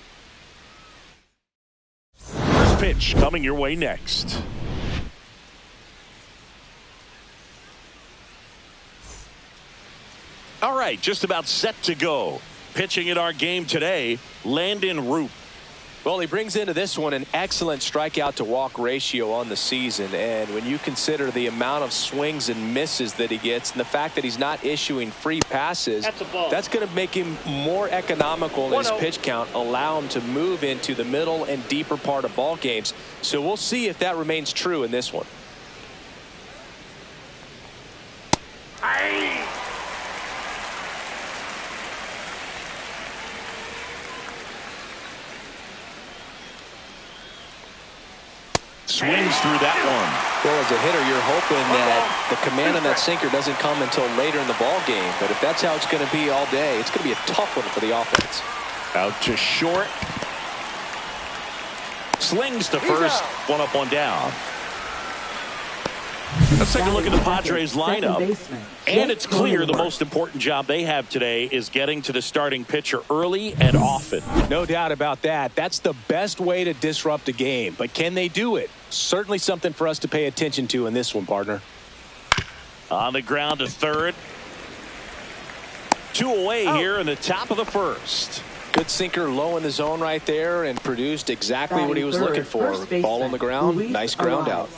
[SPEAKER 1] First pitch coming your way next. All right, just about set to go. Pitching in our game today, Landon Root.
[SPEAKER 2] Well, he brings into this one an excellent strikeout to walk ratio on the season, and when you consider the amount of swings and misses that he gets and the fact that he's not issuing free passes, that's going to make him more economical in his pitch count, allow him to move into the middle and deeper part of ball games. So we'll see if that remains true in this one.
[SPEAKER 1] Swings through that one.
[SPEAKER 2] Well, as a hitter, you're hoping that the command on that sinker doesn't come until later in the ball game. But if that's how it's going to be all day, it's going to be a tough one for the offense.
[SPEAKER 1] Out to short. Slings to first. One up, one down. Let's take a look at the Padres lineup. And it's clear the most important job they have today is getting to the starting pitcher early and often.
[SPEAKER 2] No doubt about that. That's the best way to disrupt a game. But can they do it? Certainly something for us to pay attention to in this one, partner.
[SPEAKER 1] On the ground to third. 2 away here in the top of the first.
[SPEAKER 2] Good sinker low in the zone right there and produced exactly what he was looking for. Ball on the ground. Nice ground out.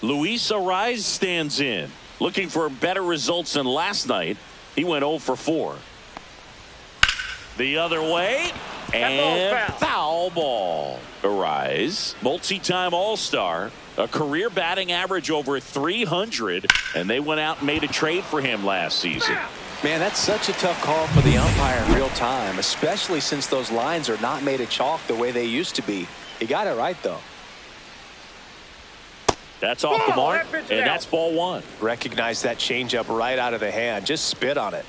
[SPEAKER 1] Luis Arraez stands in. Looking for better results than last night. He went 0 for 4. The other way. And foul ball. Arraez, multi-time All-Star, a career batting average over 300, and they went out and made a trade for him last season.
[SPEAKER 2] Man, that's such a tough call for the umpire in real time, especially since those lines are not made of chalk the way they used to be. He got it right, though.
[SPEAKER 1] That's off the mark, and that's ball 1.
[SPEAKER 2] Recognize that changeup right out of the hand. Just spit on it.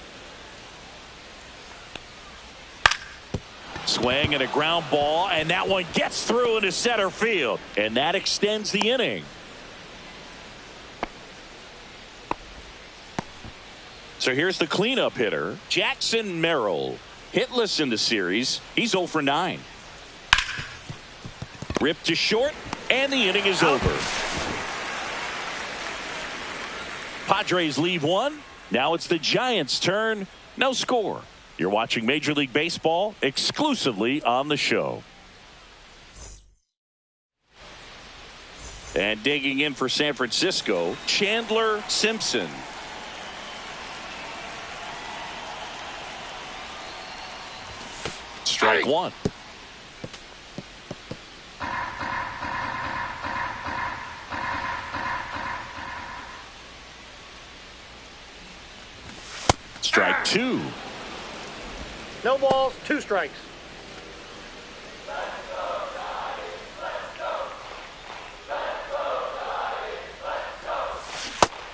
[SPEAKER 1] Swing and a ground ball, and that one gets through into center field, and that extends the inning. So here's the cleanup hitter, Jackson Merrill. Hitless in the series. He's 0 for 9. Ripped to short, and the inning is over. Padres lead 1. Now it's the Giants' turn. No score. You're watching Major League Baseball exclusively on the show. And digging in for San Francisco, Chandler Simpson. Strike 1. Strike 2.
[SPEAKER 3] No balls, 2 strikes.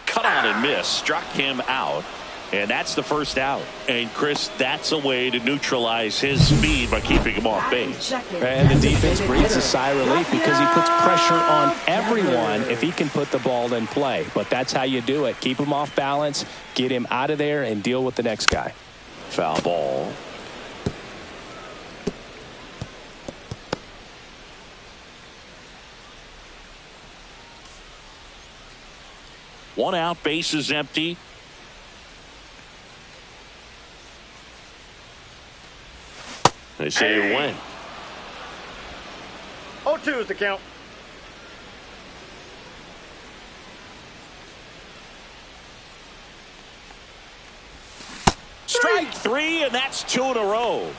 [SPEAKER 1] Cut on and miss. Struck him out. And that's the first out. And, Chris, that's a way to neutralize his speed by keeping him off base.
[SPEAKER 2] And the defense breathes a sigh of relief because he puts pressure on everyone if he can put the ball in play. But that's how you do it. Keep him off balance, get him out of there, and deal with the next guy.
[SPEAKER 1] Foul ball. One out, base is empty. They say you win.
[SPEAKER 3] 0-2 is the count.
[SPEAKER 1] Strike 3, and that's 2 in a row.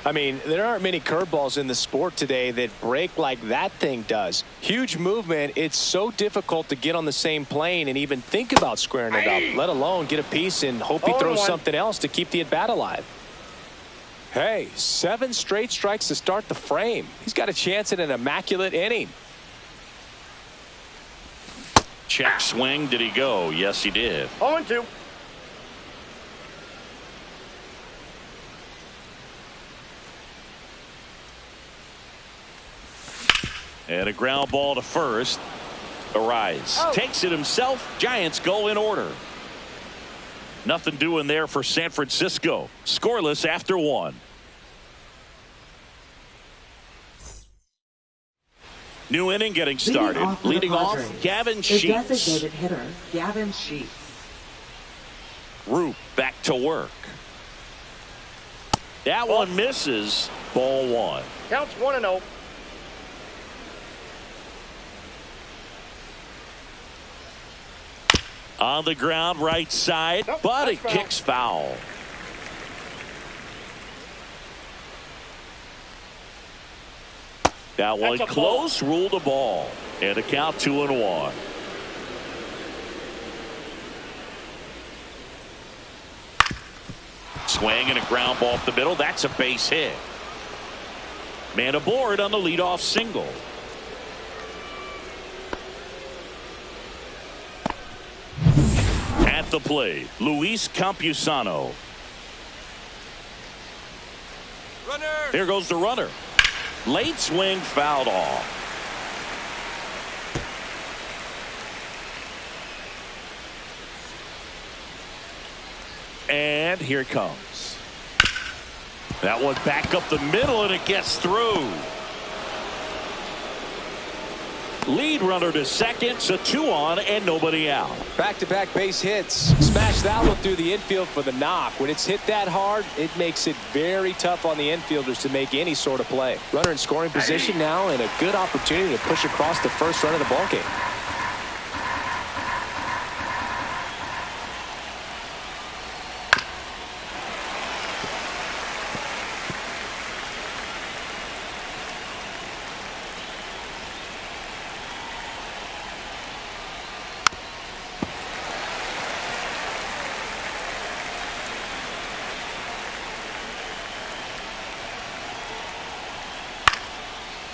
[SPEAKER 2] I mean, there aren't many curveballs in the sport today that break like that thing does. Huge movement. It's so difficult to get on the same plane and even think about squaring it up, let alone get a piece and hope he throws something else to keep the at-bat alive. Hey, 7 straight strikes to start the frame. He's got a chance at an immaculate inning.
[SPEAKER 1] Check swing. Did he go? Yes, he did.
[SPEAKER 3] 0-2.
[SPEAKER 1] And a ground ball to first. Arise takes it himself. Giants go in order. Nothing doing there for San Francisco. Scoreless after one. New inning getting started. Leading off, Gavin Sheets.
[SPEAKER 4] Designated hitter, Gavin Sheets.
[SPEAKER 1] Roop back to work. That one misses. Ball one.
[SPEAKER 3] Counts 1-0.
[SPEAKER 1] On the ground, right side, but it kicks foul. That one close, ruled a ball. And a count 2-1. Swing and a ground ball up the middle. That's a base hit. Man aboard on the leadoff single. At the plate, Luis Campusano.
[SPEAKER 2] Runner.
[SPEAKER 1] There goes the runner. Late swing fouled off. And here it comes. That one back up the middle, and it gets through. Lead runner to second, so 2 on and nobody out.
[SPEAKER 2] Back-to-back base hits. Smash that one through the infield for the knock. When it's hit that hard, it makes it very tough on the infielders to make any sort of play. Runner in scoring position now, and a good opportunity to push across the first run of the ballgame.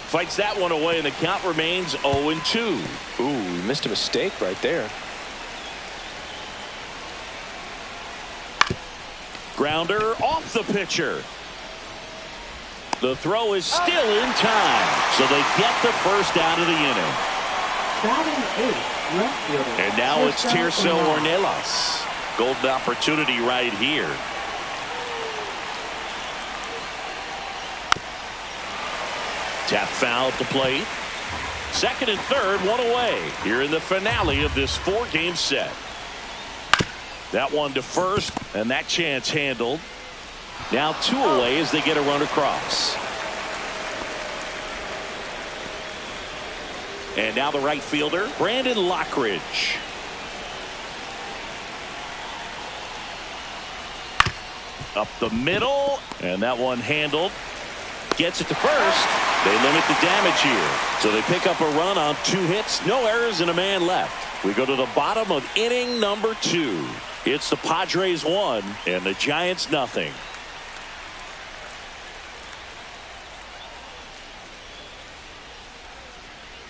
[SPEAKER 1] Fights that one away, and the count remains 0-2.
[SPEAKER 2] Ooh, he missed a mistake right there.
[SPEAKER 1] Grounder off the pitcher. The throw is still in time, so they get the first out of the inning.
[SPEAKER 4] Batting eighth, left fielder.
[SPEAKER 1] And now it's Tirso Ornelas. Golden opportunity right here. Tap foul at the plate. Second and third, one away here in the finale of this 4-game set. That one to first, and that chance handled. Now 2 away as they get a run across. And now the right fielder, Brandon Lockridge. Up the middle, and that one handled. Gets it to first. They limit the damage here. So they pick up a run on 2 hits, no errors, and a man left. We go to the bottom of inning number 2. It's the Padres 1 and the Giants nothing.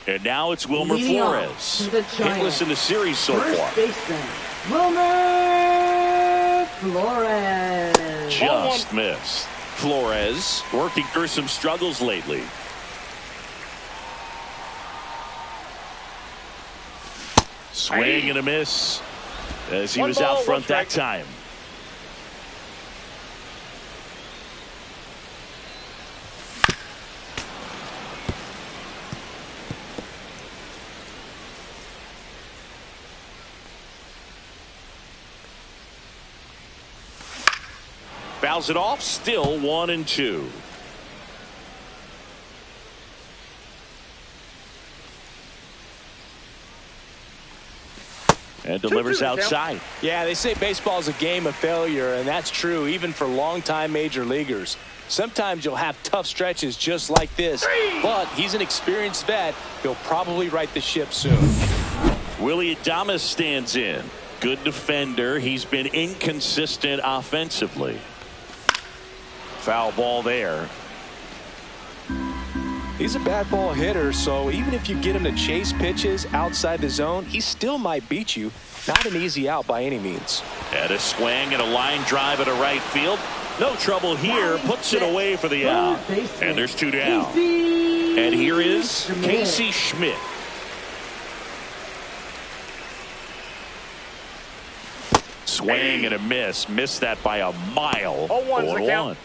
[SPEAKER 1] And now it's Wilmer Flores. Hitless in the series so far.
[SPEAKER 4] First baseman, Wilmer Flores.
[SPEAKER 1] Just missed. Flores working through some struggles lately. Swing and a miss as he was out front that time. Fouls it off, still 1-2. And delivers outside.
[SPEAKER 2] Yeah, they say baseball is a game of failure, and that's true even for longtime major leaguers. Sometimes you'll have tough stretches just like this, but he's an experienced vet. He'll probably right the ship soon.
[SPEAKER 1] Willie Adames stands in. Good defender. He's been inconsistent offensively. Foul ball there.
[SPEAKER 2] He's a bad ball hitter, so even if you get him to chase pitches outside the zone, he still might beat you. Not an easy out by any means.
[SPEAKER 1] And a swing and a line drive at a right field. No trouble here. Puts it away for the out. And there's 2 down. And here is Casey Schmidt. Swing and a miss. Missed that by a mile.
[SPEAKER 3] 0-1's the count.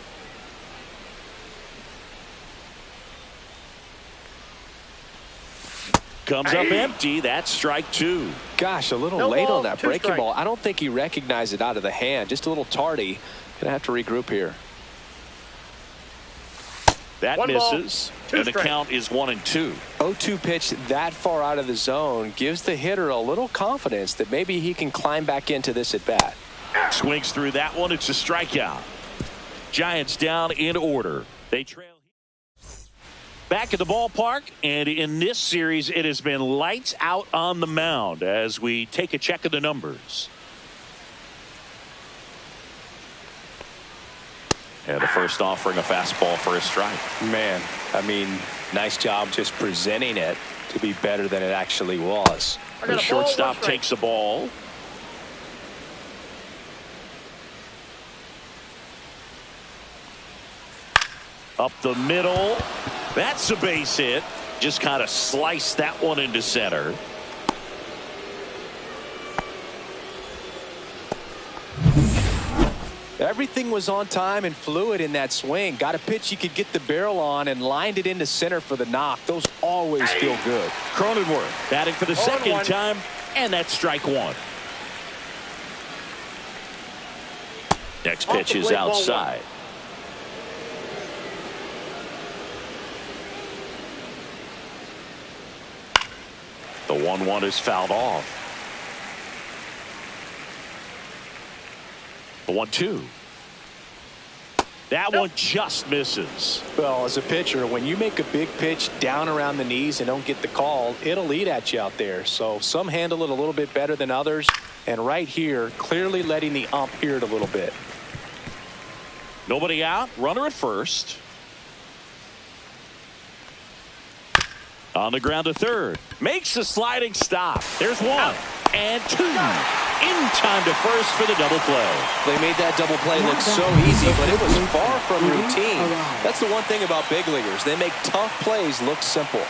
[SPEAKER 1] Comes up empty. That's strike two.
[SPEAKER 2] Gosh, a little
[SPEAKER 3] No
[SPEAKER 2] late
[SPEAKER 3] ball,
[SPEAKER 2] on that
[SPEAKER 3] two
[SPEAKER 2] breaking
[SPEAKER 3] strikes.
[SPEAKER 2] ball. I don't think he recognized it out of the hand. Just a little tardy. Gonna have to regroup here.
[SPEAKER 1] That
[SPEAKER 3] One ball,
[SPEAKER 1] misses.
[SPEAKER 3] two
[SPEAKER 1] And the
[SPEAKER 3] strikes.
[SPEAKER 1] count is 1-2.
[SPEAKER 2] 0-2 pitch that far out of the zone gives the hitter a little confidence that maybe he can climb back into this at bat.
[SPEAKER 1] Swings through that one. It's a strikeout. Giants down in order. They trail. Back at the ballpark, and in this series, it has been lights out on the mound as we take a check of the numbers. And the first offering a fastball for a strike.
[SPEAKER 2] Man, I mean, nice job just presenting it to be better than it actually was.
[SPEAKER 3] I got
[SPEAKER 1] The
[SPEAKER 3] a ball,
[SPEAKER 1] shortstop
[SPEAKER 3] one strike.
[SPEAKER 1] takes the ball. Up the middle. That's a base hit. Just kind of sliced that one into center.
[SPEAKER 2] Everything was on time and fluid in that swing. Got a pitch he could get the barrel on and lined it into center for the knock. Those always feel good.
[SPEAKER 1] Cronenworth batting for the second
[SPEAKER 3] 0-1.
[SPEAKER 1] time, and that's strike one. Next
[SPEAKER 3] Off
[SPEAKER 1] pitch
[SPEAKER 3] the
[SPEAKER 1] is
[SPEAKER 3] plate, ball one.
[SPEAKER 1] outside. The 1-1 is fouled off. The 1-2. That one just misses.
[SPEAKER 2] Well, as a pitcher, when you make a big pitch down around the knees and don't get the call, it'll eat at you out there. So some handle it a little bit better than others. And right here, clearly letting the ump hear it a little bit.
[SPEAKER 1] Nobody out. Runner at first. On the ground to third. Makes a sliding stop. There's one. And two. In time to first for the double play.
[SPEAKER 2] They made that double play look so easy, but it was far from routine. That's the one thing about big leaguers. They make tough plays look simple.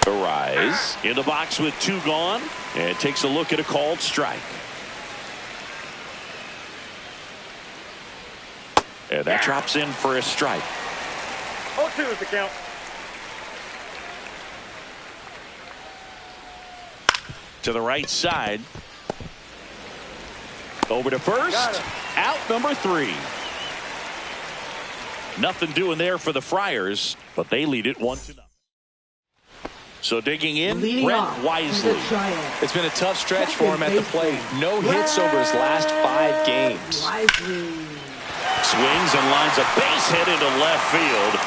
[SPEAKER 1] Arise in the box with two gone, and takes a look at a called strike. And that drops in for a strike.
[SPEAKER 3] 0-2 is the count.
[SPEAKER 1] To the right side. Over to
[SPEAKER 3] Got
[SPEAKER 1] first.
[SPEAKER 3] it.
[SPEAKER 1] Out number 3. Nothing doing there for the Friars, but they lead it 1-0. So digging in,
[SPEAKER 4] Leading
[SPEAKER 1] Brett
[SPEAKER 4] off,
[SPEAKER 1] Wisely.
[SPEAKER 4] the Giants.
[SPEAKER 2] It's been a tough stretch for him at the plate. No hits over his last 5 games.
[SPEAKER 4] Wisely.
[SPEAKER 1] Swings and lines a base hit into left field.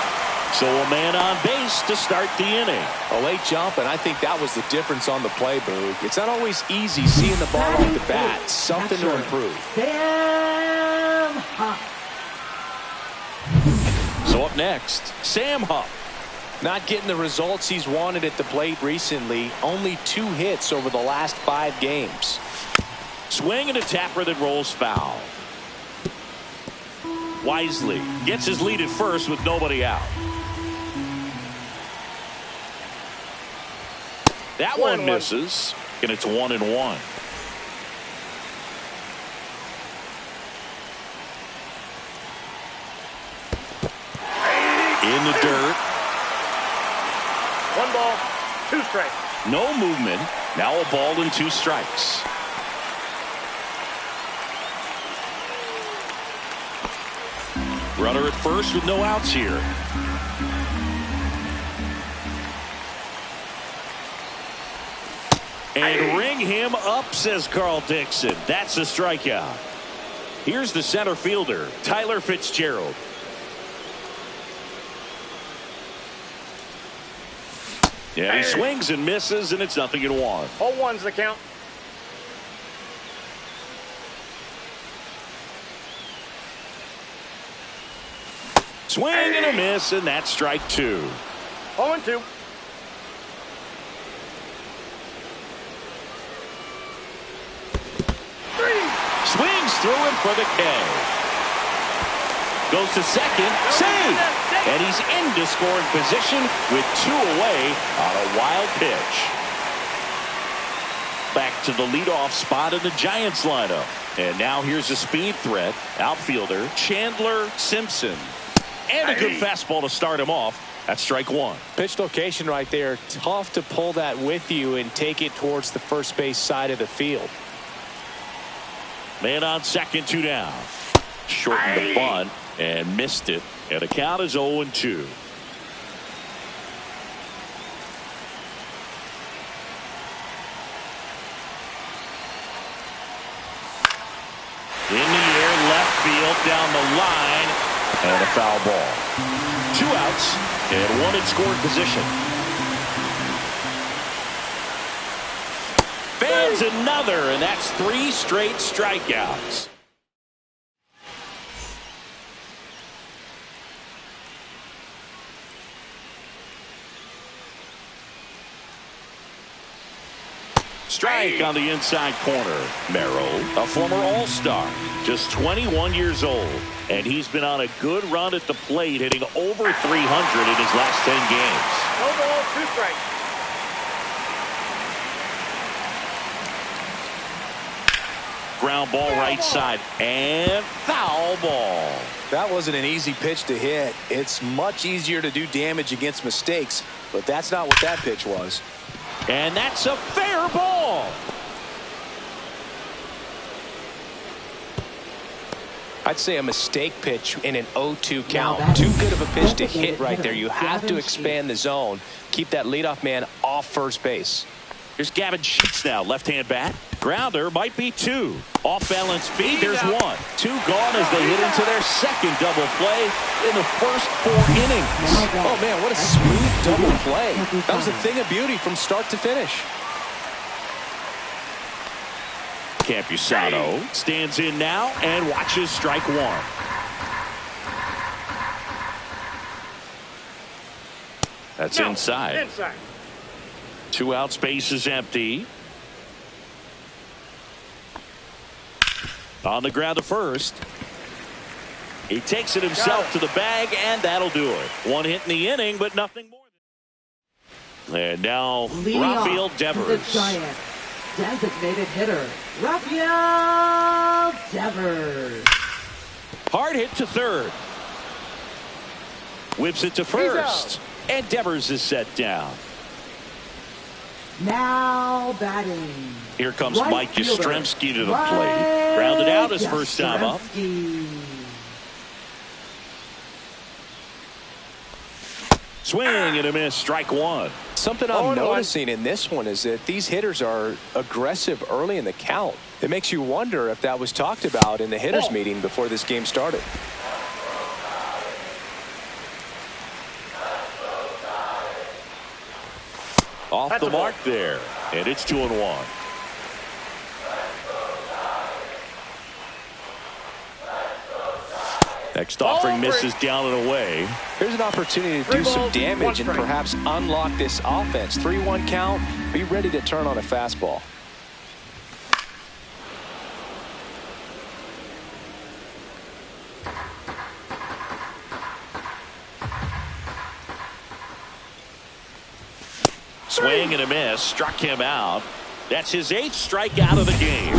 [SPEAKER 1] So a man on base to start the inning.
[SPEAKER 2] A late jump, and I think that was the difference on the play, Boog. It's not always easy seeing the ball off the bat. Something to improve.
[SPEAKER 4] Sam Huff.
[SPEAKER 1] So up next, Sam Huff.
[SPEAKER 2] Not getting the results he's wanted at the plate recently. Only 2 hits over the last 5 games.
[SPEAKER 1] Swing and a tapper that rolls foul. Wisely gets his lead at first with nobody out. That one
[SPEAKER 3] 1-1.
[SPEAKER 1] misses, and it's 1-1. In the dirt.
[SPEAKER 3] 1 ball, 2 strikes.
[SPEAKER 1] No movement. Now a ball and 2 strikes. Runner at first with no outs here. And ring him up, says Carl Dixon. That's a strikeout. Here's the center fielder, Tyler Fitzgerald. Yeah, he swings and misses, and it's 0-1.
[SPEAKER 3] 0-1's the count.
[SPEAKER 1] Swing and a miss, and that's strike 2.
[SPEAKER 3] 0-2.
[SPEAKER 1] Swings through him for the K. Goes to second. Save. And he's into scoring position with 2 away on a wild pitch. Back to the leadoff spot in the Giants lineup. And now here's a speed threat. Outfielder Chandler Simpson. And a good fastball to start him off. That's strike 1.
[SPEAKER 2] Pitch location right there. Tough to pull that with you and take it towards the first base side of the field.
[SPEAKER 1] Man on second, 2 down. Shortened the bunt and missed it. And the count is 0-2. In the air, left field, down the line, and a foul ball. 2 outs, and 1 in scoring position. Fans another, and that's 3 straight strikeouts. Strike on the inside corner. Merrill, a former All-Star, just 21 years old, and he's been on a good run at the plate, hitting over 300 in his last 10 games.
[SPEAKER 3] No ball, 2 strikes.
[SPEAKER 1] Ground ball right side, and foul ball.
[SPEAKER 2] That wasn't an easy pitch to hit. It's much easier to do damage against mistakes, but that's not what that pitch was.
[SPEAKER 1] And that's a fair ball.
[SPEAKER 2] I'd say a mistake pitch in an 0-2 count. Too good of a pitch to hit right there. You have to expand the zone. Keep that leadoff man off first base.
[SPEAKER 1] Here's Gavin Sheets now, left-hand bat. Grounder might be 2. Off-balance feed, there's 1. 2 gone as they hit into their second double play in the first 4 innings.
[SPEAKER 2] Oh, man, what a smooth double play. That was a thing of beauty from start to finish.
[SPEAKER 1] Campusano stands in now and watches strike 1. That's inside. 2 outs, base is empty. On the ground to first. He takes it himself to the bag, and that'll do it. 1 hit in the inning, but nothing more. And now Rafael Devers.
[SPEAKER 4] The Giants designated hitter, Rafael Devers.
[SPEAKER 1] Hard hit to third. Whips it to first. And Devers is set down.
[SPEAKER 4] Now batting.
[SPEAKER 1] Here comes
[SPEAKER 4] Right
[SPEAKER 1] Mike
[SPEAKER 4] fielder.
[SPEAKER 1] Yastrzemski to the plate. Grounded out his first time up. Swing and a miss, strike 1.
[SPEAKER 2] Something I'm noticing in this one is that these hitters are aggressive early in the count. It makes you wonder if that was talked about in the hitters meeting before this game started.
[SPEAKER 1] Off the mark there, and it's 2-1. Next offering misses down and away.
[SPEAKER 2] Here's an opportunity to do some damage and perhaps unlock this offense. 3-1 count. Be ready to turn on a fastball.
[SPEAKER 1] Swing and a miss, struck him out. That's his 8th strikeout of the game.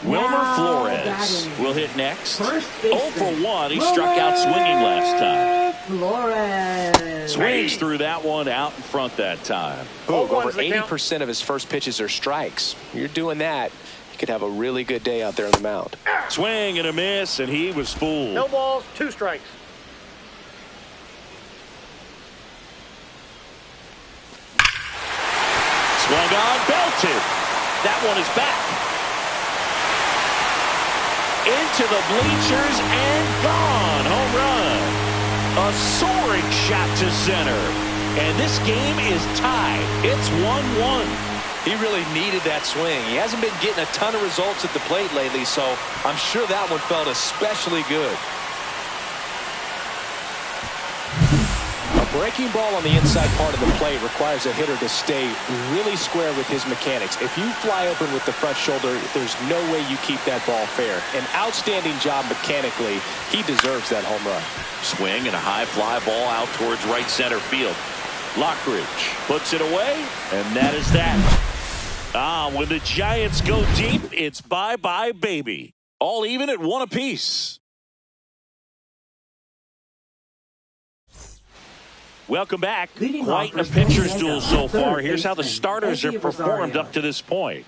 [SPEAKER 1] Wilmer Flores will hit next. 0 for 1. He struck out swinging last time.
[SPEAKER 4] Flores
[SPEAKER 1] Swings through that one out in front that time.
[SPEAKER 2] Over 80% of his first pitches are strikes. You're doing that, you could have a really good day out there on the mound.
[SPEAKER 1] Swing and a miss, and he was fooled.
[SPEAKER 3] No balls, 2 strikes.
[SPEAKER 1] Swung on, belted. That one is back. Into the bleachers and gone. Home run. A soaring shot to center. And this game is tied. It's 1-1.
[SPEAKER 2] He really needed that swing. He hasn't been getting a ton of results at the plate lately, so I'm sure that one felt especially good. A breaking ball on the inside part of the plate requires a hitter to stay really square with his mechanics. If you fly open with the front shoulder, there's no way you keep that ball fair. An outstanding job mechanically. He deserves that home run.
[SPEAKER 1] Swing and a high fly ball out towards right center field. Lockridge puts it away, and that is that. When the Giants go deep, it's bye-bye, baby. All even at 1 apiece. Welcome back. Quite a pitcher's duel so far. Here's how the starters have performed up to this point.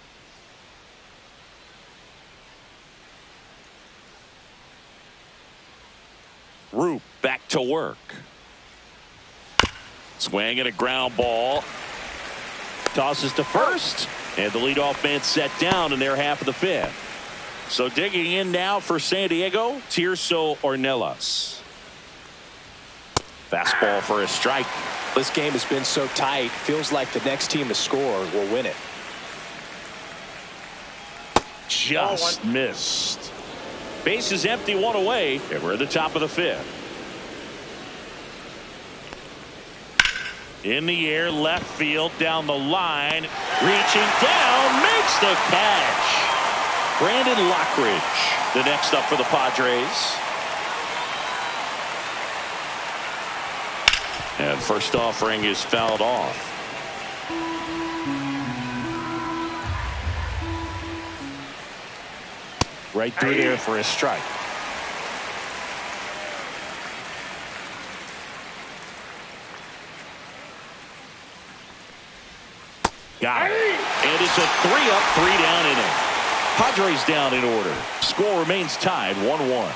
[SPEAKER 1] Roop back to work. Swing and a ground ball. Tosses to first. And the leadoff man set down in their half of the fifth. So digging in now for San Diego, Tirso Ornelas. Fastball for a strike.
[SPEAKER 2] This game has been so tight. Feels like the next team to score will win it.
[SPEAKER 1] Just missed. Base is empty, 1 away, and we're at the top of the fifth. In the air, left field, down the line, reaching down, makes the catch. Brandon Lockridge, the next up for the Padres. And first offering is fouled off.
[SPEAKER 2] Right through there for a strike.
[SPEAKER 1] Got it. And it's a 3-up, 3-down inning. Padres down in order. Score remains tied 1-1.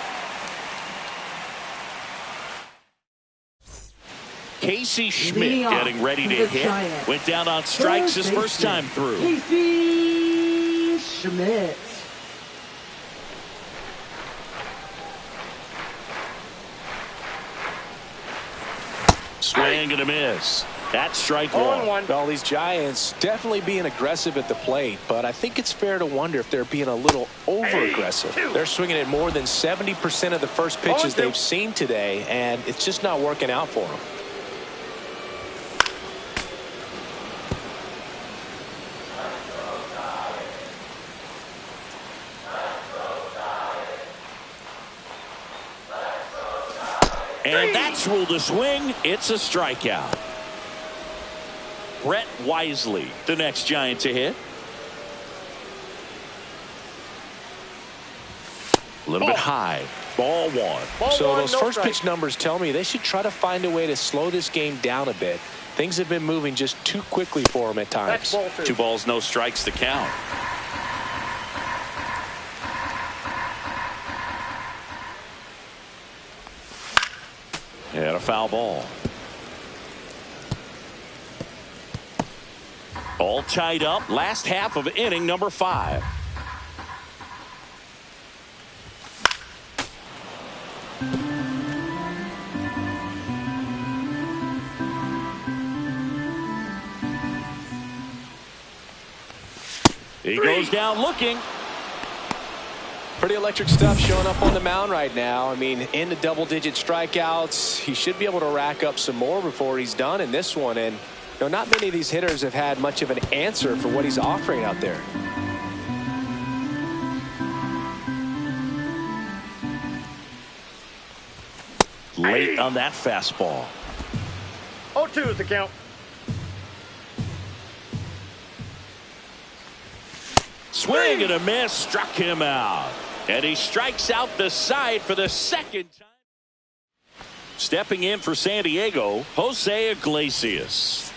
[SPEAKER 1] Casey Schmidt getting ready to hit.
[SPEAKER 4] Giants.
[SPEAKER 1] Went down on strikes his first time through.
[SPEAKER 4] Casey Schmidt.
[SPEAKER 1] Swing and a miss. That's strike one.
[SPEAKER 2] Well, these Giants definitely being aggressive at the plate, but I think it's fair to wonder if they're being a little over-aggressive. They're swinging at more than 70% of the first pitches they've seen today, and it's just not working out for them.
[SPEAKER 1] And that's ruled a swing. It's a strikeout. Brett Wisely, the next Giant to hit. A little bit high. Ball one.
[SPEAKER 2] So those first pitch numbers tell me they should try to find a way to slow this game down a bit. Things have been moving just too quickly for them at times.
[SPEAKER 3] Ball 2.
[SPEAKER 1] 2 balls, no strikes to count. And a foul ball. All tied up. Last half of inning number 5. He goes down looking.
[SPEAKER 2] Pretty electric stuff showing up on the mound right now. I mean, into double-digit strikeouts. He should be able to rack up some more before he's done in this one. And you know, not many of these hitters have had much of an answer for what he's offering out there.
[SPEAKER 1] Late on that fastball.
[SPEAKER 3] 0-2 is the count.
[SPEAKER 1] Swing and a miss, struck him out. And he strikes out the side for the second time. Stepping in for San Diego, Jose Iglesias.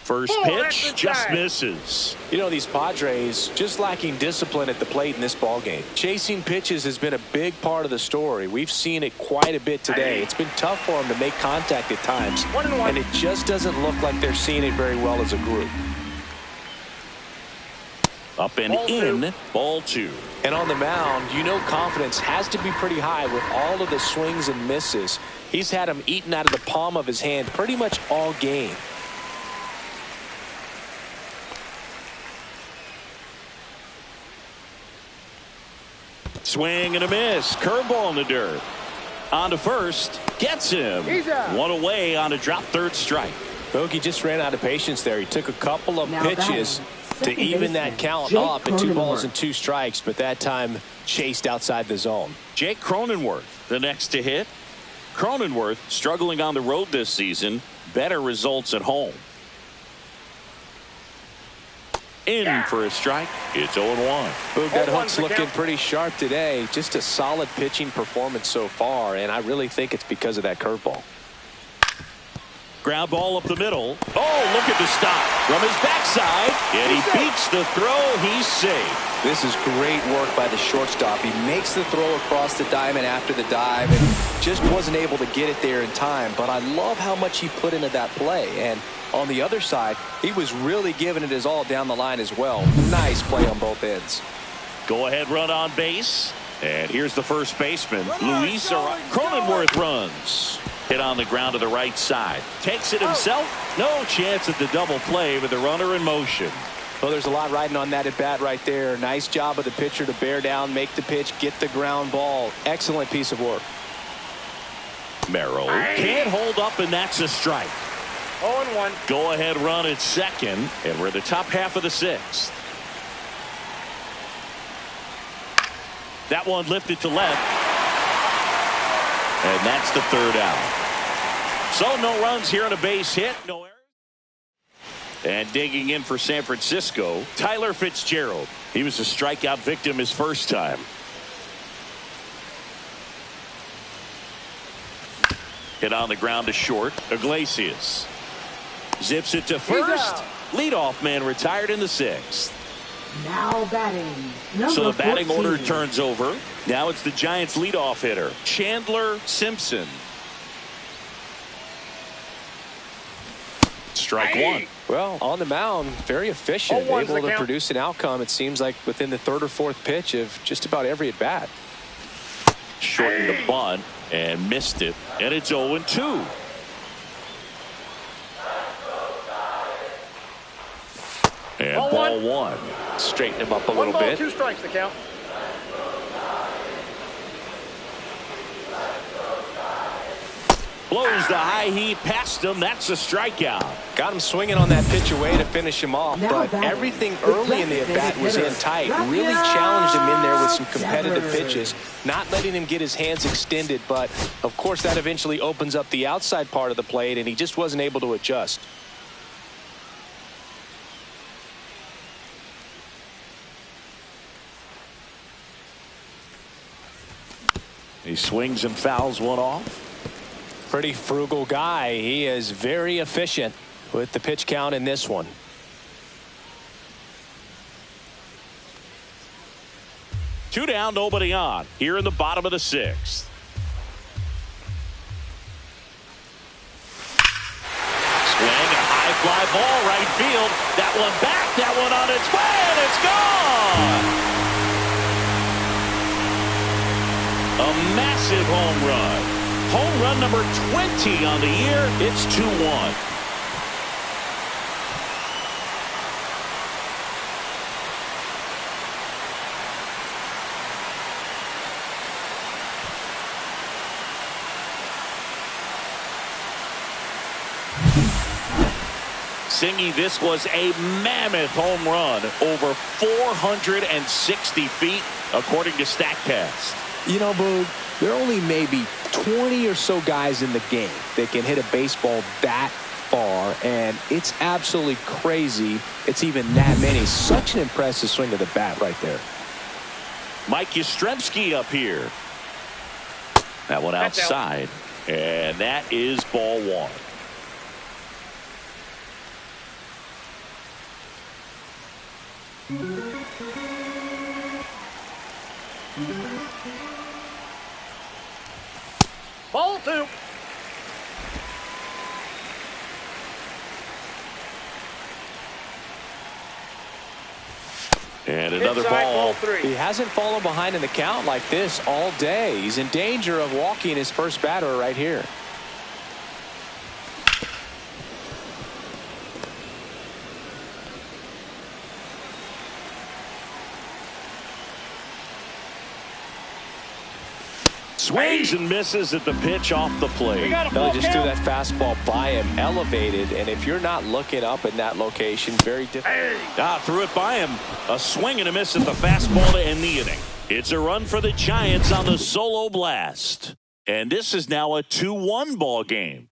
[SPEAKER 1] First
[SPEAKER 3] Oh,
[SPEAKER 1] pitch
[SPEAKER 3] that's
[SPEAKER 1] just
[SPEAKER 3] inside.
[SPEAKER 1] misses.
[SPEAKER 2] You know, these Padres just lacking discipline at the plate in this ballgame. Chasing pitches has been a big part of the story. We've seen it quite a bit today. It's been tough for them to make contact at times,
[SPEAKER 3] 1-1.
[SPEAKER 2] and it just doesn't look like they're seeing it very well as a group.
[SPEAKER 1] Up and
[SPEAKER 3] Ball
[SPEAKER 1] in,
[SPEAKER 3] two.
[SPEAKER 1] ball two.
[SPEAKER 2] And on the mound, you know confidence has to be pretty high with all of the swings and misses. He's had them eaten out of the palm of his hand pretty much all game.
[SPEAKER 1] Swing and a miss. Curveball in the dirt. On to first. Gets him.
[SPEAKER 3] He's out.
[SPEAKER 1] One away on a drop third strike.
[SPEAKER 2] Bogey just ran out of patience there. He took a couple of
[SPEAKER 4] Now
[SPEAKER 2] pitches
[SPEAKER 4] batting,
[SPEAKER 2] to
[SPEAKER 4] second
[SPEAKER 2] even that
[SPEAKER 4] baseman,
[SPEAKER 2] count
[SPEAKER 4] Jake
[SPEAKER 2] up at 2 balls
[SPEAKER 4] Cronenworth.
[SPEAKER 2] and 2 strikes, but that time chased outside the zone.
[SPEAKER 1] Jake Cronenworth, the next to hit. Cronenworth struggling on the road this season. Better results at home. In for a strike. It's 0-1.
[SPEAKER 2] Boog, that
[SPEAKER 3] 0-1's
[SPEAKER 2] hook's
[SPEAKER 3] the
[SPEAKER 2] looking
[SPEAKER 3] count.
[SPEAKER 2] pretty sharp today. Just a solid pitching performance so far, and I really think it's because of that curveball.
[SPEAKER 1] Ground ball up the middle. Oh, look at the stop from his backside. And he beats the throw. He's safe.
[SPEAKER 2] This is great work by the shortstop. He makes the throw across the diamond after the dive and just wasn't able to get it there in time. But I love how much he put into that play. And on the other side, he was really giving it his all down the line as well. Nice play on both ends.
[SPEAKER 1] Go ahead run on base. And here's the first baseman, Luis Cronenworth runs. Hit on the ground to the right side. Takes it himself. No chance at the double play with the runner in motion.
[SPEAKER 2] Well, there's a lot riding on that at bat right there. Nice job of the pitcher to bear down, make the pitch, get the ground ball. Excellent piece of work.
[SPEAKER 1] Merrill can't hold up, and that's a strike.
[SPEAKER 3] 0-1.
[SPEAKER 1] Go ahead run at second, and we're in the top half of the sixth. That one lifted to left. And that's the third out. So no runs here on a base hit. No errors. And digging in for San Francisco, Tyler Fitzgerald. He was a strikeout victim his first time. Hit on the ground to short. Iglesias zips it to first. Leadoff man retired in the sixth.
[SPEAKER 4] Now batting, number
[SPEAKER 1] So the batting
[SPEAKER 4] 14.
[SPEAKER 1] order turns over. Now it's the Giants leadoff hitter, Chandler Simpson. Strike one.
[SPEAKER 2] Well, on the mound, very efficient,
[SPEAKER 3] 0-1's the
[SPEAKER 2] able to
[SPEAKER 3] count.
[SPEAKER 2] produce an outcome, it seems like, within the third or fourth pitch of just about every at-bat.
[SPEAKER 1] Shortened the bunt and missed it. And it's 0-2. And
[SPEAKER 3] Ball
[SPEAKER 1] ball
[SPEAKER 3] one.
[SPEAKER 1] one.
[SPEAKER 2] Straighten him up a
[SPEAKER 3] 1
[SPEAKER 2] little
[SPEAKER 3] ball,
[SPEAKER 2] bit.
[SPEAKER 3] 2 strikes, the count.
[SPEAKER 1] Blows the high heat past him. That's a strikeout.
[SPEAKER 2] Got him swinging on that pitch away to finish him off,
[SPEAKER 4] Now
[SPEAKER 2] but
[SPEAKER 4] batting,
[SPEAKER 2] everything
[SPEAKER 4] the
[SPEAKER 2] early in the at-bat was in tight. Really challenged him in there with some competitive pitches, not letting him get his hands extended, but of course that eventually opens up the outside part of the plate, and he just wasn't able to adjust.
[SPEAKER 1] He swings and fouls one off.
[SPEAKER 2] Pretty frugal guy. He is very efficient with the pitch count in this one.
[SPEAKER 1] Two down, nobody on. Here in the bottom of the sixth. Swing, a high fly ball, right field. That one back, that one on its way, and it's gone. A massive home run. Home run number 20 on the year. It's 2-1. Singy, this was a mammoth home run, over 460 feet, according to StatCast.
[SPEAKER 2] You know, Boog, there are only maybe 20 or so guys in the game that can hit a baseball that far, and it's absolutely crazy it's even that many. Such an impressive swing of the bat right there.
[SPEAKER 1] Mike Yastrzemski up here. That one
[SPEAKER 3] That's
[SPEAKER 1] outside, and that is ball one.
[SPEAKER 3] Ball 2.
[SPEAKER 1] And another
[SPEAKER 3] Inside
[SPEAKER 1] ball.
[SPEAKER 3] 3.
[SPEAKER 2] He hasn't fallen behind in the count like this all day. He's in danger of walking his first batter right here.
[SPEAKER 1] Swings and misses at the pitch off the plate.
[SPEAKER 2] They just threw that fastball by him, elevated, and if you're not looking up in that location, very difficult.
[SPEAKER 1] Threw it by him. A swing and a miss at the fastball to end the inning. It's a run for the Giants on the solo blast. And this is now a 2-1 ball game.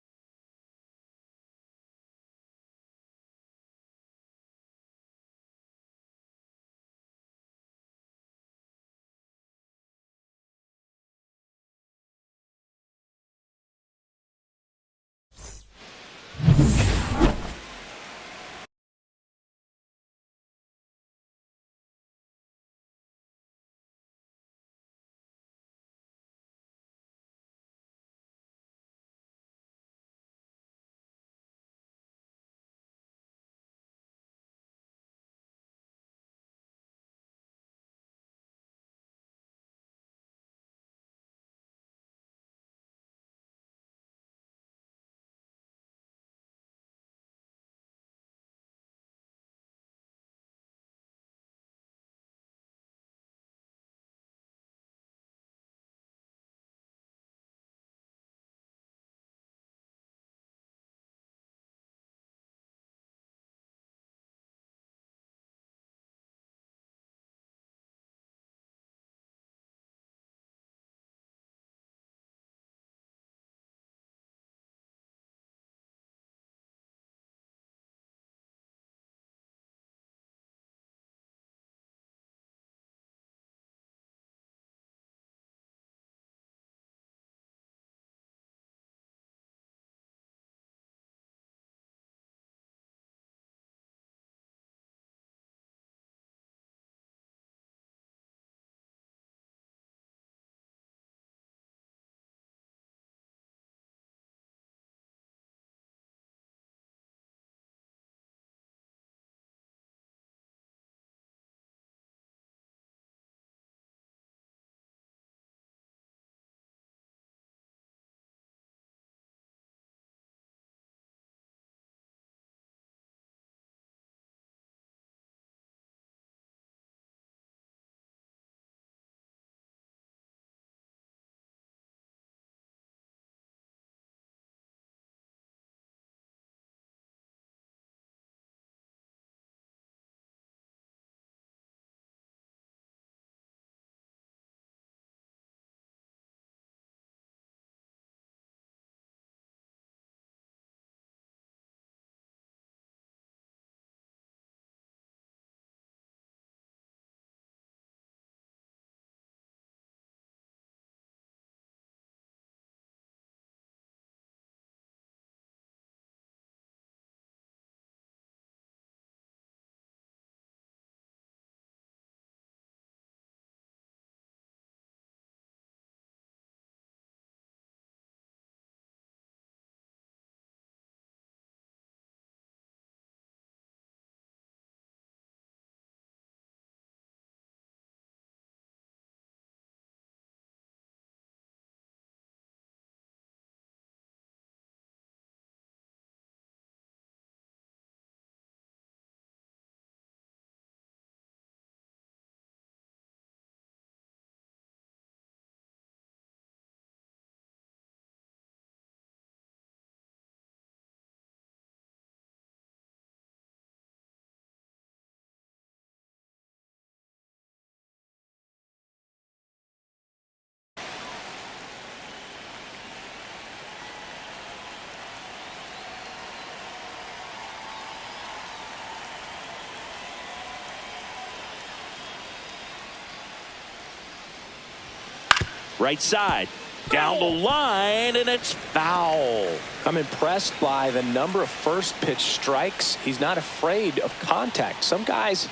[SPEAKER 1] Right side. Down the line, and it's foul.
[SPEAKER 2] I'm impressed by the number of first pitch strikes. He's not afraid of contact. Some guys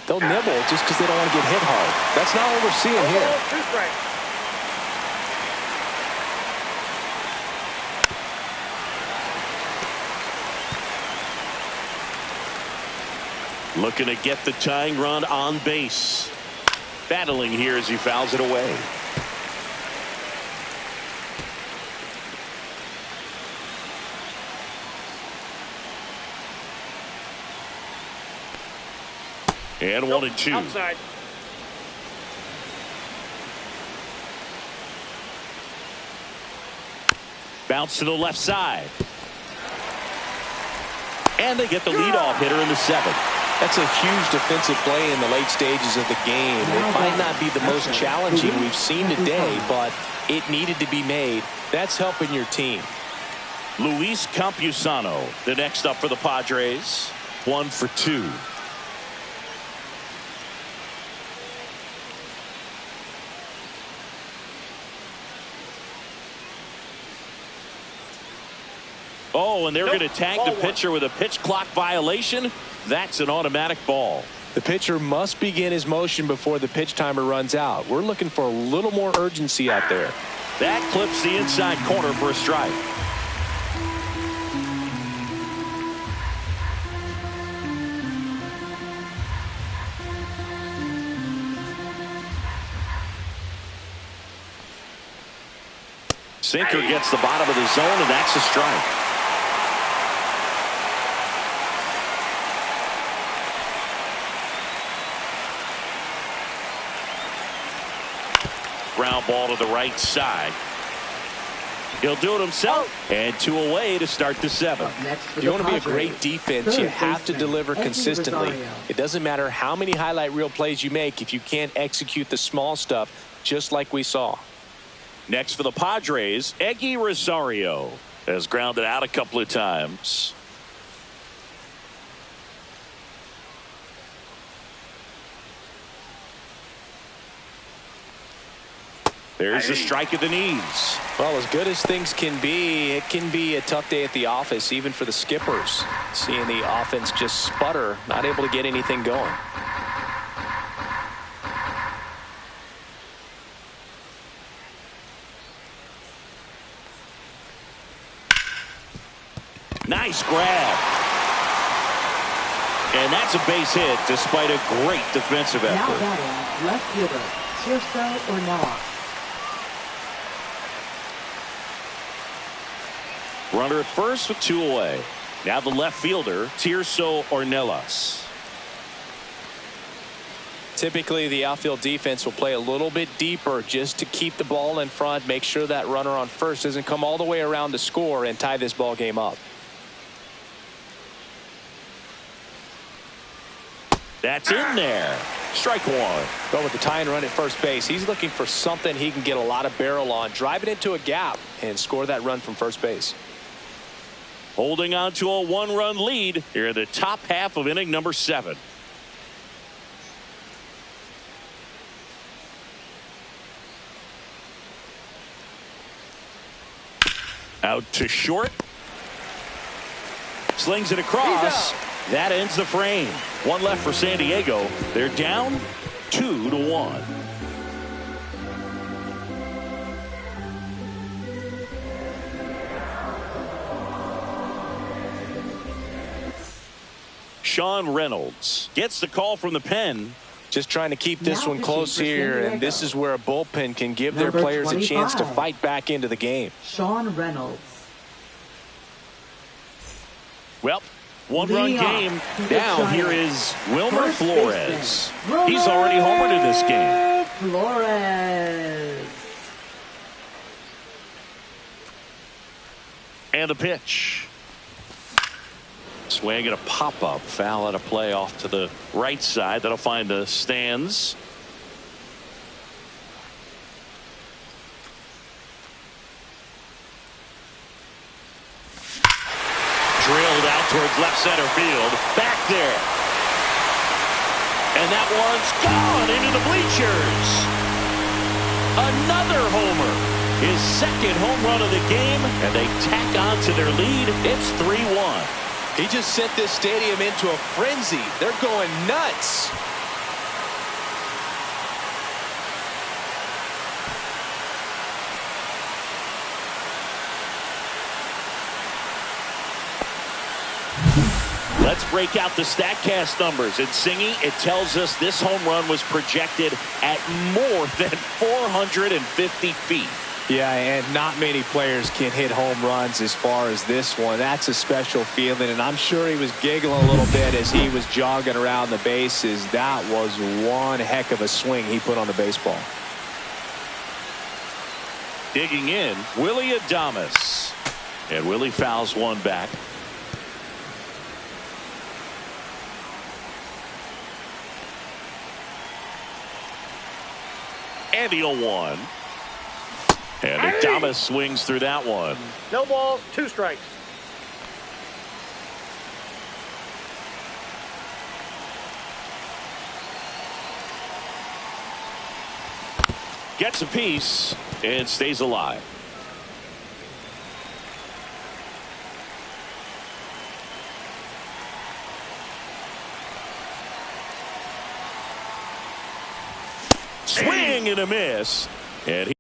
[SPEAKER 2] They'll nibble just because they don't want to get hit hard. That's not what we're seeing here.
[SPEAKER 3] 2 strikes.
[SPEAKER 1] Looking to get the tying run on base. Battling here as he fouls it away. And 1-2.
[SPEAKER 3] Outside.
[SPEAKER 1] Bounce to the left side. And they get the leadoff hitter in the 7th.
[SPEAKER 2] That's a huge defensive play in the late stages of the game. It might not be the most challenging we've seen today, but it needed to be made. That's helping your team.
[SPEAKER 1] Luis Campusano, the next up for the Padres. 1 for 2. Oh, and they're going to tag the pitcher with a pitch clock violation. That's an automatic ball.
[SPEAKER 2] The pitcher must begin his motion before the pitch timer runs out. We're looking for a little more urgency out there.
[SPEAKER 1] That clips the inside corner for a strike. Sinker gets the bottom of the zone, and that's a strike. Ground ball to the right side. He'll do it himself. And 2 away to start the 7th.
[SPEAKER 2] If you want to be a great defense, you have to deliver consistently. It doesn't matter how many highlight reel plays you make if you can't execute the small stuff, just like we saw.
[SPEAKER 1] Next for the Padres, Eggy Rosario has grounded out a couple of times. There's a strike at the knees.
[SPEAKER 2] Well, as good as things can be, it can be a tough day at the office, even for the skippers. Seeing the offense just sputter, not able to get anything going.
[SPEAKER 1] Nice grab. And that's a base hit despite a great defensive effort.
[SPEAKER 4] Now batting, left fielder, Tirso Ornelas.
[SPEAKER 1] Runner at first with 2 away. Now the left fielder, Tirso Ornelas.
[SPEAKER 2] Typically, the outfield defense will play a little bit deeper just to keep the ball in front, make sure that runner on first doesn't come all the way around to score and tie this ball game up.
[SPEAKER 1] That's in there. Strike 1.
[SPEAKER 2] But with the tying run at first base, he's looking for something he can get a lot of barrel on, drive it into a gap, and score that run from first base.
[SPEAKER 1] Holding on to a 1-run lead here in the top half of inning number 7. Out to short. Slings it across. That ends the frame. 1 left for San Diego. They're down 2-1. Sean Reynolds gets the call from the pen.
[SPEAKER 2] Just trying to keep this one close here, and this is where a bullpen can give their players a chance to fight back into the game.
[SPEAKER 4] Sean Reynolds.
[SPEAKER 1] Well, 1-run game. Now here is Wilmer Flores. He's already homered in this game.
[SPEAKER 4] Flores.
[SPEAKER 1] And a pitch. Swing and a pop-up. Foul out of play off to the right side. That'll find the stands. Drilled out towards left center field. Back there. And that one's gone into the bleachers. Another homer. His second home run of the game. And they tack on to their lead. It's 3-1.
[SPEAKER 2] He just sent this stadium into a frenzy. They're going nuts.
[SPEAKER 1] Let's break out the StatCast numbers. And Singy, it tells us this home run was projected at more than 450 feet.
[SPEAKER 2] Yeah, and not many players can hit home runs as far as this one. That's a special feeling, and I'm sure he was giggling a little bit as he was jogging around the bases. That was one heck of a swing he put on the baseball.
[SPEAKER 1] Digging in, Willie Adames. And Willie fouls one back. And the 0-1. And Adames swings through that one.
[SPEAKER 3] No balls, 2 strikes.
[SPEAKER 1] Gets a piece and stays alive. Swing and a miss. And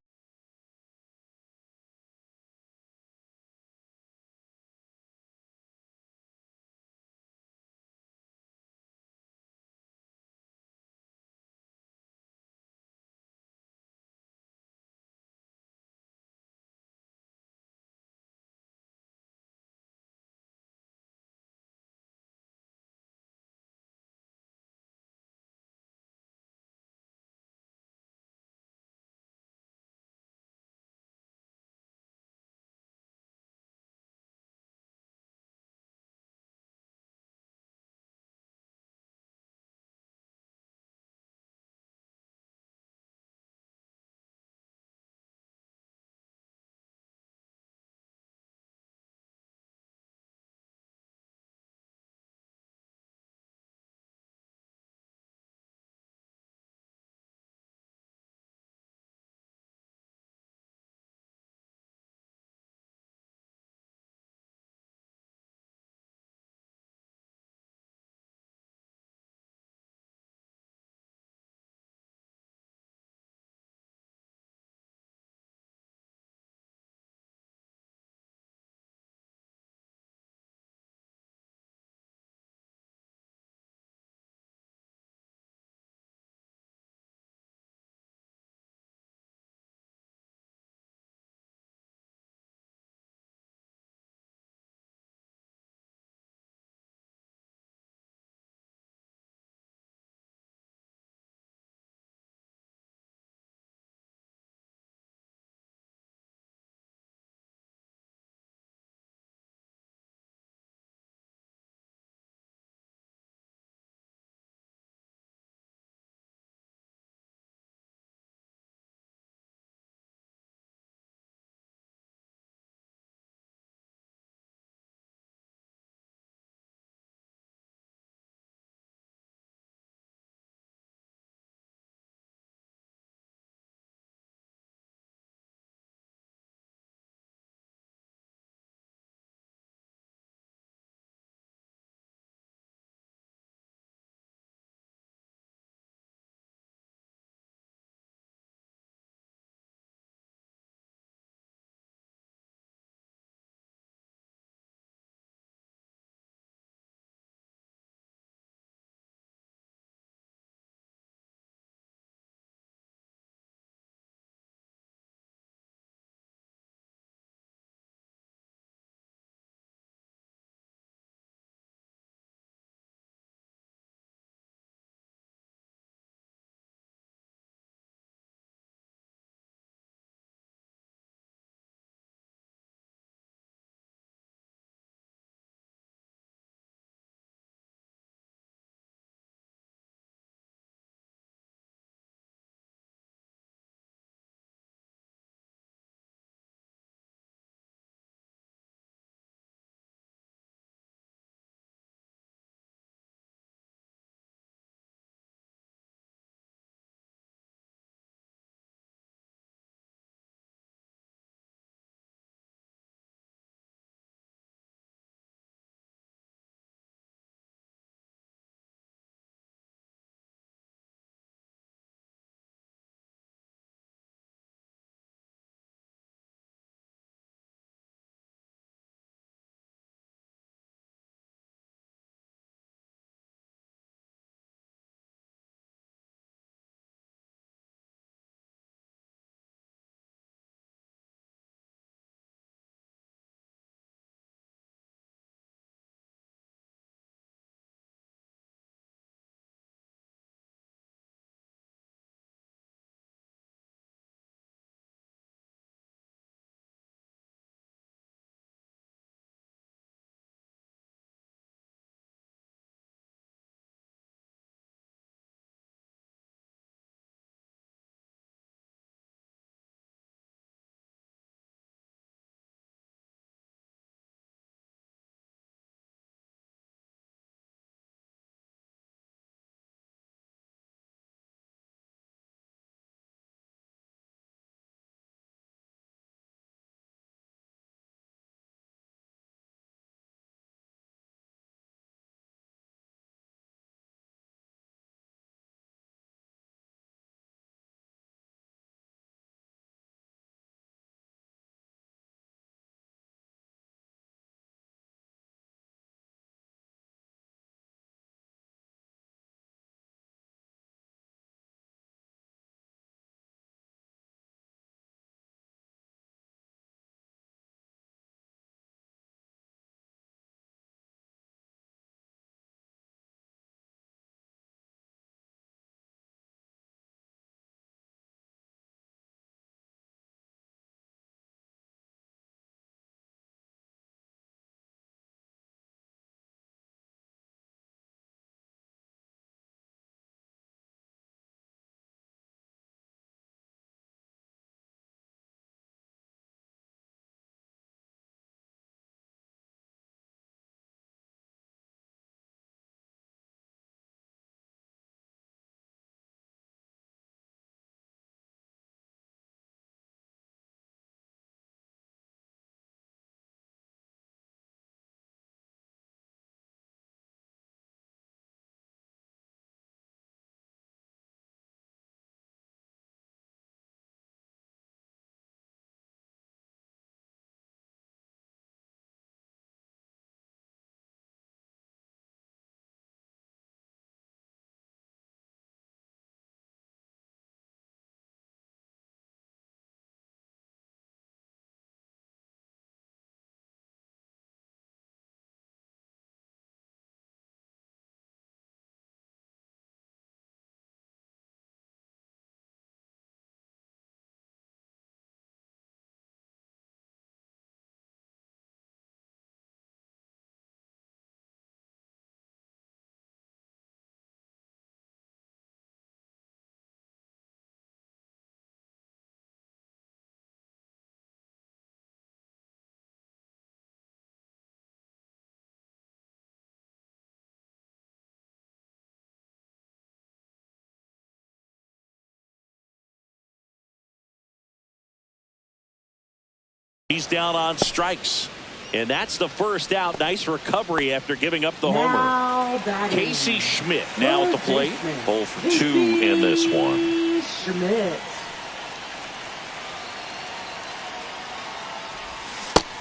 [SPEAKER 1] He's down on strikes. And that's the first out. Nice recovery after giving up the homer. Casey Schmidt now at the plate. 0 for 2 in this one.
[SPEAKER 4] Schmidt.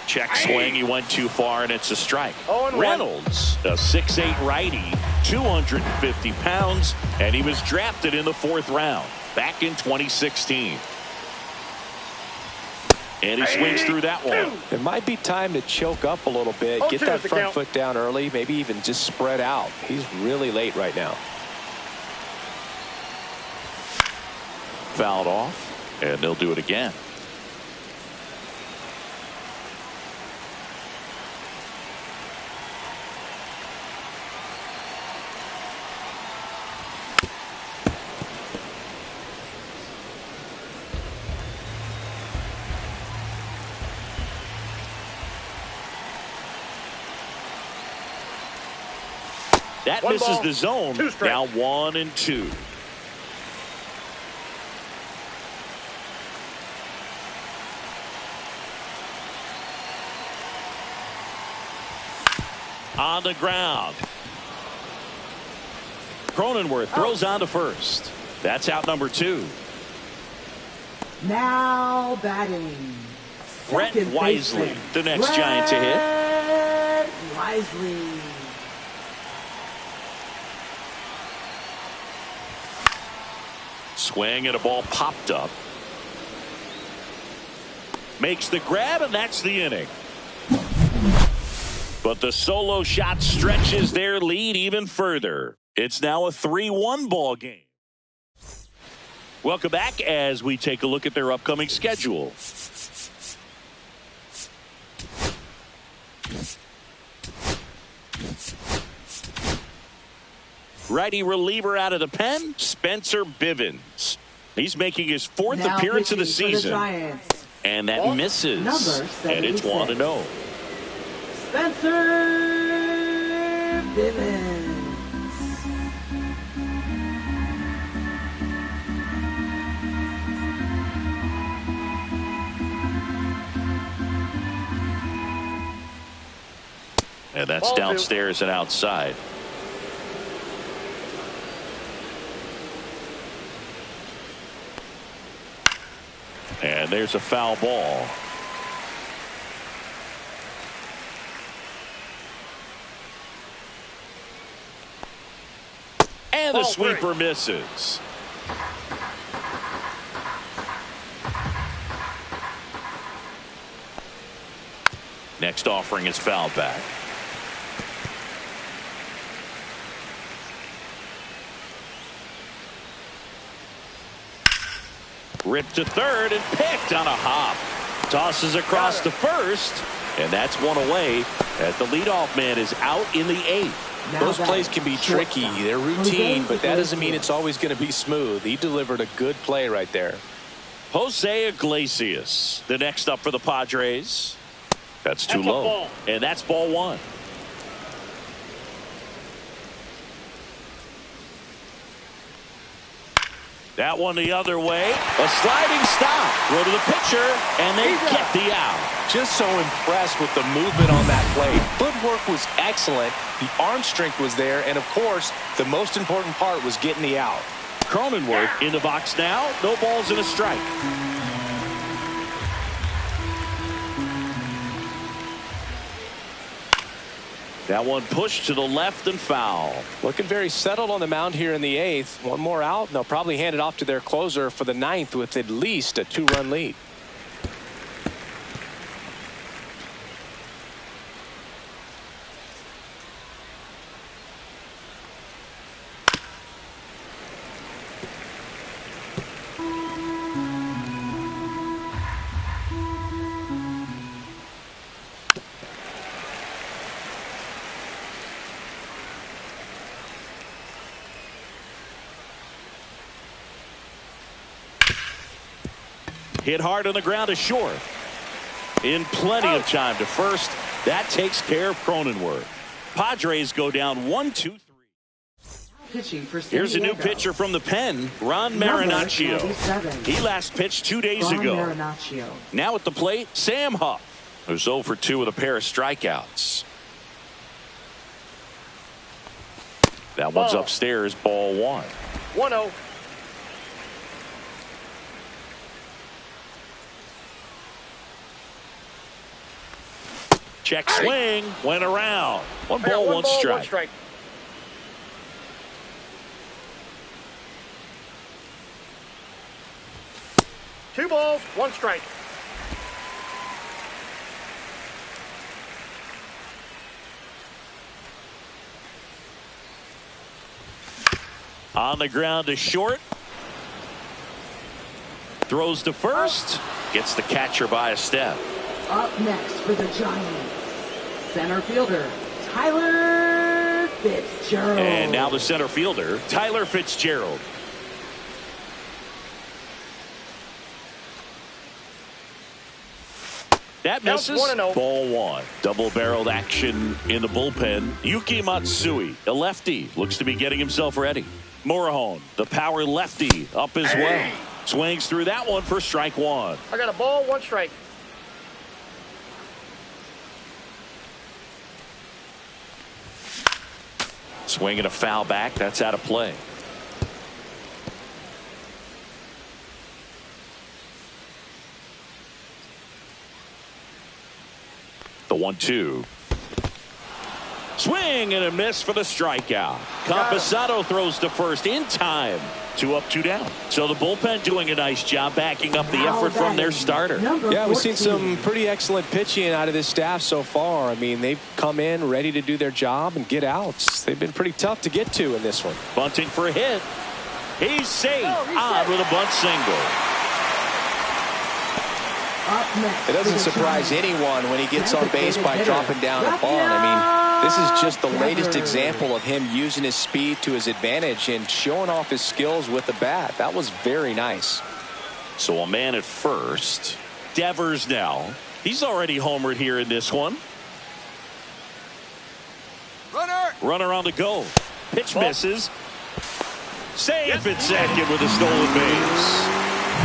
[SPEAKER 1] Check swing. He went too far, and it's a strike.
[SPEAKER 3] 0-1.
[SPEAKER 1] Reynolds, a 6'8" righty, 250 pounds, and he was drafted in the 4th round back in 2016. And he swings through that one.
[SPEAKER 2] It might be time to choke up a little bit, get that front foot down early, maybe even just spread out. He's really late right now.
[SPEAKER 1] Fouled off, and they'll do it again. That misses the zone. Now 1-2. On the ground. Cronenworth throws on to first. That's out number 2.
[SPEAKER 4] Now batting.
[SPEAKER 1] Brett Wisely, the next Giant to hit.
[SPEAKER 4] Brett Wisely.
[SPEAKER 1] Swing and a ball popped up. Makes the grab, and that's the inning. But the solo shot stretches their lead even further. It's now a 3-1 ball game. Welcome back as we take a look at their upcoming schedule. Righty reliever out of the pen, Spencer Bivens. He's making his 4th appearance of the season. And that misses. And it's 1-0.
[SPEAKER 4] Spencer Bivens.
[SPEAKER 1] And that's downstairs and outside. And there's a foul ball. And the sweeper misses. Next offering is fouled back. Ripped to third and picked on a hop. Tosses across to first, and that's one away as the leadoff man is out in the 8th.
[SPEAKER 2] Those plays can be tricky. They're routine, but that doesn't mean it's always going to be smooth. He delivered a good play right there.
[SPEAKER 1] Jose Iglesias, the next up for the Padres. That's too low, and that's ball 1. That one the other way. A sliding stop. Go to the pitcher, and they get the out.
[SPEAKER 2] Just so impressed with the movement on that play. Footwork was excellent. The arm strength was there. And, of course, the most important part was getting the out.
[SPEAKER 1] Cronenworth in the box now. No balls and a strike. That one pushed to the left and foul.
[SPEAKER 2] Looking very settled on the mound here in the 8th. One more out, and they'll probably hand it off to their closer for the 9th with at least a 2-run lead.
[SPEAKER 1] Hit hard on the ground to short. In plenty of time to first. That takes care of Cronenworth. Padres go down 1-2-3.
[SPEAKER 4] pitching for San
[SPEAKER 1] Here's a new
[SPEAKER 4] Diego.
[SPEAKER 1] pitcher from the pen, Ron
[SPEAKER 4] Number
[SPEAKER 1] Marinaccio.
[SPEAKER 4] 97.
[SPEAKER 1] He last pitched 2 days
[SPEAKER 4] Ron
[SPEAKER 1] ago.
[SPEAKER 4] Marinaccio.
[SPEAKER 1] Now at the plate, Sam Huff, who's 0 for 2 with a pair of strikeouts. That one's upstairs, ball 1.
[SPEAKER 3] 1-0.
[SPEAKER 1] Check swing, went around. One ball, one strike.
[SPEAKER 3] 2 balls, 1 strike.
[SPEAKER 1] On the ground to short. Throws to first. Gets the catcher by a step.
[SPEAKER 4] Up next for the Giants, center fielder Tyler Fitzgerald.
[SPEAKER 1] And now the center fielder, Tyler Fitzgerald. That misses.
[SPEAKER 3] 1-0.
[SPEAKER 1] Ball 1. Double-barreled action in the bullpen. Yuki Matsui, a lefty, looks to be getting himself ready. Morahone, the power lefty, up as well. Swings through that one for strike 1.
[SPEAKER 3] I got a ball, 1 strike.
[SPEAKER 1] Swinging a foul back. That's out of play. The 1-2. Swing and a miss for the strikeout. Camposado throws to first in time. 2 up, 2 down. So the bullpen doing a nice job backing up the effort from their starter.
[SPEAKER 2] Yeah, we've seen some pretty excellent pitching out of this staff so far. I mean, they've come in ready to do their job and get outs. They've been pretty tough to get to in this one.
[SPEAKER 1] Bunting for a hit. He's safe. On with a bunt single.
[SPEAKER 4] Up next
[SPEAKER 2] It doesn't surprise anyone when he gets on base by dropping down a bunt. I mean, this is just the latest example of him using his speed to his advantage and showing off his skills with the bat. That was very nice.
[SPEAKER 1] So a man at first. Devers now. He's already homered here in this one. Runner on the go. Pitch misses. Safe at second with a stolen base.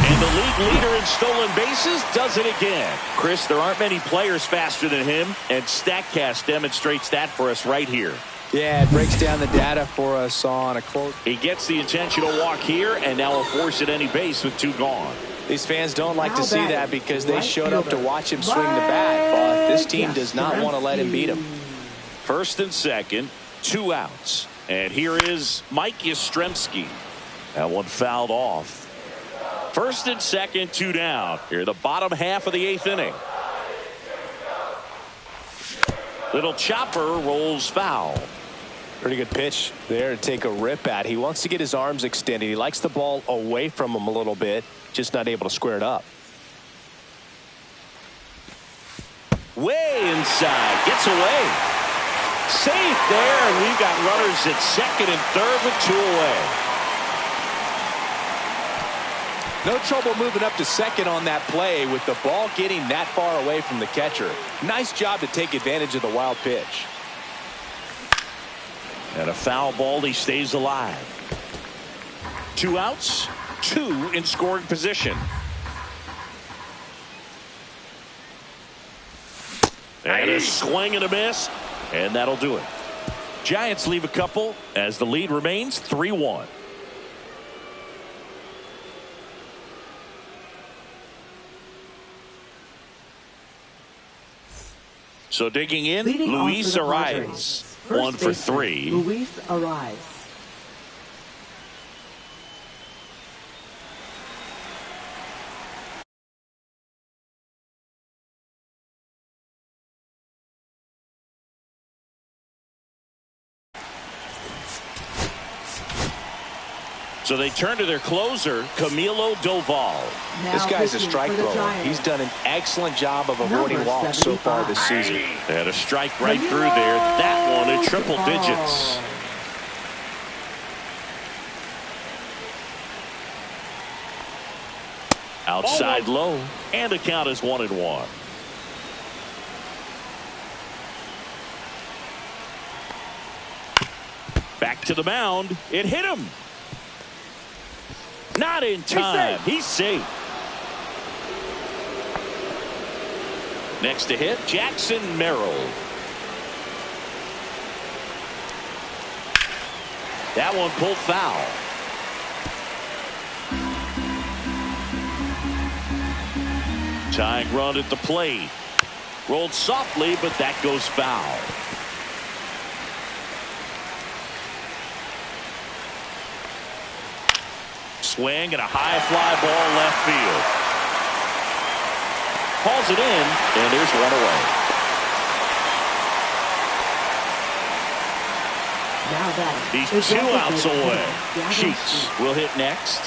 [SPEAKER 1] And the league leader in stolen bases does it again. Chris, there aren't many players faster than him, and StatCast demonstrates that for us right here.
[SPEAKER 2] Yeah, it breaks down the data for us on a close.
[SPEAKER 1] He gets the intentional walk here, and now a force at any base with 2 gone.
[SPEAKER 2] These fans don't like to see that because they showed up to watch him swing the bat, but this team does not want to let him beat him.
[SPEAKER 1] First and second, 2 outs. And here is Mike Yastrzemski. That one fouled off. First and second, 2 down. Here, the bottom half of the 8th inning. Little chopper rolls foul.
[SPEAKER 2] Pretty good pitch there to take a rip at. He wants to get his arms extended. He likes the ball away from him a little bit, just not able to square it up.
[SPEAKER 1] Way inside, gets away. Safe there, and we've got runners at second and third with 2 away.
[SPEAKER 2] No trouble moving up to second on that play with the ball getting that far away from the catcher. Nice job to take advantage of the wild pitch.
[SPEAKER 1] And a foul ball, he stays alive. 2 outs, 2 in scoring position. And a swing and a miss, and that'll do it. Giants leave a couple as the lead remains 3-1. So digging in,
[SPEAKER 4] Leading off
[SPEAKER 1] Luis
[SPEAKER 4] for the
[SPEAKER 1] Arias,
[SPEAKER 4] Padres.
[SPEAKER 1] 1 for
[SPEAKER 4] First baseman,
[SPEAKER 1] 3.
[SPEAKER 4] Luis Arias.
[SPEAKER 1] So they turn to their closer, Camilo Doval.
[SPEAKER 2] This guy's a strike thrower. He's done an excellent job of avoiding walks so far this season.
[SPEAKER 1] And a strike right through there. That one in triple digits. Outside low, and the count is 1-1. Back to the mound. It hit him. Not in time. He's safe. Next to hit, Jackson Merrill. That one pulled foul. Tying run at the plate. Rolled softly, but that goes foul. Swing and a high fly ball left field. Calls it in, and there's one away.
[SPEAKER 4] Now that
[SPEAKER 1] He's 2 outs away. Sheets will hit next.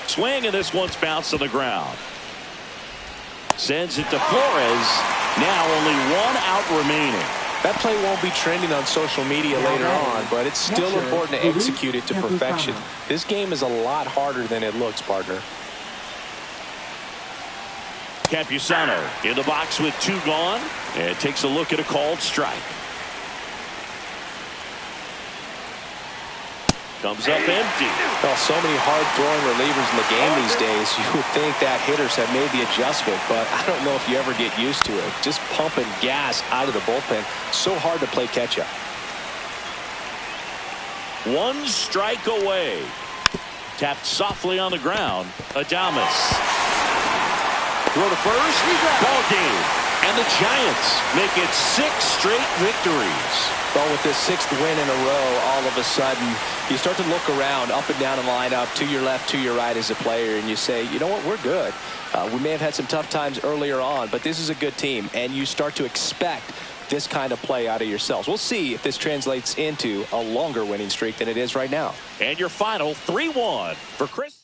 [SPEAKER 1] Swing, and this one's bounced to the ground. Sends it to Flores. Now only 1 out remaining.
[SPEAKER 2] That play won't be trending on social media later on, but it's still important to execute it to perfection. This game is a lot harder than it looks, partner.
[SPEAKER 1] Campusano in the box with 2 gone, and takes a look at a called strike. Comes up empty.
[SPEAKER 2] Well, so many hard-throwing relievers in the game these days. You would think that hitters have made the adjustment, but I don't know if you ever get used to it. Just pumping gas out of the bullpen. So hard to play catch-up.
[SPEAKER 1] 1 strike away. Tapped softly on the ground. Adames. Throw to first. Ball game. And the Giants make it 6 straight victories.
[SPEAKER 2] Well, with this 6th win in a row, all of a sudden, you start to look around up and down the lineup, to your left, to your right as a player, and you say, you know what, we're good. We may have had some tough times earlier on, but this is a good team, and you start to expect this kind of play out of yourselves. We'll see if this translates into a longer winning streak than it is right now.
[SPEAKER 1] And your final 3-1 for Chris.